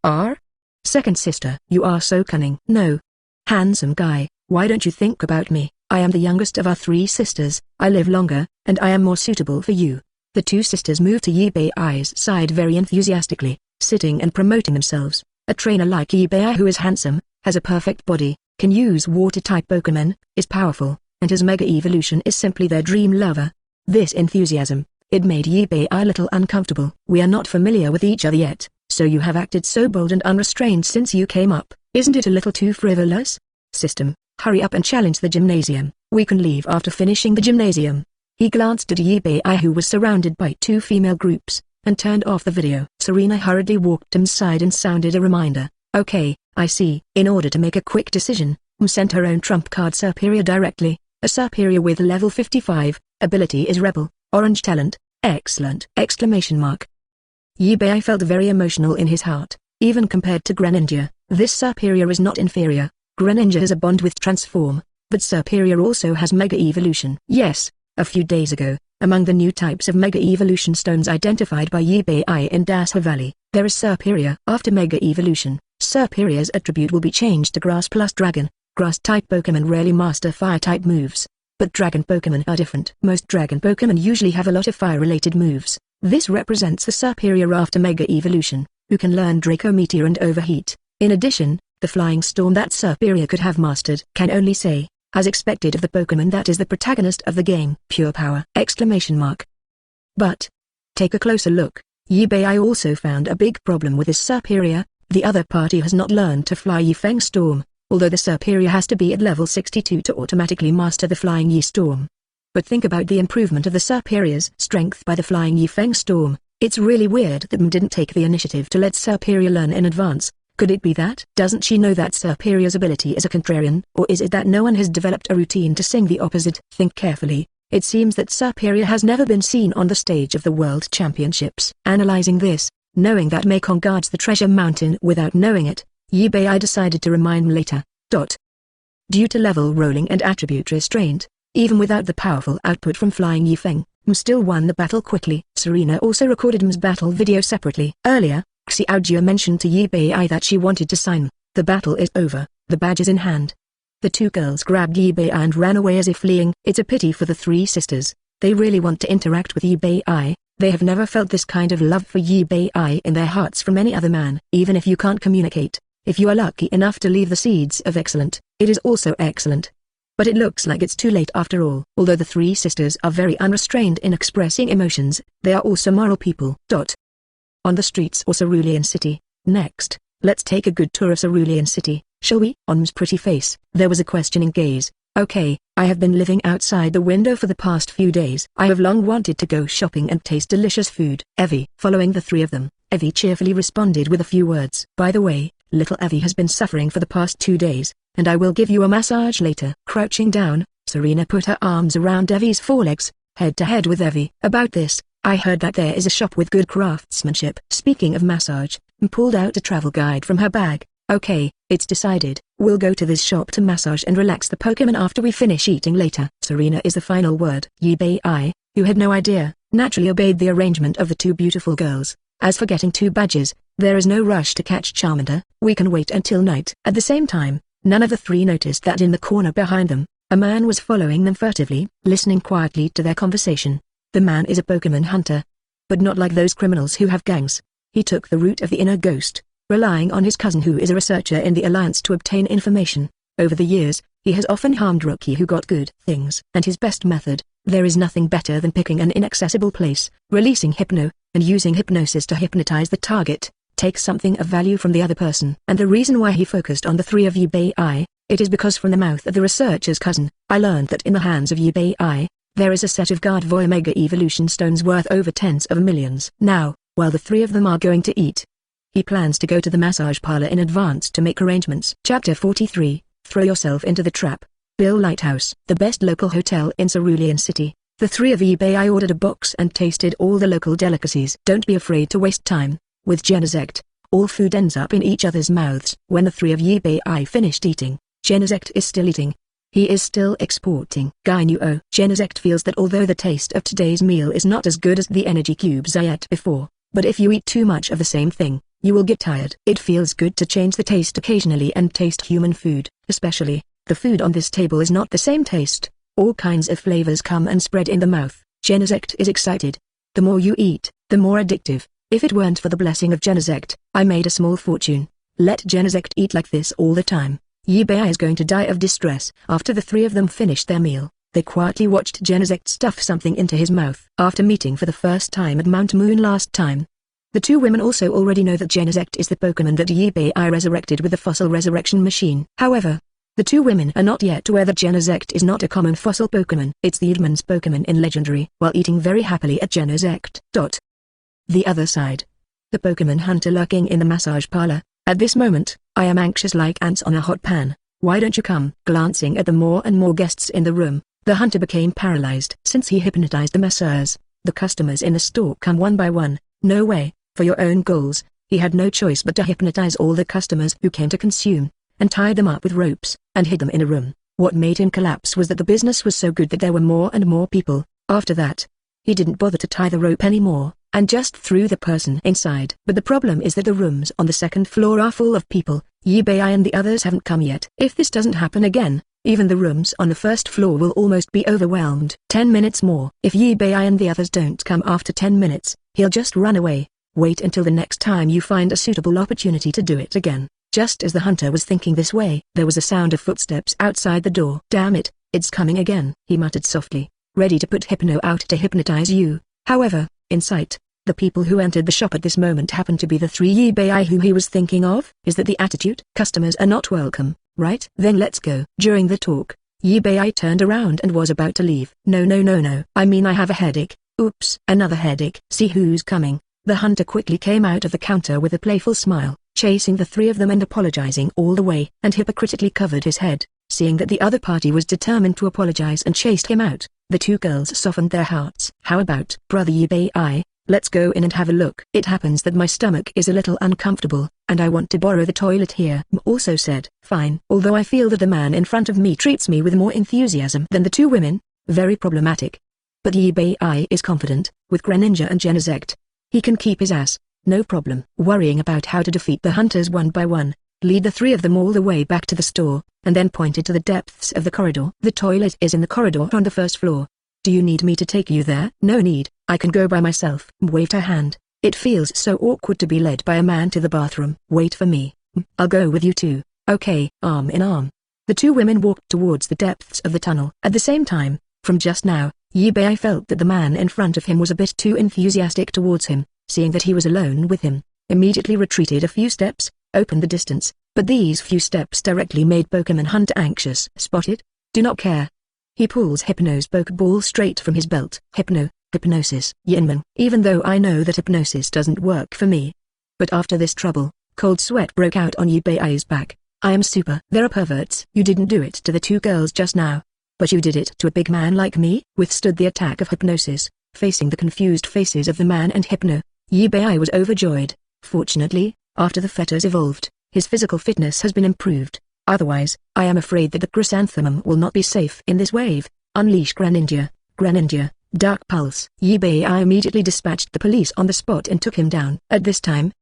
Second sister. You are so cunning. No. Handsome guy, why don't you think about me? I am the youngest of our 3 sisters. I live longer, and I am more suitable for you. The 2 sisters moved to Eevee's side very enthusiastically, sitting and promoting themselves. A trainer like Eevee who is handsome, has a perfect body, can use water-type Pokemon, is powerful, and his Mega Evolution is simply their dream lover. This enthusiasm, it made Eevee a little uncomfortable. We are not familiar with each other yet, so you have acted so bold and unrestrained since you came up. Isn't it a little too frivolous? System, hurry up and challenge the gymnasium. We can leave after finishing the gymnasium. He glanced at Eevee who was surrounded by 2 female groups, and turned off the video. Serena hurriedly walked inside and sounded a reminder. Okay, I see. In order to make a quick decision, sent her own trump card Superior directly. A Superior with level 55, ability is Rebel, orange talent, excellent! Exclamation mark. Eevee felt very emotional in his heart. Even compared to Greninja, this Superior is not inferior. Greninja has a bond with Transform, but Superior also has Mega Evolution. Yes, a few days ago, among the new types of Mega Evolution stones identified by Eevee in Dasha Valley, there is Superior. After Mega Evolution, Superior's attribute will be changed to Grass plus Dragon. Grass-type Pokemon rarely master Fire-type moves, But dragon Pokémon are different. Most dragon Pokémon usually have a lot of fire-related moves. This represents the superior after Mega Evolution, who can learn Draco Meteor and Overheat. In addition, the Flying Storm that superior could have mastered can only say, as expected of the Pokémon that is the protagonist of the game. Pure power! But, take a closer look. Eevee also found a big problem with his superior. The other party has not learned to fly Yifeng Storm, although the superior has to be at level 62 to automatically master the Flying Yi Storm. But think about the improvement of the superior's strength by the Flying Yifeng Storm. It's really weird that M didn't take the initiative to let superior learn in advance. Could it be that? Doesn't she know that superior's ability is a contrarian? Or is it that no one has developed a routine to sing the opposite? Think carefully. It seems that superior has never been seen on the stage of the World Championships. Analyzing this, knowing that Mekong guards the treasure mountain without knowing it, Eevee decided to remind M later. Due to level rolling and attribute restraint, even without the powerful output from Flying Yifeng, M still won the battle quickly. Serena also recorded M's battle video separately. Earlier, Xiao mentioned to Eevee that she wanted to sign. The battle is over, the badge is in hand. The two girls grabbed Eevee and ran away as if fleeing. It's a pity for the three sisters. They really want to interact with Eevee. They have never felt this kind of love for Eevee in their hearts from any other man. Even if you can't communicate, if you are lucky enough to leave the seeds of excellent, it is also excellent. But it looks like it's too late after all. Although the three sisters are very unrestrained in expressing emotions, they are also moral people. On the streets of Cerulean City. Next, let's take a good tour of Cerulean City, shall we? On M's pretty face, there was a questioning gaze. Okay, I have been living outside the window for the past few days. I have long wanted to go shopping and taste delicious food. Eevee. Following the three of them, Eevee cheerfully responded with a few words. By the way, little Eevee has been suffering for the past 2 days, and I will give you a massage later. Crouching down, Serena put her arms around Eevee's forelegs, head to head with Eevee. About this, I heard that there is a shop with good craftsmanship. Speaking of massage, M pulled out a travel guide from her bag. Okay, it's decided. We'll go to this shop to massage and relax the Pokémon after we finish eating later. Serena is the final word. Eevee, who had no idea, naturally obeyed the arrangement of the two beautiful girls. As for getting 2 badges, there is no rush to catch Charmander. We can wait until night. At the same time, none of the three noticed that in the corner behind them, a man was following them furtively, listening quietly to their conversation. The man is a Pokémon hunter. But not like those criminals who have gangs. He took the route of the inner ghost, relying on his cousin who is a researcher in the Alliance to obtain information. Over the years, he has often harmed rookie who got good things. And his best method, there is nothing better than picking an inaccessible place, releasing Hypno, and using hypnosis to hypnotize the target, take something of value from the other person. And the reason why he focused on the three of Eevee, it is because from the mouth of the researcher's cousin, I learned that in the hands of Eevee, there is a set of Gardevoir Mega Evolution stones worth over tens of millions. Now, while the three of them are going to eat, he plans to go to the massage parlor in advance to make arrangements. Chapter 43, Throw Yourself into the Trap. Bill Lighthouse, the best local hotel in Cerulean City. The three of Eevee ordered a box and tasted all the local delicacies. Don't be afraid to waste time. With Genesect, all food ends up in each other's mouths. When the three of Eevee finished eating, Genesect is still eating. He is still exporting. Genesect feels that although the taste of today's meal is not as good as the energy cubes I ate before, but if you eat too much of the same thing, you will get tired. It feels good to change the taste occasionally and taste human food. Especially, the food on this table is not the same taste. All kinds of flavors come and spread in the mouth. Genesect is excited. The more you eat, the more addictive. If it weren't for the blessing of Genesect, I made a small fortune. Let Genesect eat like this all the time. Eevee is going to die of distress. After the three of them finished their meal, they quietly watched Genesect stuff something into his mouth. After meeting for the first time at Mount Moon last time, the two women also already know that Genesect is the Pokémon that Eevee resurrected with the fossil resurrection machine. However, the two women are not yet aware that Genesect is not a common fossil Pokémon. It's the Eudemons Pokémon in Legendary. While eating very happily at Genesect. The other side. The Pokémon hunter lurking in the massage parlor. At this moment, I am anxious like ants on a hot pan. Why don't you come? Glancing at the more and more guests in the room, the hunter became paralyzed. Since he hypnotized the masseurs, the customers in the store come one by one. No way. For your own goals, he had no choice but to hypnotize all the customers who came to consume, and tied them up with ropes, and hid them in a room. What made him collapse was that the business was so good that there were more and more people. After that, he didn't bother to tie the rope anymore, and just threw the person inside. But the problem is that the rooms on the second floor are full of people. Eevee and the others haven't come yet. If this doesn't happen again, Even the rooms on the first floor will almost be overwhelmed. 10 minutes more. If Eevee and the others don't come after 10 minutes, he'll just run away. Wait until the next time you find a suitable opportunity to do it again. Just as the hunter was thinking this way, there was a sound of footsteps outside the door. Damn it, it's coming again, he muttered softly, ready to put Hypno out to hypnotize you. However, in sight, the people who entered the shop at this moment happened to be the 3 Eevee who he was thinking of. Is that the attitude? Customers are not welcome, right? Then let's go. During the talk, Eevee turned around and was about to leave. No, I mean I have a headache. Oops, another headache. See who's coming. The hunter quickly came out of the counter with a playful smile, chasing the 3 of them and apologizing all the way, and hypocritically covered his head, seeing that the other party was determined to apologize and chased him out. The 2 girls softened their hearts. How about, brother Eevee, let's go in and have a look. It happens that my stomach is a little uncomfortable, and I want to borrow the toilet here. Also said, fine. Although I feel that the man in front of me treats me with more enthusiasm than the 2 women, very problematic. But Eevee is confident, with Greninja and Genesect. He can keep his ass, no problem. Worrying about how to defeat the hunters one by one, lead the 3 of them all the way back to the store, and then pointed to the depths of the corridor. The toilet is in the corridor on the first floor. Do you need me to take you there? No need, I can go by myself. Waved her hand. It feels so awkward to be led by a man to the bathroom. Wait for me. I'll go with you too. Okay, arm in arm. The 2 women walked towards the depths of the tunnel. At the same time, from just now, Eevee felt that the man in front of him was a bit too enthusiastic towards him. Seeing that he was alone with him, immediately retreated a few steps, opened the distance, but these few steps directly made Pokemon Hunter anxious. Spotted? Do not care. He pulls Hypno's Pokeball straight from his belt. Hypnosis. Yinman. Even though I know that hypnosis doesn't work for me. But after this trouble, cold sweat broke out on Eevee's back. I am super. There are perverts. You didn't do it to the 2 girls just now. But you did it to a big man like me. Withstood the attack of hypnosis, facing the confused faces of the man and Hypno. Eevee was overjoyed. Fortunately, after the fetters evolved, his physical fitness has been improved. Otherwise, I am afraid that the chrysanthemum will not be safe in this wave. Unleash Greninja, Dark Pulse. Eevee immediately dispatched the police on the spot and took him down. At this time,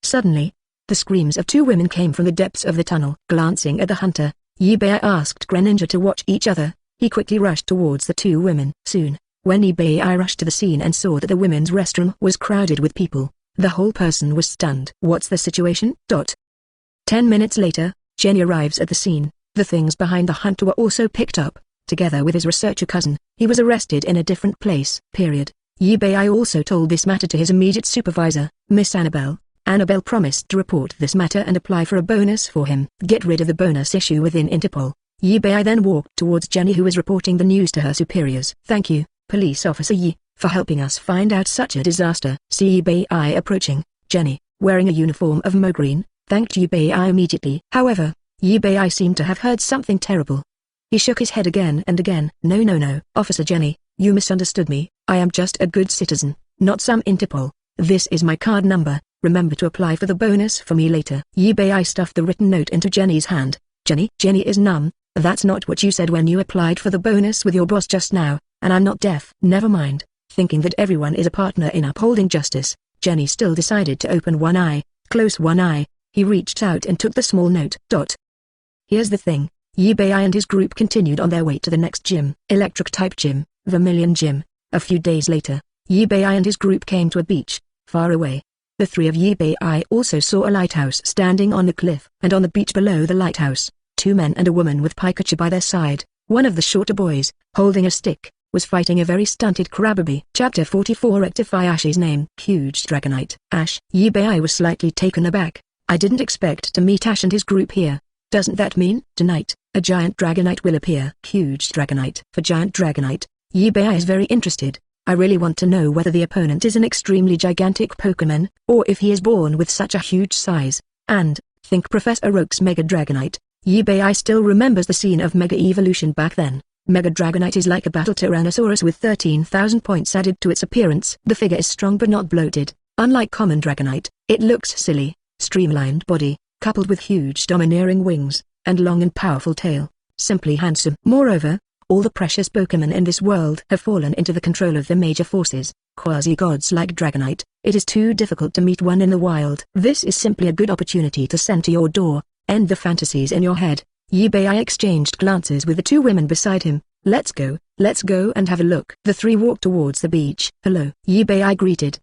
suddenly, the screams of 2 women came from the depths of the tunnel. Glancing at the hunter, Eevee asked Greninja to watch each other. He quickly rushed towards the 2 women. Soon, when Eevee rushed to the scene and saw that the women's restroom was crowded with people, the whole person was stunned. What's the situation? 10 minutes later, Jenny arrives at the scene. The things behind the hunter were also picked up, together with his researcher cousin. He was arrested in a different place. Eevee also told this matter to his immediate supervisor, Miss Annabelle. Annabelle promised to report this matter and apply for a bonus for him. Get rid of the bonus issue within Interpol. Eevee then walked towards Jenny, who was reporting the news to her superiors. Thank you, Police Officer Yi, for helping us find out such a disaster. See Eevee approaching. Jenny, wearing a uniform of mauve green, thanked Eevee immediately. However, Eevee seemed to have heard something terrible. He shook his head again and again. No, Officer Jenny, you misunderstood me. I am just a good citizen, not some Interpol. This is my card number. Remember to apply for the bonus for me later. Eevee stuffed the written note into Jenny's hand. Jenny is numb. That's not what you said when you applied for the bonus with your boss just now, and I'm not deaf. Never mind. Thinking that everyone is a partner in upholding justice, Jenny still decided to open one eye, close one eye. He reached out and took the small note. Here's the thing. Eevee and his group continued on their way to the next gym, Electric-type gym, Vermilion Gym. A few days later, Eevee and his group came to a beach, far away. The 3 of Eevee also saw a lighthouse standing on the cliff, and on the beach below the lighthouse, 2 men and a woman with Pikachu by their side. One of the shorter boys, holding a stick, was fighting a very stunted Crababy. Chapter 44 Rectify. Ash's name. Huge Dragonite. Ash. Eevee was slightly taken aback. I didn't expect to meet Ash and his group here. Doesn't that mean, tonight, a giant Dragonite will appear? Huge Dragonite. For giant Dragonite, Eevee is very interested. I really want to know whether the opponent is an extremely gigantic Pokémon, or if he is born with such a huge size. And, think Professor Oak's Mega Dragonite. Eevee still remembers the scene of Mega Evolution back then. Mega Dragonite is like a battle Tyrannosaurus with 13,000 points added to its appearance. The figure is strong but not bloated. Unlike common Dragonite, it looks silly, streamlined body, coupled with huge domineering wings, and long and powerful tail. Simply handsome. Moreover, all the precious Pokémon in this world have fallen into the control of the major forces, quasi-gods like Dragonite. It is too difficult to meet one in the wild. This is simply a good opportunity to send to your door, end the fantasies in your head, Eevee exchanged glances with the two women beside him. Let's go and have a look. The three walked towards the beach. Hello, Eevee greeted.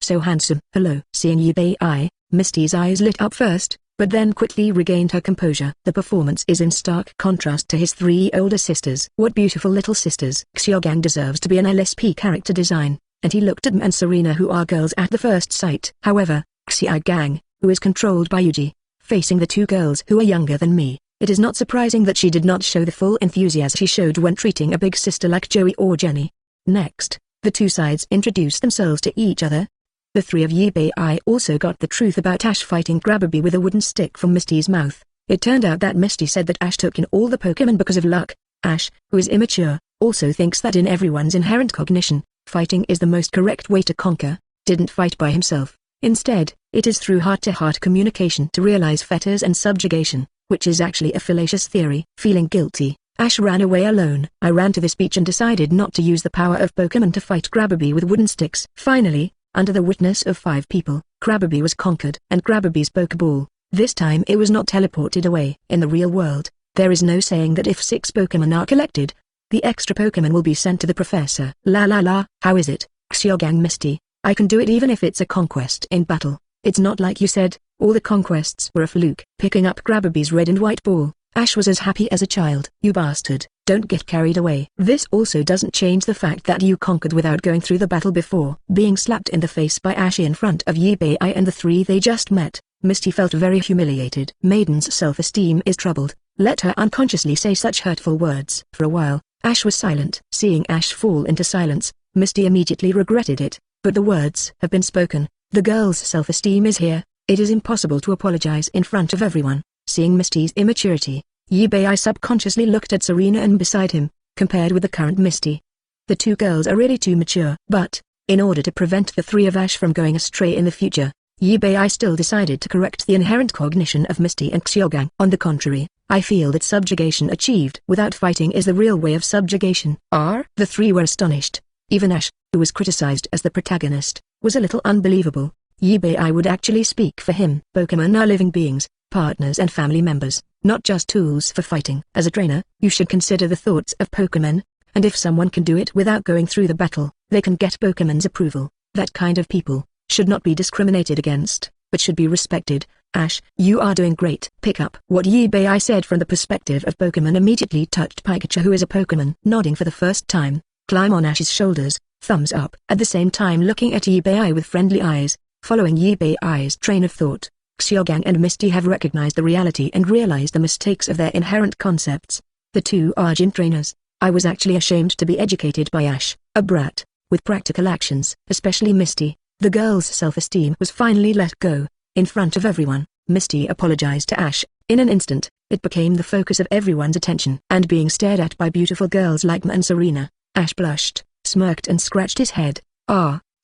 So handsome. Hello. Seeing Eevee, Misty's eyes lit up first, but then quickly regained her composure. The performance is in stark contrast to his three older sisters. What beautiful little sisters. Xiao deserves to be an LSP character design, and he looked at M and Serena, who are girls at the first sight. However, Xiao, who is controlled by Yuji, facing the two girls who are younger than me, it is not surprising that she did not show the full enthusiasm she showed when treating a big sister like Joey or Jenny. Next, the two sides introduced themselves to each other. The three of Eevee also got the truth about Ash fighting Grabby with a wooden stick from Misty's mouth. It turned out that Misty said that Ash took in all the Pokémon because of luck. Ash, who is immature, also thinks that in everyone's inherent cognition, fighting is the most correct way to conquer, didn't fight by himself. Instead, it is through heart-to-heart communication to realize fetters and subjugation, which is actually a fallacious theory. Feeling guilty, Ash ran away alone. I ran to this beach and decided not to use the power of Pokémon to fight Grabby with wooden sticks. Finally, under the witness of 5 people, Grabby was conquered, and Grabby's Pokeball, this time it was not teleported away. In the real world, there is no saying that if 6 Pokémon are collected, the extra Pokémon will be sent to the professor. How is it, Xiao Misty? I can do it even if it's a conquest in battle. It's not like you said, all the conquests were a fluke. Picking up Grabby's red and white ball, Ash was as happy as a child. You bastard, don't get carried away. This also doesn't change the fact that you conquered without going through the battle before. Being slapped in the face by Ash in front of Eevee and the 3 they just met, Misty felt very humiliated. Maiden's self-esteem is troubled. Let her unconsciously say such hurtful words. For a while, Ash was silent. Seeing Ash fall into silence, Misty immediately regretted it, but the words have been spoken. The girl's self-esteem is here. It is impossible to apologize in front of everyone. Seeing Misty's immaturity, Eevee subconsciously looked at Serena and beside him, compared with the current Misty. The two girls are really too mature. But, in order to prevent the 3 of Ash from going astray in the future, Eevee still decided to correct the inherent cognition of Misty and Xiao. On the contrary, I feel that subjugation achieved without fighting is the real way of subjugation. The 3 were astonished. Even Ash, who was criticized as the protagonist, was a little unbelievable. Eevee would actually speak for him. Pokémon are living beings, partners and family members, not just tools for fighting. As a trainer, you should consider the thoughts of Pokémon, and if someone can do it without going through the battle, they can get Pokémon's approval. That kind of people should not be discriminated against, but should be respected. Ash, you are doing great. Pick up what Eevee said from the perspective of Pokémon immediately touched Pikachu, who is a Pokémon. Nodding for the first time, climb on Ash's shoulders, thumbs up. At the same time looking at Eevee with friendly eyes, following Eevee's train of thought, Xiao and Misty have recognized the reality and realized the mistakes of their inherent concepts. The 2 are gym trainers. I was actually ashamed to be educated by Ash, a brat, with practical actions. Especially Misty. The girl's self-esteem was finally let go. In front of everyone, Misty apologized to Ash. In an instant, it became the focus of everyone's attention. And being stared at by beautiful girls like Ma and Serena, Ash blushed, smirked and scratched his head.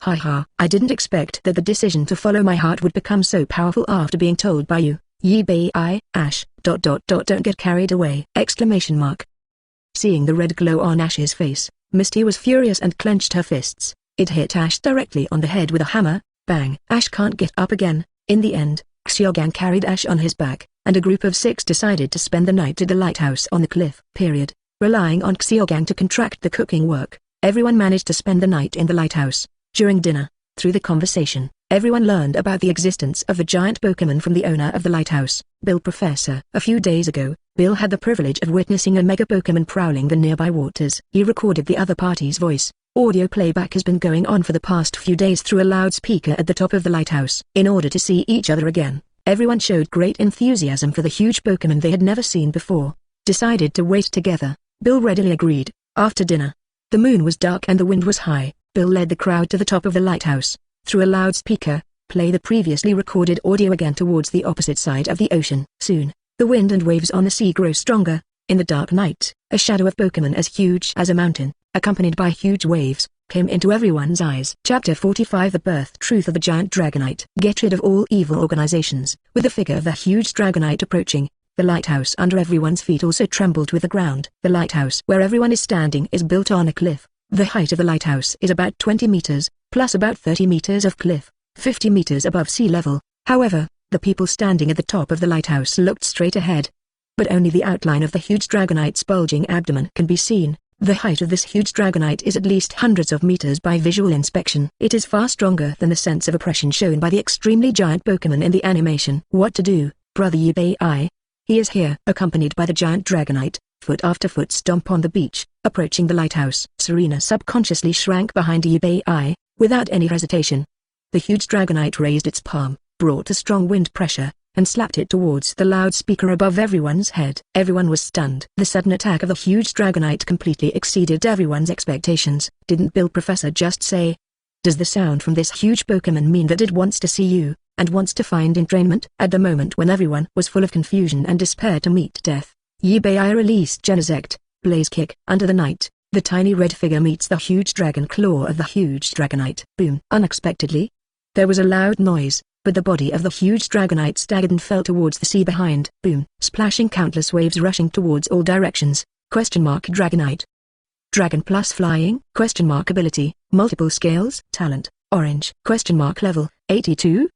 Haha, I didn't expect that the decision to follow my heart would become so powerful after being told by you. Eevee, Ash, don't get carried away! ! Seeing the red glow on Ash's face, Misty was furious and clenched her fists. It hit Ash directly on the head with a hammer. Bang! Ash can't get up again. In the end, Xiao carried Ash on his back, and a group of 6 decided to spend the night at the lighthouse on the cliff. Relying on Xiao to contract the cooking work, everyone managed to spend the night in the lighthouse. During dinner, through the conversation, everyone learned about the existence of the giant Pokémon from the owner of the lighthouse, Bill Professor. A few days ago, Bill had the privilege of witnessing a mega Pokémon prowling the nearby waters. He recorded the other party's voice. Audio playback has been going on for the past few days through a loudspeaker at the top of the lighthouse. In order to see each other again, everyone showed great enthusiasm for the huge Pokémon they had never seen before. Decided to wait together. Bill readily agreed. After dinner, the moon was dark and the wind was high. Bill led the crowd to the top of the lighthouse. Through a loudspeaker, play the previously recorded audio again towards the opposite side of the ocean. Soon, the wind and waves on the sea grow stronger. In the dark night, a shadow of Pokémon as huge as a mountain, accompanied by huge waves, came into everyone's eyes. Chapter 45 The Birth Truth of the Giant Dragonite. Get rid of all evil organizations. With the figure of the huge Dragonite approaching, the lighthouse under everyone's feet also trembled with the ground. The lighthouse where everyone is standing is built on a cliff. The height of the lighthouse is about 20 meters, plus about 30 meters of cliff, 50 meters above sea level. However, the people standing at the top of the lighthouse looked straight ahead. but only the outline of the huge Dragonite's bulging abdomen can be seen. The height of this huge Dragonite is at least hundreds of meters by visual inspection. It is far stronger than the sense of oppression shown by the extremely giant Pokémon in the animation. What to do, brother Eevee? He is here. Accompanied by the giant Dragonite, foot after foot stomp on the beach, approaching the lighthouse. Serena subconsciously shrank behind Eevee, without any hesitation. The huge Dragonite raised its palm, brought a strong wind pressure, and slapped it towards the loudspeaker above everyone's head. Everyone was stunned. The sudden attack of the huge Dragonite completely exceeded everyone's expectations. Didn't Bill Professor just say? Does the sound from this huge Pokémon mean that it wants to see you, and wants to find entrainment? At the moment when everyone was full of confusion and despair to meet death, Eevee released Genesect, Blaze Kick. Under the night, the tiny red figure meets the huge dragon claw of the huge Dragonite. Boom! Unexpectedly, there was a loud noise, but the body of the huge Dragonite staggered and fell towards the sea behind. Boom! Splashing countless waves rushing towards all directions. Dragonite. Dragon plus flying? Ability, multiple scales. Talent, orange. Level, 82?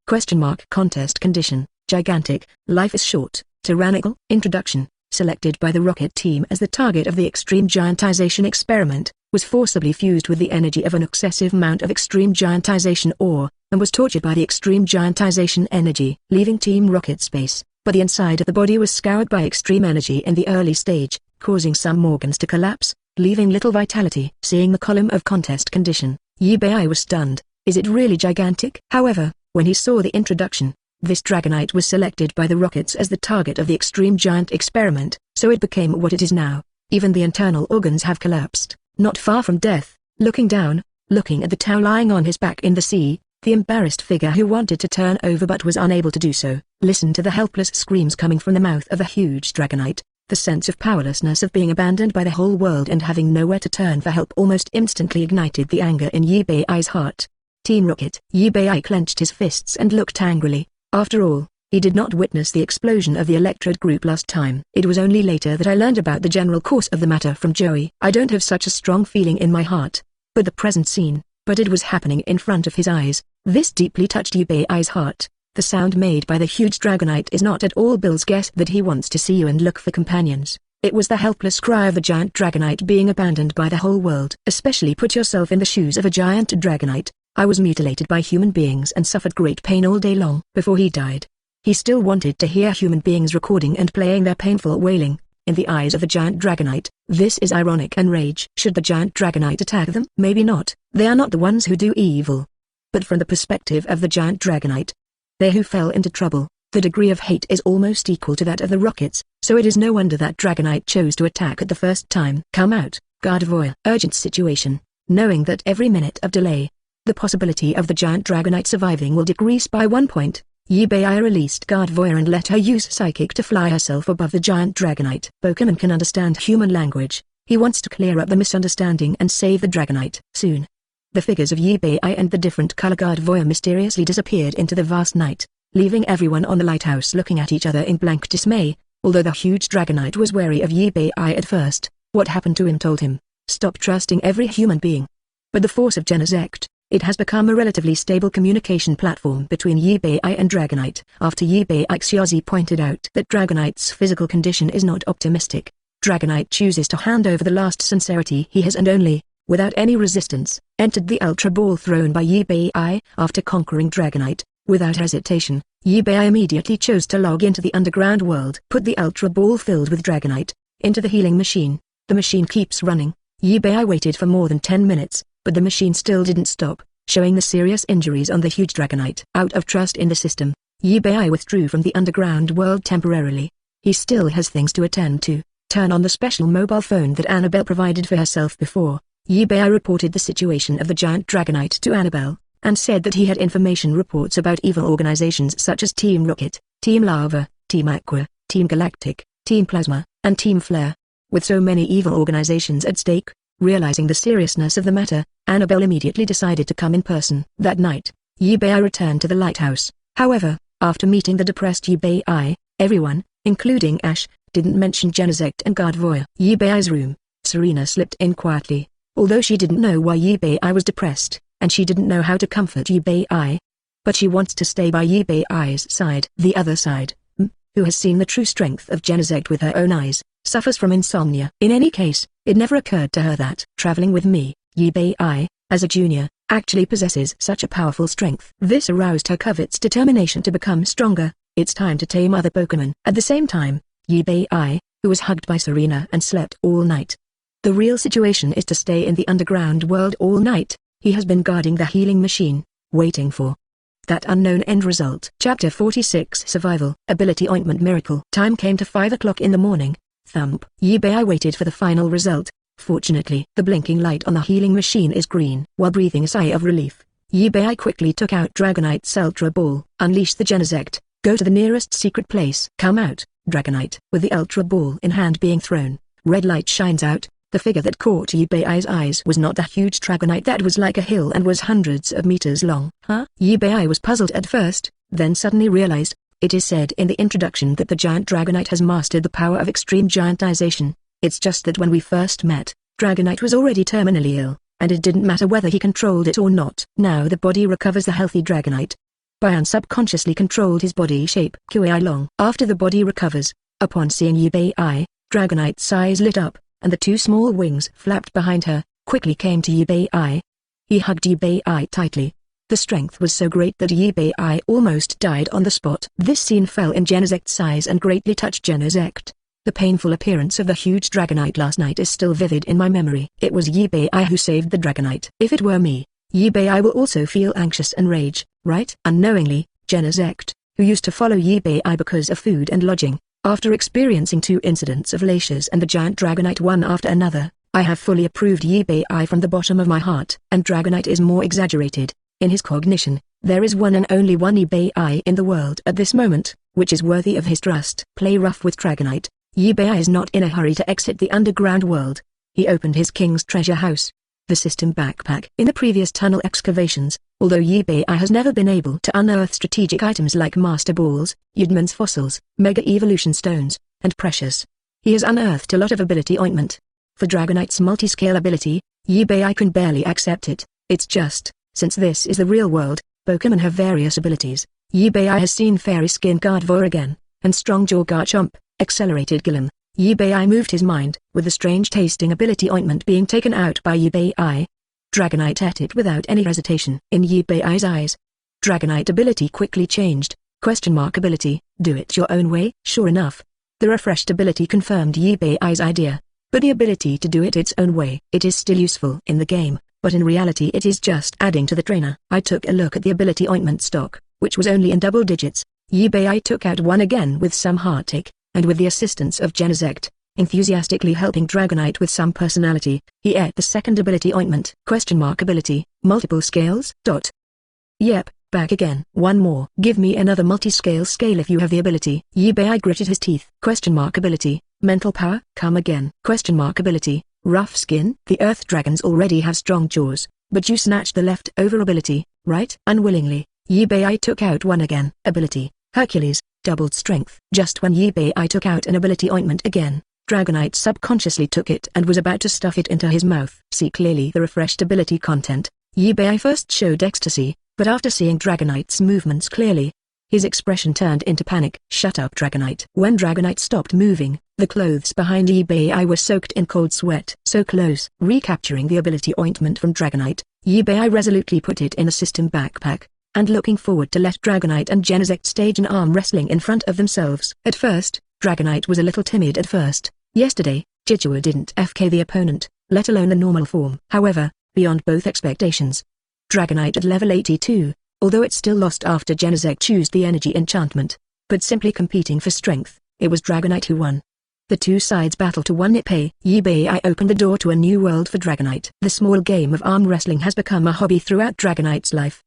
Contest condition, gigantic. Life is short, tyrannical. Introduction. Selected by the Rocket Team as the target of the extreme giantization experiment, was forcibly fused with the energy of an excessive amount of extreme giantization ore, and was tortured by the extreme giantization energy, leaving Team Rocket space, but the inside of the body was scoured by extreme energy in the early stage, causing some organs to collapse, leaving little vitality. Seeing the column of contest condition, Eevee was stunned. Is it really gigantic? However, when he saw the introduction, this Dragonite was selected by the Rockets as the target of the extreme giant experiment, so it became what it is now. Even the internal organs have collapsed. Not far from death, looking down, looking at the Tau lying on his back in the sea, the embarrassed figure who wanted to turn over but was unable to do so, listened to the helpless screams coming from the mouth of the huge Dragonite. The sense of powerlessness of being abandoned by the whole world and having nowhere to turn for help almost instantly ignited the anger in Eevee's heart. Team Rocket. Eevee clenched his fists and looked angrily. After all, he did not witness the explosion of the Electrode group last time. It was only later that I learned about the general course of the matter from Joey. I don't have such a strong feeling in my heart, but the present scene, but it was happening in front of his eyes. This deeply touched Eevee's heart. The sound made by the huge Dragonite is not at all Bill's guess that he wants to see you and look for companions. It was the helpless cry of the giant Dragonite being abandoned by the whole world. Especially put yourself in the shoes of a giant Dragonite. I was mutilated by human beings and suffered great pain all day long. Before he died, he still wanted to hear human beings recording and playing their painful wailing. In the eyes of the giant Dragonite, this is ironic and rage. Should the giant Dragonite attack them? Maybe not. They are not the ones who do evil. But from the perspective of the giant Dragonite, they who fell into trouble, the degree of hate is almost equal to that of the Rockets, so it is no wonder that Dragonite chose to attack at the first time. Come out, Gardevoir. Urgent situation. Knowing that every minute of delay, the possibility of the giant Dragonite surviving will decrease by 1 point, Eevee released Gardevoir and let her use Psychic to fly herself above the giant Dragonite. Pokémon can understand human language. He wants to clear up the misunderstanding and save the Dragonite. Soon, the figures of Eevee and the different color Gardevoir mysteriously disappeared into the vast night, leaving everyone on the lighthouse looking at each other in blank dismay. Although the huge Dragonite was wary of Eevee at first, what happened to him told him, stop trusting every human being. But the force of Genesect, it has become a relatively stable communication platform between Eevee and Dragonite. After Eevee Xiao pointed out that Dragonite's physical condition is not optimistic, Dragonite chooses to hand over the last sincerity he has and only, without any resistance, entered the Ultra Ball thrown by Eevee. After conquering Dragonite, without hesitation, Eevee immediately chose to log into the underground world. Put the Ultra Ball filled with Dragonite into the healing machine. The machine keeps running. Eevee waited for more than 10 minutes, but the machine still didn't stop, showing the serious injuries on the huge Dragonite. Out of trust in the system, Eevee withdrew from the underground world temporarily. He still has things to attend to. Turn on the special mobile phone that Annabelle provided for herself before. Eevee reported the situation of the giant Dragonite to Annabelle, and said that he had information reports about evil organizations such as Team Rocket, Team Lava, Team Aqua, Team Galactic, Team Plasma, and Team Flare. With so many evil organizations at stake, realizing the seriousness of the matter, Annabelle immediately decided to come in person. That night, Eevee returned to the lighthouse. However, after meeting the depressed Eevee, everyone, including Ash, didn't mention Genesect and Gardevoir. Eevee's room. Serena slipped in quietly. Although she didn't know why Eevee was depressed, and she didn't know how to comfort Eevee, but she wants to stay by Eevee's side. The other side. who has seen the true strength of Genesect with her own eyes, suffers from insomnia. In any case, it never occurred to her that traveling with me, Eevee, as a junior, actually possesses such a powerful strength. This aroused her covet's determination to become stronger. It's time to tame other Pokémon. At the same time, Eevee, who was hugged by Serena and slept all night. The real situation is to stay in the underground world all night. He has been guarding the healing machine, waiting for that unknown end result. Chapter 46 Survival. Ability Ointment Miracle. Time came to 5 o'clock in the morning. Thump. Eevee waited for the final result. Fortunately, the blinking light on the healing machine is green. While breathing a sigh of relief, Eevee quickly took out Dragonite's Ultra Ball. Unleash the Genesect. Go to the nearest secret place. Come out, Dragonite. With the Ultra Ball in hand being thrown, red light shines out. The figure that caught Eevee's eyes was not a huge Dragonite that was like a hill and was hundreds of meters long. Huh? Eevee was puzzled at first, then suddenly realized, it is said in the introduction that the giant Dragonite has mastered the power of extreme giantization. It's just that when we first met, Dragonite was already terminally ill, and it didn't matter whether he controlled it or not. Now the body recovers the healthy Dragonite. Bion subconsciously controlled his body shape QI long. After the body recovers, upon seeing Eevee, Dragonite's eyes lit up, and the two small wings flapped behind her, quickly came to Eevee. He hugged Eevee tightly. The strength was so great that Eevee almost died on the spot. This scene fell in Genesect's eyes and greatly touched Genesect. The painful appearance of the huge Dragonite last night is still vivid in my memory. It was Eevee who saved the Dragonite. If it were me, Eevee will also feel anxious and rage, right? Unknowingly, Genesect, who used to follow Eevee because of food and lodging, after experiencing 2 incidents of Latias and the giant Dragonite one after another, I have fully approved Eevee from the bottom of my heart. And Dragonite is more exaggerated. In his cognition, there is one and only one Eevee in the world at this moment, which is worthy of his trust. Play rough with Dragonite. Eevee is not in a hurry to exit the underground world. He opened his king's treasure house, the system backpack. In the previous tunnel excavations, although Eevee has never been able to unearth strategic items like Master Balls, Eudemons fossils, Mega Evolution Stones, and Precious, he has unearthed a lot of ability ointment. For Dragonite's multi-scale ability, Eevee can barely accept it. It's just, since this is the real world, Pokémon have various abilities. Eevee has seen Fairy Skin Gardevoir again, and Strong Jaw Garchomp, Accelerated Golem. Eevee moved his mind, with the strange tasting ability ointment being taken out by Eevee. Dragonite ate it without any hesitation. In Eevee's eyes, Dragonite ability quickly changed. Ability, do it your own way. Sure enough, the refreshed ability confirmed Eevee's idea. But the ability to do it its own way, it is still useful in the game, but in reality it is just adding to the trainer. I took a look at the ability ointment stock, which was only in double digits. Eevee took out one again with some heartache, and with the assistance of Genesect, enthusiastically helping Dragonite with some personality, he ate the second ability ointment. Ability, multiple scales? Yep, back again. One more. Give me another multi-scale scale if you have the ability. Eevee gritted his teeth. Ability, mental power? Come again. Ability, rough skin? The earth dragons already have strong jaws, but you snatched the leftover ability, right? Unwillingly, Eevee took out one again. Ability, Hercules, doubled strength. Just when Eevee took out an ability ointment again, Dragonite subconsciously took it and was about to stuff it into his mouth. See clearly the refreshed ability content. Eevee first showed ecstasy, but after seeing Dragonite's movements clearly, his expression turned into panic. Shut up, Dragonite. When Dragonite stopped moving, the clothes behind Eevee were soaked in cold sweat. So close. Recapturing the ability ointment from Dragonite, Eevee resolutely put it in a system backpack, and looking forward to let Dragonite and Genesect stage an arm wrestling in front of themselves. At first, Dragonite was a little timid at first. Yesterday, Juer didn't FK the opponent, let alone the normal form. However, beyond both expectations, Dragonite at level 82, although it still lost after Genesect chose the energy enchantment, but simply competing for strength, it was Dragonite who won. The two sides battled to one pay. Eevee opened the door to a new world for Dragonite. The small game of arm wrestling has become a hobby throughout Dragonite's life.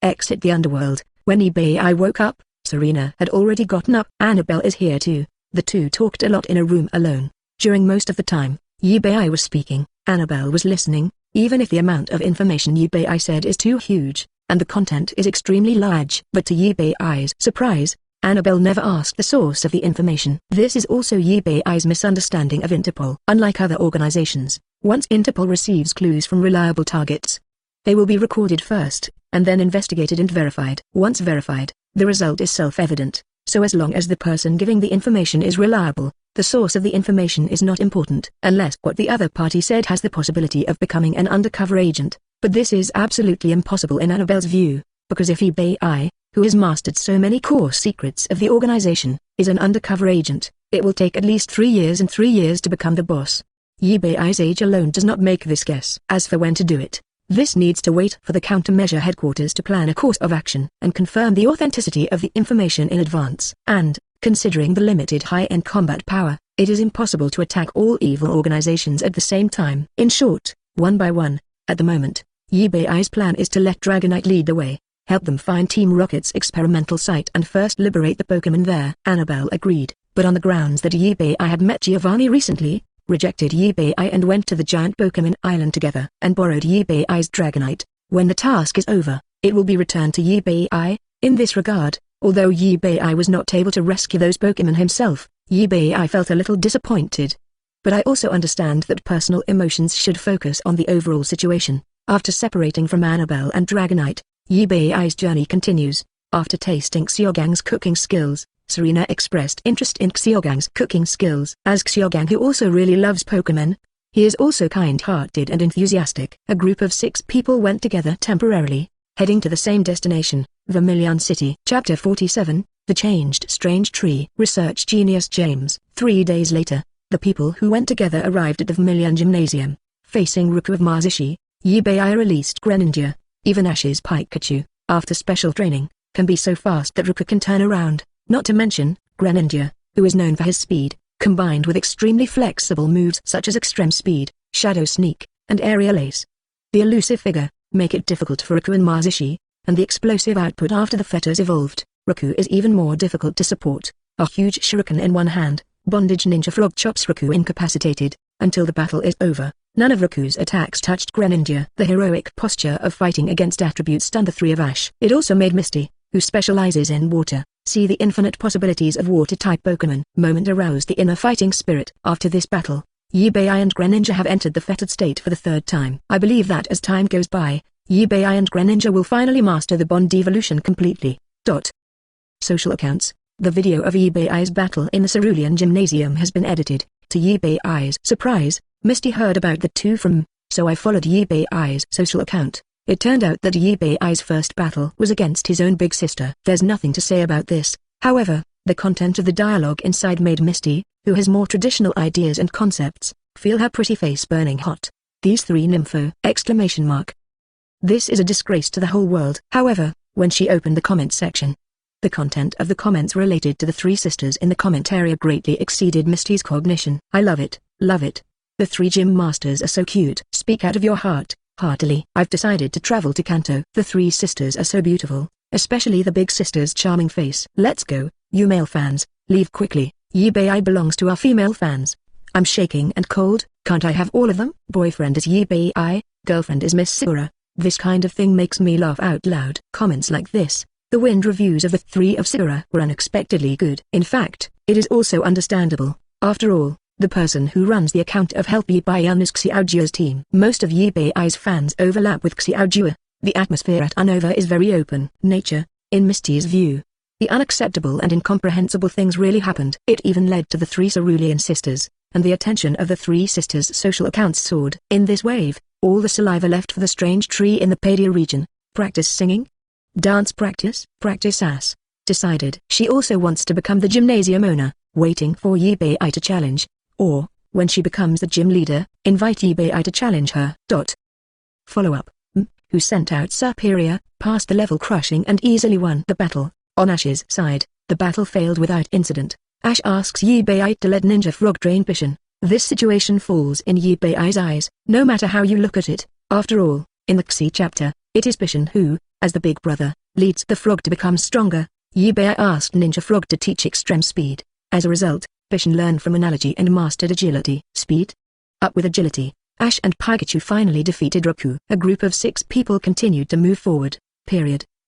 Exit the underworld. When Eevee woke up, Serena had already gotten up. Annabelle is here too. The two talked a lot in a room alone. During most of the time, Eevee was speaking, Annabelle was listening, even if the amount of information Eevee said is too huge, and the content is extremely large. But to Eevee's surprise, Annabelle never asked the source of the information. This is also Eevee's misunderstanding of Interpol. Unlike other organizations, once Interpol receives clues from reliable targets, they will be recorded first, and then investigated and verified. Once verified, the result is self-evident. So as long as the person giving the information is reliable, the source of the information is not important unless what the other party said has the possibility of becoming an undercover agent. But this is absolutely impossible in Annabelle's view, because if Eevee, who has mastered so many core secrets of the organization, is an undercover agent, it will take at least 3 years and 3 years to become the boss. Eevee's age alone does not make this guess. As for when to do it, this needs to wait for the countermeasure headquarters to plan a course of action and confirm the authenticity of the information in advance. And, considering the limited high-end combat power, it is impossible to attack all evil organizations at the same time. In short, one by one, at the moment, Eevee's plan is to let Dragonite lead the way, help them find Team Rocket's experimental site and first liberate the Pokémon there. Annabelle agreed, but on the grounds that Eevee had met Giovanni recently, rejected Eevee and went to the giant Pokémon Island together and borrowed Eevee's Dragonite. When the task is over, it will be returned to Eevee. In this regard, although Eevee was not able to rescue those Pokémon himself, Eevee felt a little disappointed. But I also understand that personal emotions should focus on the overall situation. After separating from Annabelle and Dragonite, Eevee's journey continues. After tasting Xiaogang's cooking skills, Serena expressed interest in Xiaogang's cooking skills. As Xiaogang, who also really loves Pokémon, he is also kind-hearted and enthusiastic. A group of 6 people went together temporarily, heading to the same destination, Vermilion City. Chapter 47, The Changed Strange Tree. Research Genius James. 3 days later, the people who went together arrived at the Vermilion Gymnasium. Facing Riku of Marzishi, Eevee released Greninja. Even Ash's Pikachu, after special training, can be so fast that Riku can turn around. Not to mention, Greninja, who is known for his speed, combined with extremely flexible moves such as Extreme Speed, Shadow Sneak, and Aerial Ace. The elusive figure, make it difficult for Riku and Marzishi, and the explosive output after the fetters evolved. Riku is even more difficult to support. A huge shuriken in one hand, Bondage Ninja Frog chops Riku incapacitated, until the battle is over. None of Riku's attacks touched Greninja. The heroic posture of fighting against attributes stunned the 3 of Ash. It also made Misty, who specializes in water, see the infinite possibilities of water-type Pokémon. Moment aroused the inner fighting spirit. After this battle, Eevee and Greninja have entered the fettered state for the 3rd time. I believe that as time goes by, Eevee and Greninja will finally master the Bond evolution completely. Social accounts. The video of Eevee's battle in the Cerulean Gymnasium has been edited. To Eevee's surprise, Misty heard about the 2 from, so I followed Eevee's social account. It turned out that Eevee's first battle was against his own big sister. There's nothing to say about this, however, the content of the dialogue inside made Misty, who has more traditional ideas and concepts, feel her pretty face burning hot. These 3 nympho! This is a disgrace to the whole world. However, when she opened the comment section, the content of the comments related to the 3 sisters in the comment area greatly exceeded Misty's cognition. I love it, love it. The 3 gym masters are so cute. Speak out of your heart. Heartily. I've decided to travel to Kanto. The 3 sisters are so beautiful, especially the big sister's charming face. Let's go, you male fans, leave quickly. Eevee belongs to our female fans. I'm shaking and cold. Can't I have all of them? Boyfriend is Eevee, girlfriend is Miss Sakura. This kind of thing makes me laugh out loud. Comments like this. The wind reviews of the 3 of Sakura were unexpectedly good. In fact, it is also understandable. After all, the person who runs the account of Help Eevee is Xiao Juer's team. Most of Eevee's fans overlap with Xiao Juer. The atmosphere at Unova is very open. Nature, in Misty's view. The unacceptable and incomprehensible things really happened. It even led to the 3 Cerulean sisters, and the attention of the 3 sisters' social accounts soared. In this wave, all the saliva left for the strange tree in the Padia region. Practice singing? Dance practice? Practice ass. Decided. She also wants to become the gymnasium owner, waiting for Eevee to challenge. Or, when she becomes the gym leader, invite Eevee to challenge her. Follow-up. Who sent out Superior, passed the level crushing and easily won the battle. On Ash's side, the battle failed without incident. Ash asks Eevee to let Ninja Frog drain Bishan. This situation falls in Eevee's eyes, no matter how you look at it. After all, in the Xi chapter, it is Bishan who, as the big brother, leads the frog to become stronger. Eevee asked Ninja Frog to teach extreme speed. As a result, Bishan learned from analogy and mastered agility. Speed? Up with agility, Ash and Pikachu finally defeated Riku. A group of 6 people continued to move forward.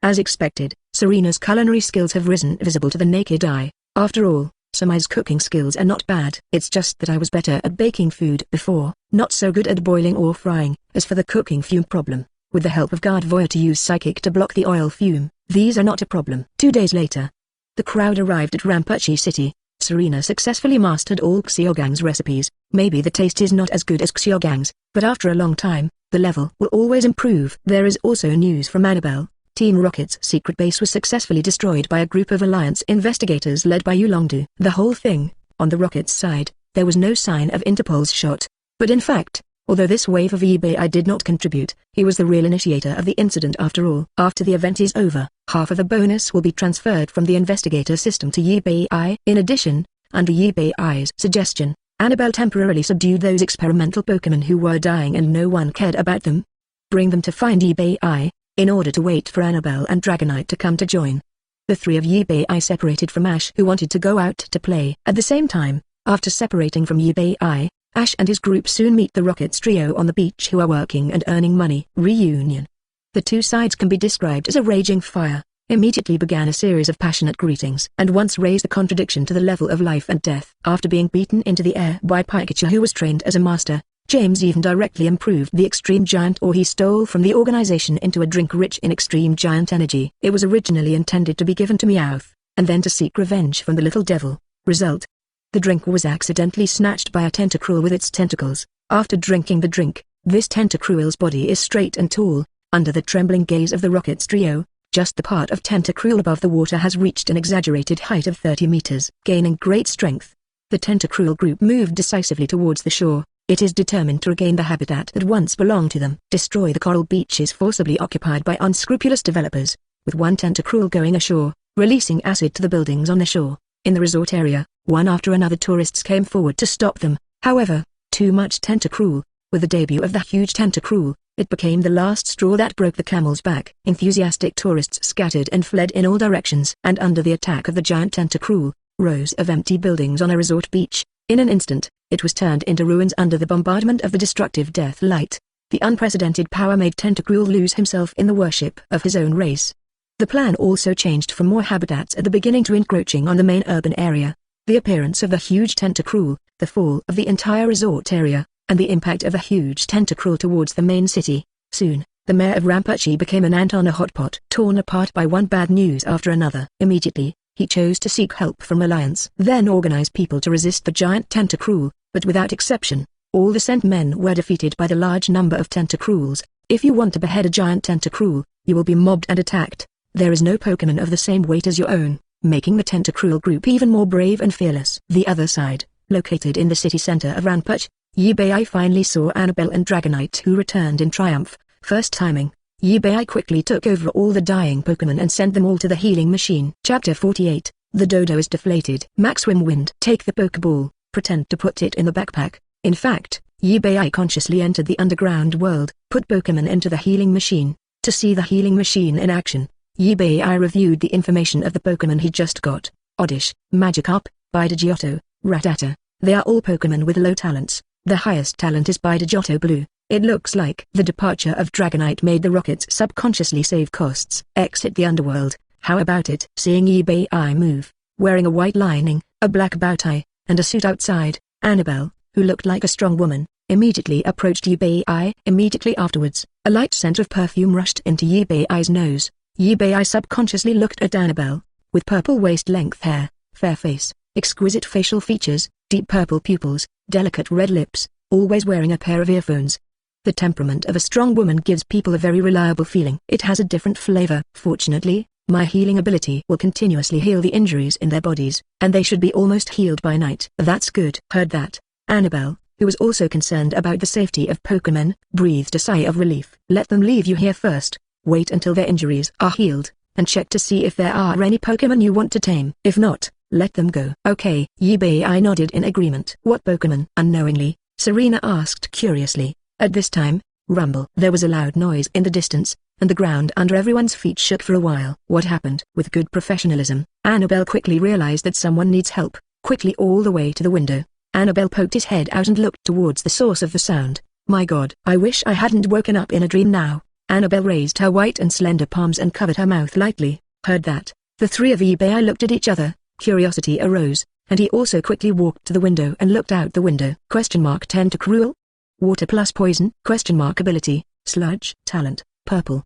As expected, Serena's culinary skills have risen visible to the naked eye. After all, Samai's cooking skills are not bad. It's just that I was better at baking food before, not so good at boiling or frying. As for the cooking fume problem, with the help of Gardevoir to use Psychic to block the oil fume, these are not a problem. 2 days later, The crowd arrived at Rampuchi City. Serena successfully mastered all Xiaogang's recipes. Maybe the taste is not as good as Xiaogang's, but after a long time, the level will always improve. There is also news from Annabelle. Team Rocket's secret base was successfully destroyed by a group of Alliance investigators led by Yulongdu. The whole thing, on the Rocket's side, there was no sign of Interpol's shot. But in fact, although this wave of Eevee did not contribute, he was the real initiator of the incident after all. After the event is over, half of the bonus will be transferred from the investigator system to Eevee. In addition, under Eevee's suggestion, Annabelle temporarily subdued those experimental Pokémon who were dying and no one cared about them. Bring them to find Eevee, in order to wait for Annabelle and Dragonite to come to join. The three of Eevee separated from Ash, who wanted to go out to play. At the same time, after separating from Eevee, Ash and his group soon meet the Rockets trio on the beach who are working and earning money. Reunion. The two sides can be described as a raging fire. Immediately began a series of passionate greetings and once raised the contradiction to the level of life and death. After being beaten into the air by Pikachu, who was trained as a master, James even directly improved the Extreme Giant ore he stole from the organization into a drink rich in Extreme Giant energy. It was originally intended to be given to Meowth, and then to seek revenge from the little devil. Result: the drink was accidentally snatched by a tentacruel with its tentacles. After drinking the drink, this tentacruel's body is straight and tall. Under the trembling gaze of the Rockets trio, just the part of tentacruel above the water has reached an exaggerated height of 30 meters. Gaining great strength, the tentacruel group moved decisively towards the shore. It is determined to regain the habitat that once belonged to them. Destroy the coral beaches forcibly occupied by unscrupulous developers, with one tentacruel going ashore, releasing acid to the buildings on the shore. In the resort area, one after another tourists came forward to stop them. However, too much tentacruel. With the debut of the huge tentacruel, it became the last straw that broke the camel's back. Enthusiastic tourists scattered and fled in all directions. And under the attack of the giant tentacruel, rows of empty buildings on a resort beach, in an instant, it was turned into ruins under the bombardment of the destructive death light. The unprecedented power made Tentacruel lose himself in the worship of his own race. The plan also changed from more habitats at the beginning to encroaching on the main urban area. The appearance of the huge Tentacruel, the fall of the entire resort area, and the impact of the huge Tentacruel towards the main city. Soon, the mayor of Rampuchi became an ant on a hot pot, torn apart by one bad news after another. Immediately, he chose to seek help from Alliance. Then organize people to resist the giant Tentacruel, but without exception, all the sent men were defeated by the large number of Tentacruels. If you want to behead a giant Tentacruel, you will be mobbed and attacked. There is no Pokémon of the same weight as your own, making the Tentacruel group even more brave and fearless. The other side, located in the city center of Rampuch, Eevee finally saw Annabelle and Dragonite, who returned in triumph. First timing, Eevee quickly took over all the dying Pokémon and sent them all to the healing machine. Chapter 48, The Dodo is deflated. Max Wimwind. Take the Pokeball, pretend to put it in the backpack. In fact, Eevee consciously entered the underground world, put Pokémon into the healing machine. To see the healing machine in action, Eevee reviewed the information of the Pokémon he just got. Oddish, Magikarp, Bidigiotto, Rattata. They are all Pokémon with low talents. The highest talent is Bidigiotto Blue. It looks like the departure of Dragonite made the Rockets subconsciously save costs. Exit the underworld. How about it? Seeing Eevee move, wearing a white lining, a black bow tie, and a suit outside, Annabelle, who looked like a strong woman, immediately approached Eevee. Immediately afterwards, a light scent of perfume rushed into Eevee's nose. Eevee subconsciously looked at Annabelle, with purple waist-length hair, fair face, exquisite facial features, deep purple pupils, delicate red lips, always wearing a pair of earphones. The temperament of a strong woman gives people a very reliable feeling. It has a different flavor. Fortunately, my healing ability will continuously heal the injuries in their bodies, and they should be almost healed by night. That's good. Heard that, Annabelle, who was also concerned about the safety of Pokémon, breathed a sigh of relief. Let them leave you here first. Wait until their injuries are healed, and check to see if there are any Pokémon you want to tame. If not, let them go. Okay. Eevee nodded in agreement. What Pokémon? Unknowingly, Serena asked curiously. At this time, rumble. There was a loud noise in the distance, and the ground under everyone's feet shook for a while. What happened? With good professionalism, Annabelle quickly realized that someone needs help. Quickly all the way to the window, Annabelle poked his head out and looked towards the source of the sound. My God, I wish I hadn't woken up in a dream now. Annabelle raised her white and slender palms and covered her mouth lightly. Heard that? The three of Eevee looked at each other. Curiosity arose, and he also quickly walked to the window and looked out the window. Tentacruel? Water plus poison? Ability, sludge, talent, purple.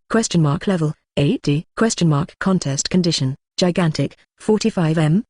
Level, 80. Contest condition, Gigantic, 45m, ?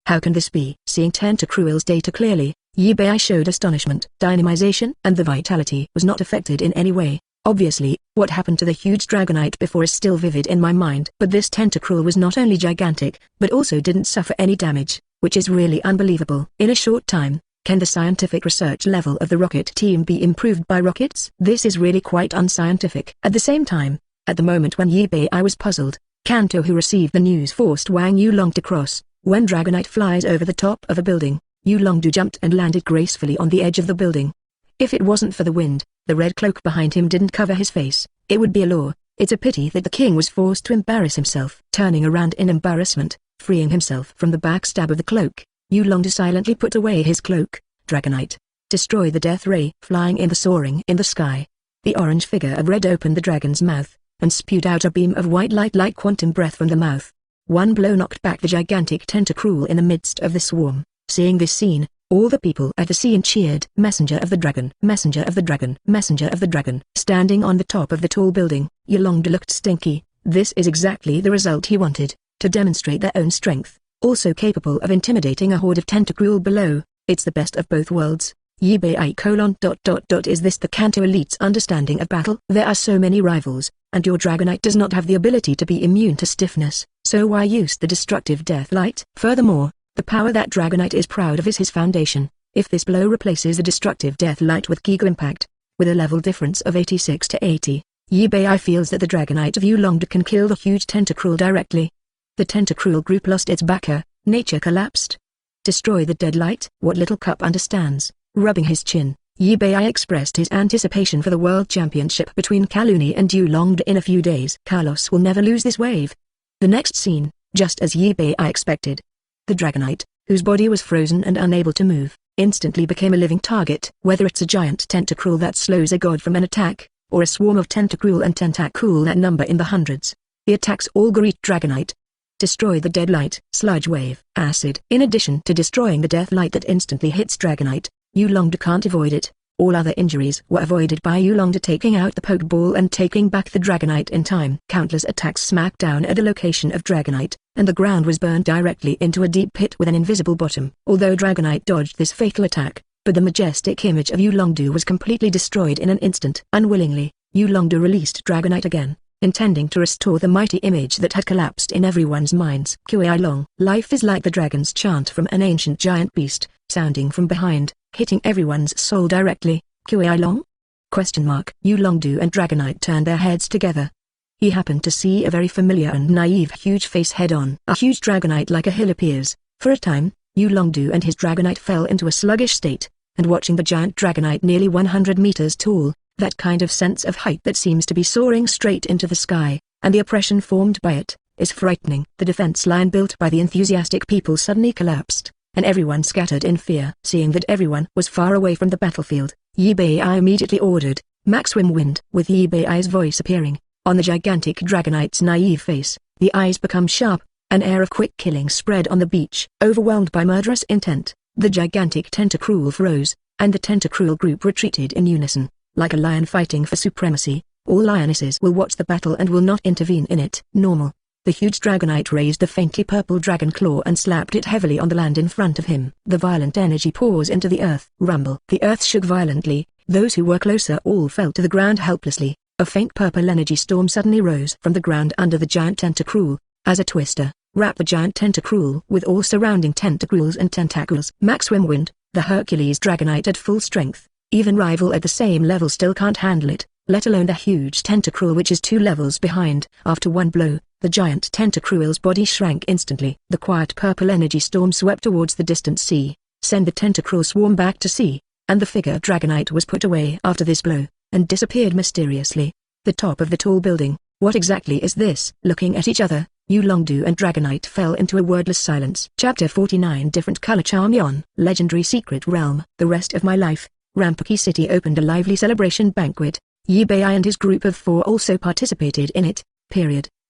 How can this be? Seeing Tentacruel's data clearly, Eevee showed astonishment. Dynamization and the vitality was not affected in any way. Obviously, what happened to the huge Dragonite before is still vivid in my mind. But this Tentacruel was not only gigantic, but also didn't suffer any damage, which is really unbelievable. In a short time, can the scientific research level of the rocket team be improved by rockets? This is really quite unscientific. At the same time, at the moment when Eevee was puzzled, Kanto, who received the news, forced Wang Yulong to cross. When Dragonite flies over the top of a building, Yulongdu jumped and landed gracefully on the edge of the building. If it wasn't for the wind, the red cloak behind him didn't cover his face, it would be a law. It's a pity that the king was forced to embarrass himself. Turning around in embarrassment, freeing himself from the backstab of the cloak, Yulongdu silently put away his cloak. Dragonite, destroy the death ray. Flying in the soaring in the sky, the orange figure of red opened the dragon's mouth, and spewed out a beam of white light like quantum breath from the mouth. One blow knocked back the gigantic Tentacruel in the midst of the swarm. Seeing this scene, all the people at the scene cheered. Messenger of the dragon, messenger of the dragon, messenger of the dragon. Standing on the top of the tall building, Yulongdu looked stinky. This is exactly the result he wanted, to demonstrate their own strength, also capable of intimidating a horde of Tentacruel below. It's the best of both worlds. Eevee : Is this the Kanto elite's understanding of battle? There are so many rivals, and your Dragonite does not have the ability to be immune to stiffness, so why use the destructive death light? Furthermore, the power that Dragonite is proud of is his foundation. If this blow replaces the destructive death light with Giga Impact, with a level difference of 86 to 80, Eevee feels that the Dragonite of Yulongdu can kill the huge Tentacruel directly. The Tentacruel group lost its backer, nature collapsed. Destroy the dead light? What little cup understands? Rubbing his chin, Eevee expressed his anticipation for the World Championship between Kaluni and Yulongdu in a few days. Carlos will never lose this wave. The next scene, just as Eevee expected. The Dragonite, whose body was frozen and unable to move, instantly became a living target. Whether it's a giant Tentacruel that slows a god from an attack, or a swarm of Tentacruel and Tentacruel that number in the hundreds, the attacks all greet Dragonite. Destroy the dead light. Sludge wave. Acid. In addition to destroying the death light that instantly hits Dragonite, Yulongdu can't avoid it. All other injuries were avoided by Yulongdu taking out the Pokeball and taking back the Dragonite in time. Countless attacks smacked down at the location of Dragonite, and the ground was burned directly into a deep pit with an invisible bottom. Although Dragonite dodged this fatal attack, but the majestic image of Yulongdu was completely destroyed in an instant. Unwillingly, Yulongdu released Dragonite again, intending to restore the mighty image that had collapsed in everyone's minds. Kui Long. Life is like the dragon's chant from an ancient giant beast, sounding from behind, hitting everyone's soul directly. Kui Long? ? Yulongdu and Dragonite turned their heads together. He happened to see a very familiar and naive huge face head-on. A huge Dragonite like a hill appears. For a time, Yulongdu and his Dragonite fell into a sluggish state, and watching the giant Dragonite nearly 100 meters tall, that kind of sense of height that seems to be soaring straight into the sky, and the oppression formed by it, is frightening. The defense line built by the enthusiastic people suddenly collapsed, and everyone scattered in fear. Seeing that everyone was far away from the battlefield, Eevee immediately ordered, Maximum Wind. With Eevee's voice appearing, on the gigantic Dragonite's naive face, the eyes become sharp, an air of quick killing spread on the beach. Overwhelmed by murderous intent, the gigantic Tentacruel froze, and the Tentacruel group retreated in unison. Like a lion fighting for supremacy, all lionesses will watch the battle and will not intervene in it. Normal. The huge Dragonite raised the faintly purple dragon claw and slapped it heavily on the land in front of him. The violent energy pours into the earth. Rumble. The earth shook violently. Those who were closer all fell to the ground helplessly. A faint purple energy storm suddenly rose from the ground under the giant Tentacruel, as a twister wrapped the giant Tentacruel with all surrounding Tentacruels and tentacles. Maximum Wind. The Hercules Dragonite at full strength. Even rival at the same level still can't handle it, let alone the huge Tentacruel which is 2 levels behind. After one blow, the giant Tentacruel's body shrank instantly. The quiet purple energy storm swept towards the distant sea, sent the Tentacruel swarm back to sea, and the figure of Dragonite was put away after this blow, and disappeared mysteriously. The top of the tall building. What exactly is this? Looking at each other, Yulongdu and Dragonite fell into a wordless silence. Chapter 49. Different Color Charmeleon. Legendary Secret Realm. The rest of my life. Rampuki City opened a lively celebration banquet. Eevee and his group of 4 also participated in it.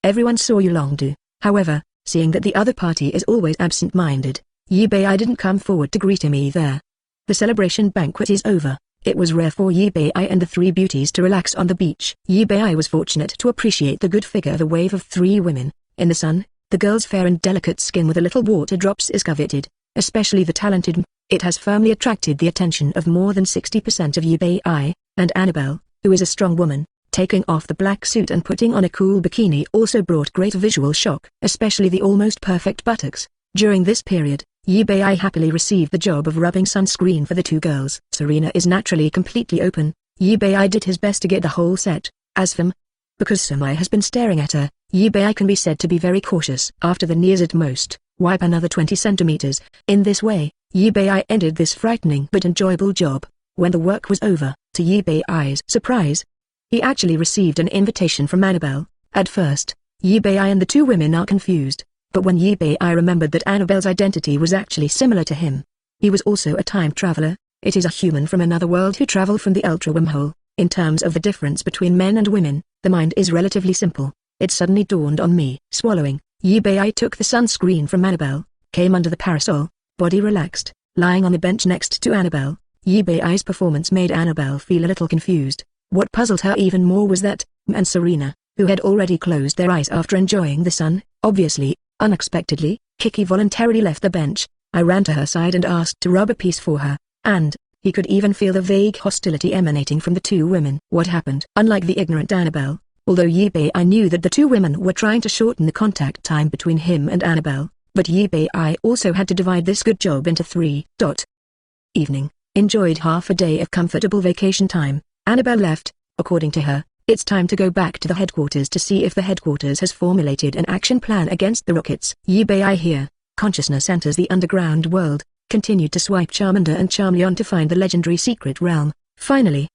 Everyone saw Yulongdu. However, seeing that the other party is always absent-minded, Eevee didn't come forward to greet him either. The celebration banquet is over. It was rare for Eevee and the 3 beauties to relax on the beach. Eevee was fortunate to appreciate the good figure of a wave of 3 women, in the sun, The girl's fair and delicate skin with a little water drops is coveted, especially the talented. It has firmly attracted the attention of more than 60% of Eevee, and Annabelle, who is a strong woman. Taking off the black suit and putting on a cool bikini also brought great visual shock, especially the almost perfect buttocks. During this period, Eevee happily received the job of rubbing sunscreen for the two girls. Serena is naturally completely open. Eevee did his best to get the whole set. As for because Sumai has been staring at her, Eevee can be said to be very cautious. After the knees at most, wipe another 20 centimeters. In this way, Eevee ended this frightening but enjoyable job. When the work was over, to Eevee's surprise, he actually received an invitation from Annabelle. At first, Eevee and the two women are confused, but when Eevee remembered that Annabelle's identity was actually similar to him. He was also a time traveler. It is a human from another world who traveled from the Ultra Wormhole. In terms of the difference between men and women, the mind is relatively simple. It suddenly dawned on me. Swallowing, Eevee took the sunscreen from Annabelle, came under the parasol, body relaxed, lying on the bench next to Annabelle. Eevee's performance made Annabelle feel a little confused. What puzzled her even more was that, and Serena, who had already closed their eyes after enjoying the sun, obviously, unexpectedly, Kiki voluntarily left the bench. I ran to her side and asked to rub a piece for her, and he could even feel the vague hostility emanating from the two women. What happened? Unlike the ignorant Annabelle, although Eevee knew that the two women were trying to shorten the contact time between him and Annabelle, but Eevee also had to divide this good job into 3. Evening. Enjoyed half a day of comfortable vacation time. Annabelle left. According to her, it's time to go back to the headquarters to see if the headquarters has formulated an action plan against the rockets. Eevee here. Consciousness enters the underground world. Continued to swipe Charmander and Charmeleon to find the legendary secret realm. Finally!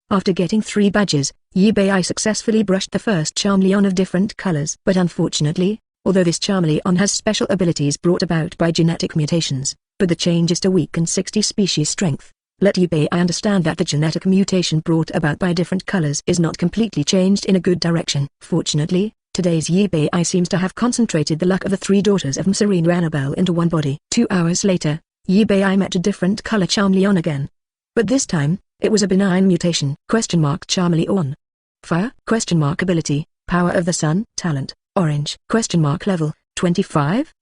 After getting 3 badges, Eevee successfully brushed the first Charmeleon of different colors. But unfortunately, although this Charmeleon has special abilities brought about by genetic mutations, but the change is to weaken 60 species strength. Let Eevee understand that the genetic mutation brought about by different colors is not completely changed in a good direction. Fortunately, today's Eevee seems to have concentrated the luck of the 3 daughters of Serena Annabelle into one body. 2 hours later, Eevee met a different color Charmeleon again. But this time, it was a benign mutation. Charmeleon. Fire? Ability, power of the sun. Talent, orange. Level, 25?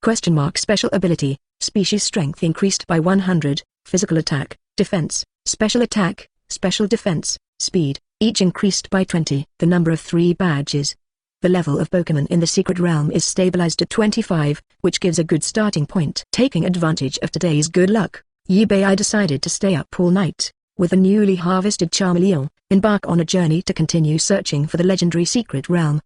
Special ability, species strength increased by 100, physical attack, defense, special attack, special defense, speed, each increased by 20. The number of 3 badges. The level of Pokémon in the secret realm is stabilized at 25, which gives a good starting point. Taking advantage of today's good luck, Eevee decided to stay up all night. With the newly harvested Charmeleon, embark on a journey to continue searching for the legendary secret realm.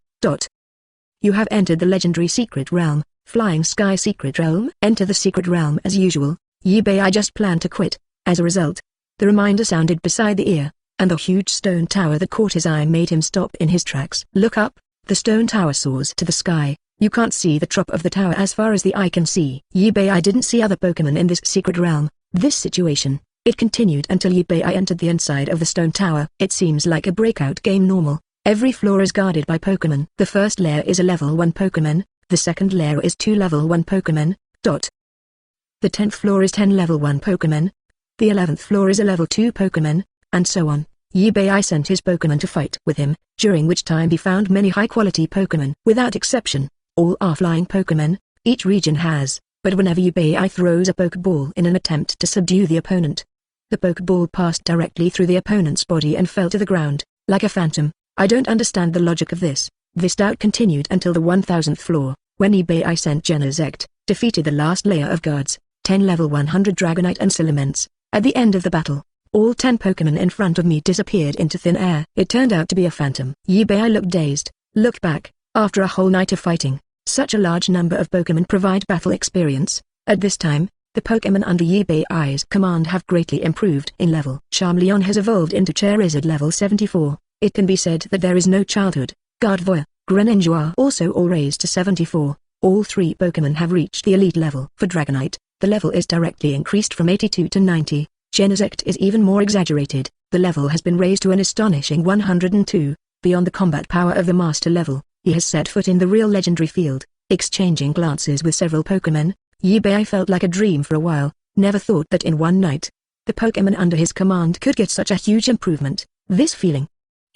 You have entered the legendary secret realm, Flying Sky Secret Realm. Enter the secret realm as usual. Eevee just planned to quit. As a result, the reminder sounded beside the ear, and the huge stone tower that caught his eye made him stop in his tracks. Look up. The stone tower soars to the sky. You can't see the top of the tower as far as the eye can see. Eevee didn't see other Pokémon in this secret realm. This situation, it continued until Eevee entered the inside of the stone tower. It seems like a breakout game normal. Every floor is guarded by Pokémon. The first layer is a level 1 Pokémon, the second layer is 2 level 1 Pokémon. The 10th floor is 10 level 1 Pokémon. The 11th floor is a level 2 Pokémon, and so on. Eevee sent his Pokémon to fight with him, during which time he found many high-quality Pokémon. Without exception, all are flying Pokémon, each region has, but whenever Eevee throws a Pokeball in an attempt to subdue the opponent, the Pokeball passed directly through the opponent's body and fell to the ground, like a phantom. I don't understand the logic of this. This doubt continued until the 1000th floor, when Eevee sent Genesect, defeated the last layer of guards, 10 level 100 Dragonite and Silamence. At the end of the battle, all 10 Pokémon in front of me disappeared into thin air. It turned out to be a phantom. Eevee looked dazed. Looked back, after a whole night of fighting, such a large number of Pokémon provide battle experience. At this time, the Pokémon under Eevee's command have greatly improved in level. Charmeleon has evolved into Charizard level 74. It can be said that there is no childhood. Gardevoir, Juer also all raised to 74. All 3 Pokémon have reached the elite level. For Dragonite, the level is directly increased from 82 to 90. Genesect is even more exaggerated. The level has been raised to an astonishing 102. Beyond the combat power of the master level, he has set foot in the real legendary field. Exchanging glances with several Pokémon, Eevee felt like a dream for a while. Never thought that in one night, the Pokémon under his command could get such a huge improvement. This feeling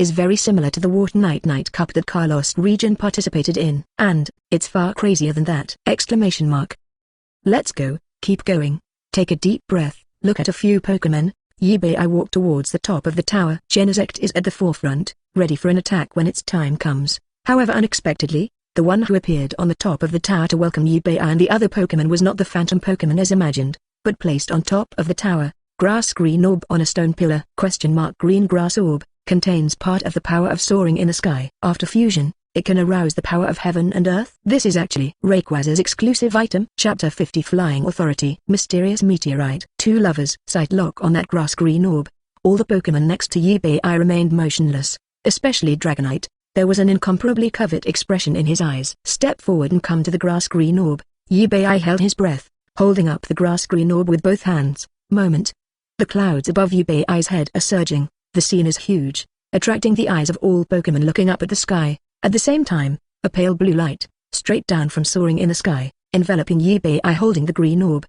is very similar to the Waternight Night Cup that Carlos region participated in. And, it's far crazier than that! Exclamation mark. Let's go, keep going. Take a deep breath, look at a few Pokemon. Eevee walked towards the top of the tower. Genesect is at the forefront, ready for an attack when its time comes. However, unexpectedly, the one who appeared on the top of the tower to welcome Eevee and the other Pokemon was not the phantom Pokemon as imagined, but placed on top of the tower. Grass green orb on a stone pillar. Green grass orb contains part of the power of soaring in the sky. After fusion, it can arouse the power of heaven and earth. This is actually Rayquaz's exclusive item. Chapter 50 Flying Authority. Mysterious Meteorite. Two lovers. Sight lock on that grass green orb. All the Pokemon next to Eevee remained motionless, especially Dragonite. There was an incomparably covert expression in his eyes. Step forward and come to the grass green orb. Eevee held his breath, holding up the grass green orb with both hands. Moment. The clouds above Eevee's head are surging. The scene is huge, attracting the eyes of all Pokemon looking up at the sky. At the same time, a pale blue light, straight down from soaring in the sky, enveloping Eevee holding the green orb.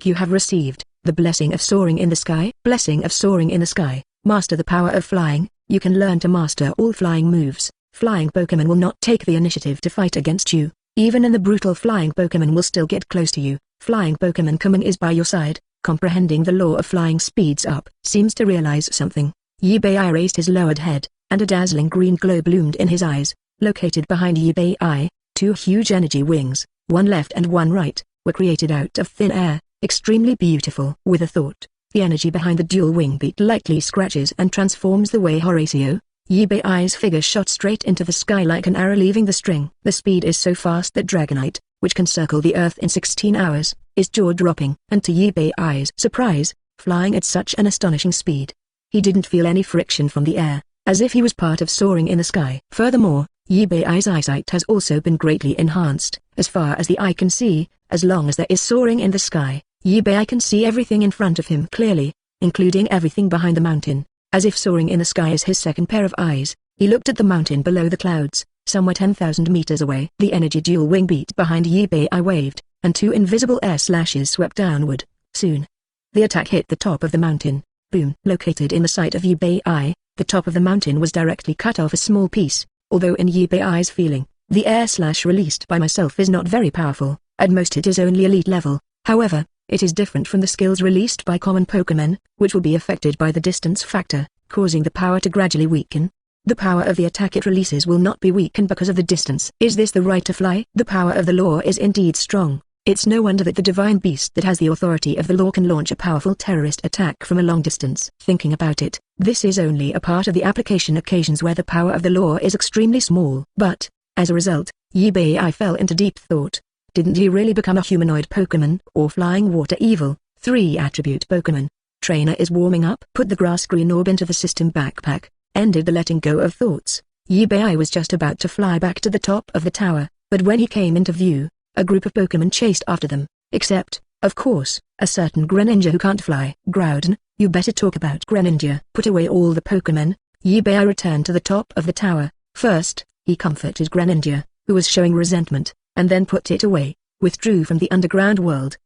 You have received the blessing of soaring in the sky. Blessing of soaring in the sky. Master the power of flying. You can learn to master all flying moves. Flying Pokemon will not take the initiative to fight against you. Even in the brutal flying Pokemon will still get close to you. Flying Pokemon coming is by your side. Comprehending the law of flying speeds up. Seems to realize something. Eevee raised his lowered head, and a dazzling green glow bloomed in his eyes. Located behind Eevee, two huge energy wings, one left and one right, were created out of thin air, extremely beautiful. With a thought, the energy behind the dual wing beat lightly scratches and transforms the way Horatio. Eevee's figure shot straight into the sky like an arrow leaving the string. The speed is so fast that Dragonite, which can circle the Earth in 16 hours, is jaw-dropping. And to Eevee's surprise, flying at such an astonishing speed, he didn't feel any friction from the air, as if he was part of soaring in the sky. Furthermore, Eevee's eyesight has also been greatly enhanced. As far as the eye can see, as long as there is soaring in the sky, Eevee can see everything in front of him clearly, including everything behind the mountain. As if soaring in the sky is his second pair of eyes, he looked at the mountain below the clouds, somewhere 10,000 meters away. The energy dual wing beat behind Eevee waved, and two invisible air slashes swept downward. Soon, the attack hit the top of the mountain. Boom. Located in the sight of Eevee, the top of the mountain was directly cut off a small piece. Although in Eevee's feeling, the air slash released by myself is not very powerful, at most it is only elite level. However, it is different from the skills released by common Pokemon, which will be affected by the distance factor, causing the power to gradually weaken. The power of the attack it releases will not be weakened because of the distance. Is this the right to fly? The power of the law is indeed strong. It's no wonder that the divine beast that has the authority of the law can launch a powerful terrorist attack from a long distance. Thinking about it, this is only a part of the application occasions where the power of the law is extremely small. But, as a result, Eevee fell into deep thought. Didn't he really become a humanoid Pokemon or flying water evil? 3 attribute Pokemon. Trainer is warming up. Put the grass green orb into the system backpack. Ended the letting go of thoughts. Eevee was just about to fly back to the top of the tower, but when he came into view, a group of Pokemon chased after them, except, of course, a certain Greninja who can't fly. Groudon, you better talk about Greninja. Put away all the Pokemon. Eevee returned to the top of the tower. First, he comforted Greninja, who was showing resentment, and then put it away, withdrew from the underground world.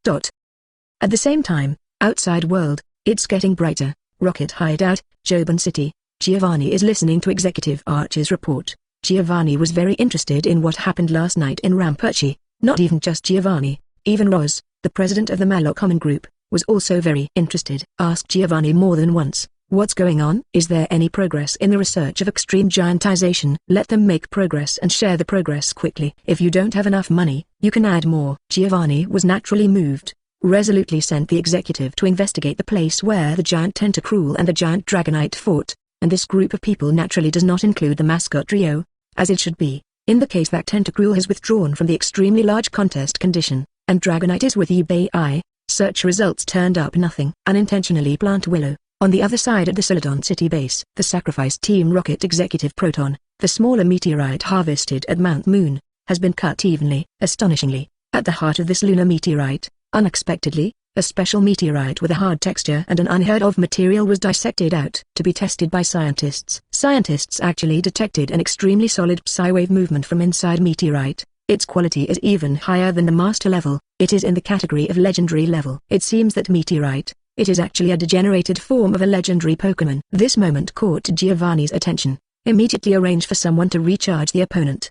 At the same time, outside world, it's getting brighter. Rocket Hideout, Joban City. Giovanni is listening to Executive Archer's report. Giovanni was very interested in what happened last night in Ramperchi. Not even just Giovanni, even Roz, the president of the Mallow Common Group, was also very interested. Asked Giovanni more than once, what's going on? Is there any progress in the research of extreme giantization? Let them make progress and share the progress quickly. If you don't have enough money, you can add more. Giovanni was naturally moved. Resolutely sent the executive to investigate the place where the giant Tentacruel and the giant Dragonite fought, and this group of people naturally does not include the mascot trio, as it should be. In the case that Tentacruel has withdrawn from the extremely large contest condition, and Dragonite is with Eevee, search results turned up nothing. Unintentionally plant Willow, on the other side at the Celadon City base. The Sacrifice Team Rocket Executive Proton, the smaller meteorite harvested at Mount Moon, has been cut evenly. Astonishingly, at the heart of this lunar meteorite, unexpectedly, a special meteorite with a hard texture and an unheard-of material was dissected out to be tested by scientists. Scientists actually detected an extremely solid psi-wave movement from inside meteorite. Its quality is even higher than the master level. It is in the category of legendary level. It seems that meteorite It is actually a degenerated form of a legendary Pokémon. This moment caught Giovanni's attention. Immediately arrange for someone to recharge the opponent.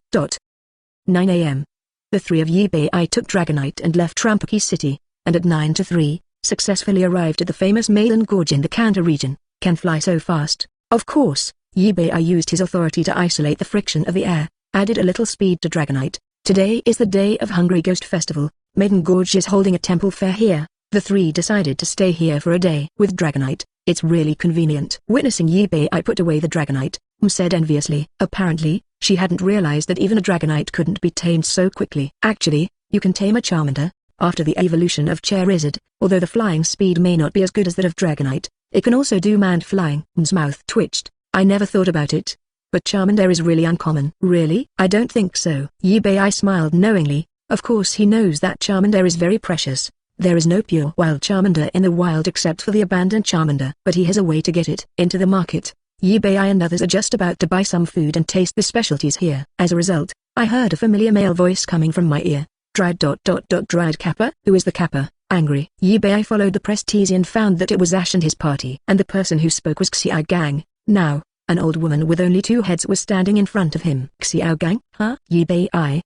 9 a.m. The three of Eevee took Dragonite and left Trampaki City, and at 9 to 3, successfully arrived at the famous Malin Gorge in the Kanto region. Can fly so fast. Of course, Eevee used his authority to isolate the friction of the air, added a little speed to Dragonite. Today is the day of Hungry Ghost Festival. Maiden Gorge is holding a temple fair here. The three decided to stay here for a day. With Dragonite, it's really convenient. Witnessing Eevee put away the Dragonite, said enviously. Apparently, she hadn't realized that even a Dragonite couldn't be tamed so quickly. Actually, you can tame a Charmander, after the evolution of Charizard, although the flying speed may not be as good as that of Dragonite. It can also do manned flying. M's mouth twitched. I never thought about it. But Charmander is really uncommon. Really? I don't think so. Eevee smiled knowingly. Of course he knows that Charmander is very precious. There is no pure wild Charmander in the wild except for the abandoned Charmander. But he has a way to get it into the market. Eevee and others are just about to buy some food and taste the specialties here. As a result, I heard a familiar male voice coming from my ear. Dried Kappa? Who is the Kappa? Angry. Eevee followed the prestige and found that it was Ash and his party. And the person who spoke was Xiao Gang. Now, an old woman with only two heads was standing in front of him. Xiao Gang? Huh? Eevee,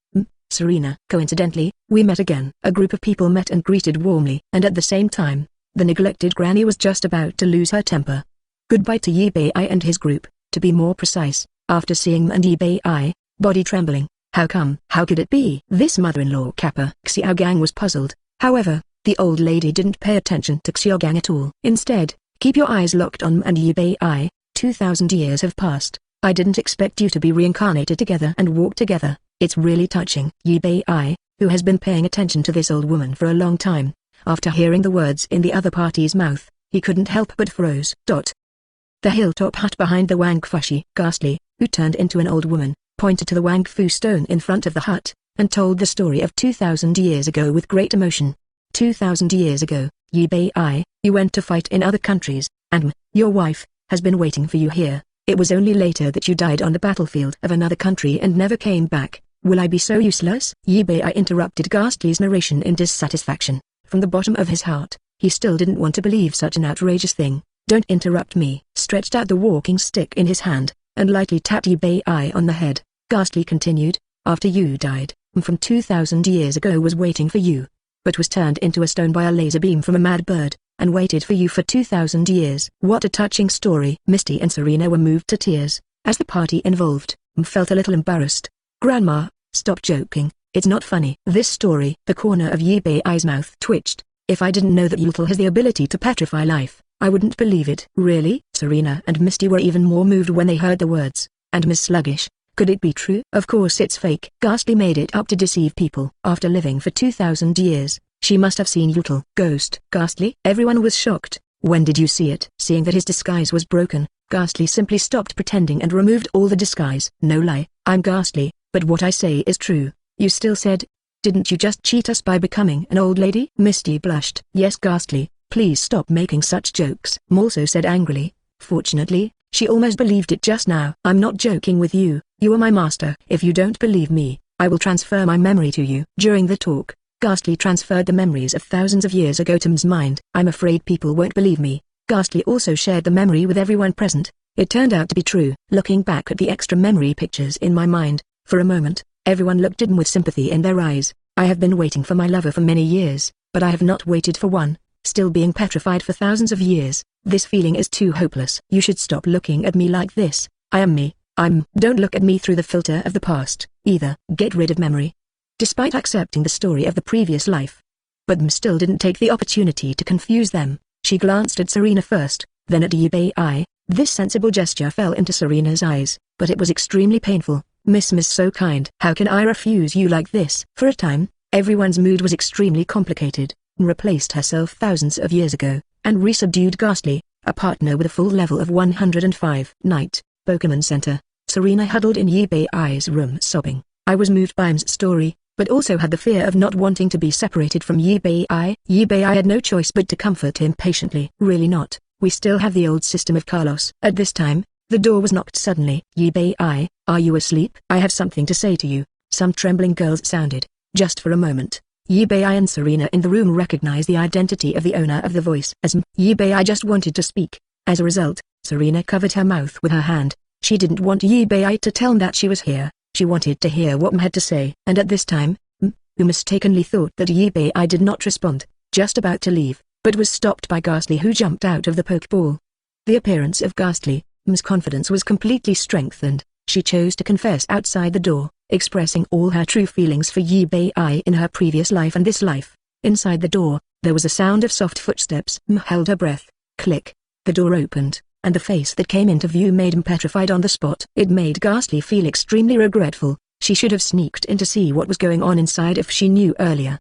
Serena. Coincidentally, we met again. A group of people met and greeted warmly. And at the same time, the neglected granny was just about to lose her temper. Goodbye to Eevee and his group. To be more precise, after seeing and Eevee, body trembling. How come? How could it be? This mother-in-law Kappa. Xiao Gang was puzzled. However, the old lady didn't pay attention to Xiao Gang at all. Instead, keep your eyes locked on and Eevee. 2,000 years have passed. I didn't expect you to be reincarnated together and walk together. It's really touching. Eevee, who has been paying attention to this old woman for a long time, after hearing the words in the other party's mouth, he couldn't help but froze. The hilltop hut behind the Wangfushi, Ghastly, who turned into an old woman, pointed to the Wangfu stone in front of the hut, and told the story of 2,000 years ago with great emotion. 2,000 years ago, Eevee, you went to fight in other countries, and your wife has been waiting for you here. It was only later that you died on the battlefield of another country and never came back. Will I be so useless? Eevee interrupted Ghastly's narration in dissatisfaction. From the bottom of his heart, he still didn't want to believe such an outrageous thing. Don't interrupt me. Stretched out the walking stick in his hand, and lightly tapped Eevee on the head. Ghastly continued, after you died, from 2,000 years ago was waiting for you, but was turned into a stone by a laser beam from a mad bird, and waited for you for 2,000 years. What a touching story. Misty and Serena were moved to tears, as the party involved, felt a little embarrassed. Grandma, stop joking, it's not funny. This story. The corner of Eevee's mouth twitched. If I didn't know that Ultraman has the ability to petrify life, I wouldn't believe it. Really? Serena and Misty were even more moved when they heard the words. And Miss Sluggish, could it be true? Of course it's fake. Ghastly made it up to deceive people. After living for 2,000 years, she must have seen Ultraman. Ghost. Ghastly? Everyone was shocked. When did you see it? Seeing that his disguise was broken, Ghastly simply stopped pretending and removed all the disguise. No lie, I'm Ghastly, but what I say is true. You still said, didn't you just cheat us by becoming an old lady? Misty blushed. Yes Ghastly, please stop making such jokes. Also said angrily. Fortunately, she almost believed it just now. I'm not joking with you, you are my master. If you don't believe me, I will transfer my memory to you. During the talk, Ghastly transferred the memories of thousands of years ago to M's mind. I'm afraid people won't believe me. Ghastly also shared the memory with everyone present. It turned out to be true. Looking back at the extra memory pictures in my mind, for a moment, everyone looked at him with sympathy in their eyes. I have been waiting for my lover for many years, but I have not waited for one. Still being petrified for thousands of years. This feeling is too hopeless. You should stop looking at me like this. I am me. Don't look at me through the filter of the past, either. Get rid of memory. Despite accepting the story of the previous life. But M still didn't take the opportunity to confuse them. She glanced at Serena first, then at Eevee. This sensible gesture fell into Serena's eyes, but it was extremely painful. Miss so kind. How can I refuse you like this? For a time, everyone's mood was extremely complicated. Replaced herself thousands of years ago, and resubdued Ghastly, a partner with a full level of 105. Night, Pokemon Center. Serena huddled in Eevee's room sobbing. I was moved by M's story, but also had the fear of not wanting to be separated from Eevee. Eevee had no choice but to comfort him patiently. Really not, we still have the old system of Carlos. At this time, the door was knocked suddenly. Eevee, are you asleep? I have something to say to you. Some trembling girls sounded. Just for a moment, Eevee and Serena in the room recognized the identity of the owner of the voice as Eevee just wanted to speak. As a result, Serena covered her mouth with her hand. She didn't want Eevee to tell that she was here. She wanted to hear what had to say. And at this time, who mistakenly thought that Eevee did not respond, just about to leave, but was stopped by Ghastly, who jumped out of the Pokeball. The appearance of Ghastly, M's confidence was completely strengthened. She chose to confess outside the door, expressing all her true feelings for Eevee in her previous life and this life. Inside the door, there was a sound of soft footsteps. M held her breath. Click. The door opened, and the face that came into view made M petrified on the spot. It made Ghastly feel extremely regretful. She should have sneaked in to see what was going on inside if she knew earlier.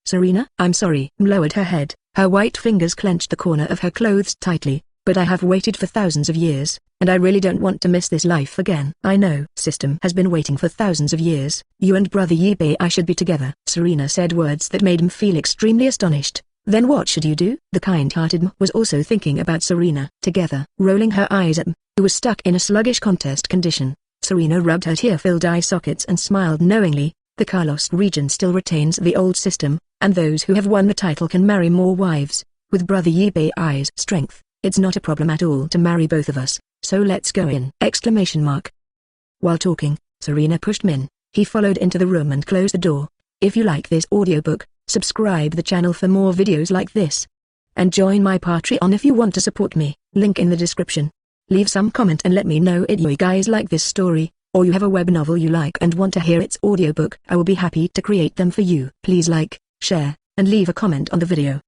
Serena, I'm sorry. M lowered her head. Her white fingers clenched the corner of her clothes tightly. But I have waited for thousands of years, and I really don't want to miss this life again. I know. System has been waiting for thousands of years. You and brother Eevee should be together. Serena said words that made him feel extremely astonished. Then what should you do? The kind-hearted M was also thinking about Serena. Together. Rolling her eyes at M, who was stuck in a sluggish contest condition, Serena rubbed her tear-filled eye sockets and smiled knowingly. The Carlos region still retains the old system, and those who have won the title can marry more wives. With brother Eevee's strength, it's not a problem at all to marry both of us, so let's go in! While talking, Serena pushed Min. He followed into the room and closed the door. If you like this audiobook, subscribe the channel for more videos like this. And join my Patreon if you want to support me, link in the description. Leave some comment and let me know if you guys like this story, or you have a web novel you like and want to hear its audiobook. I will be happy to create them for you. Please like, share, and leave a comment on the video.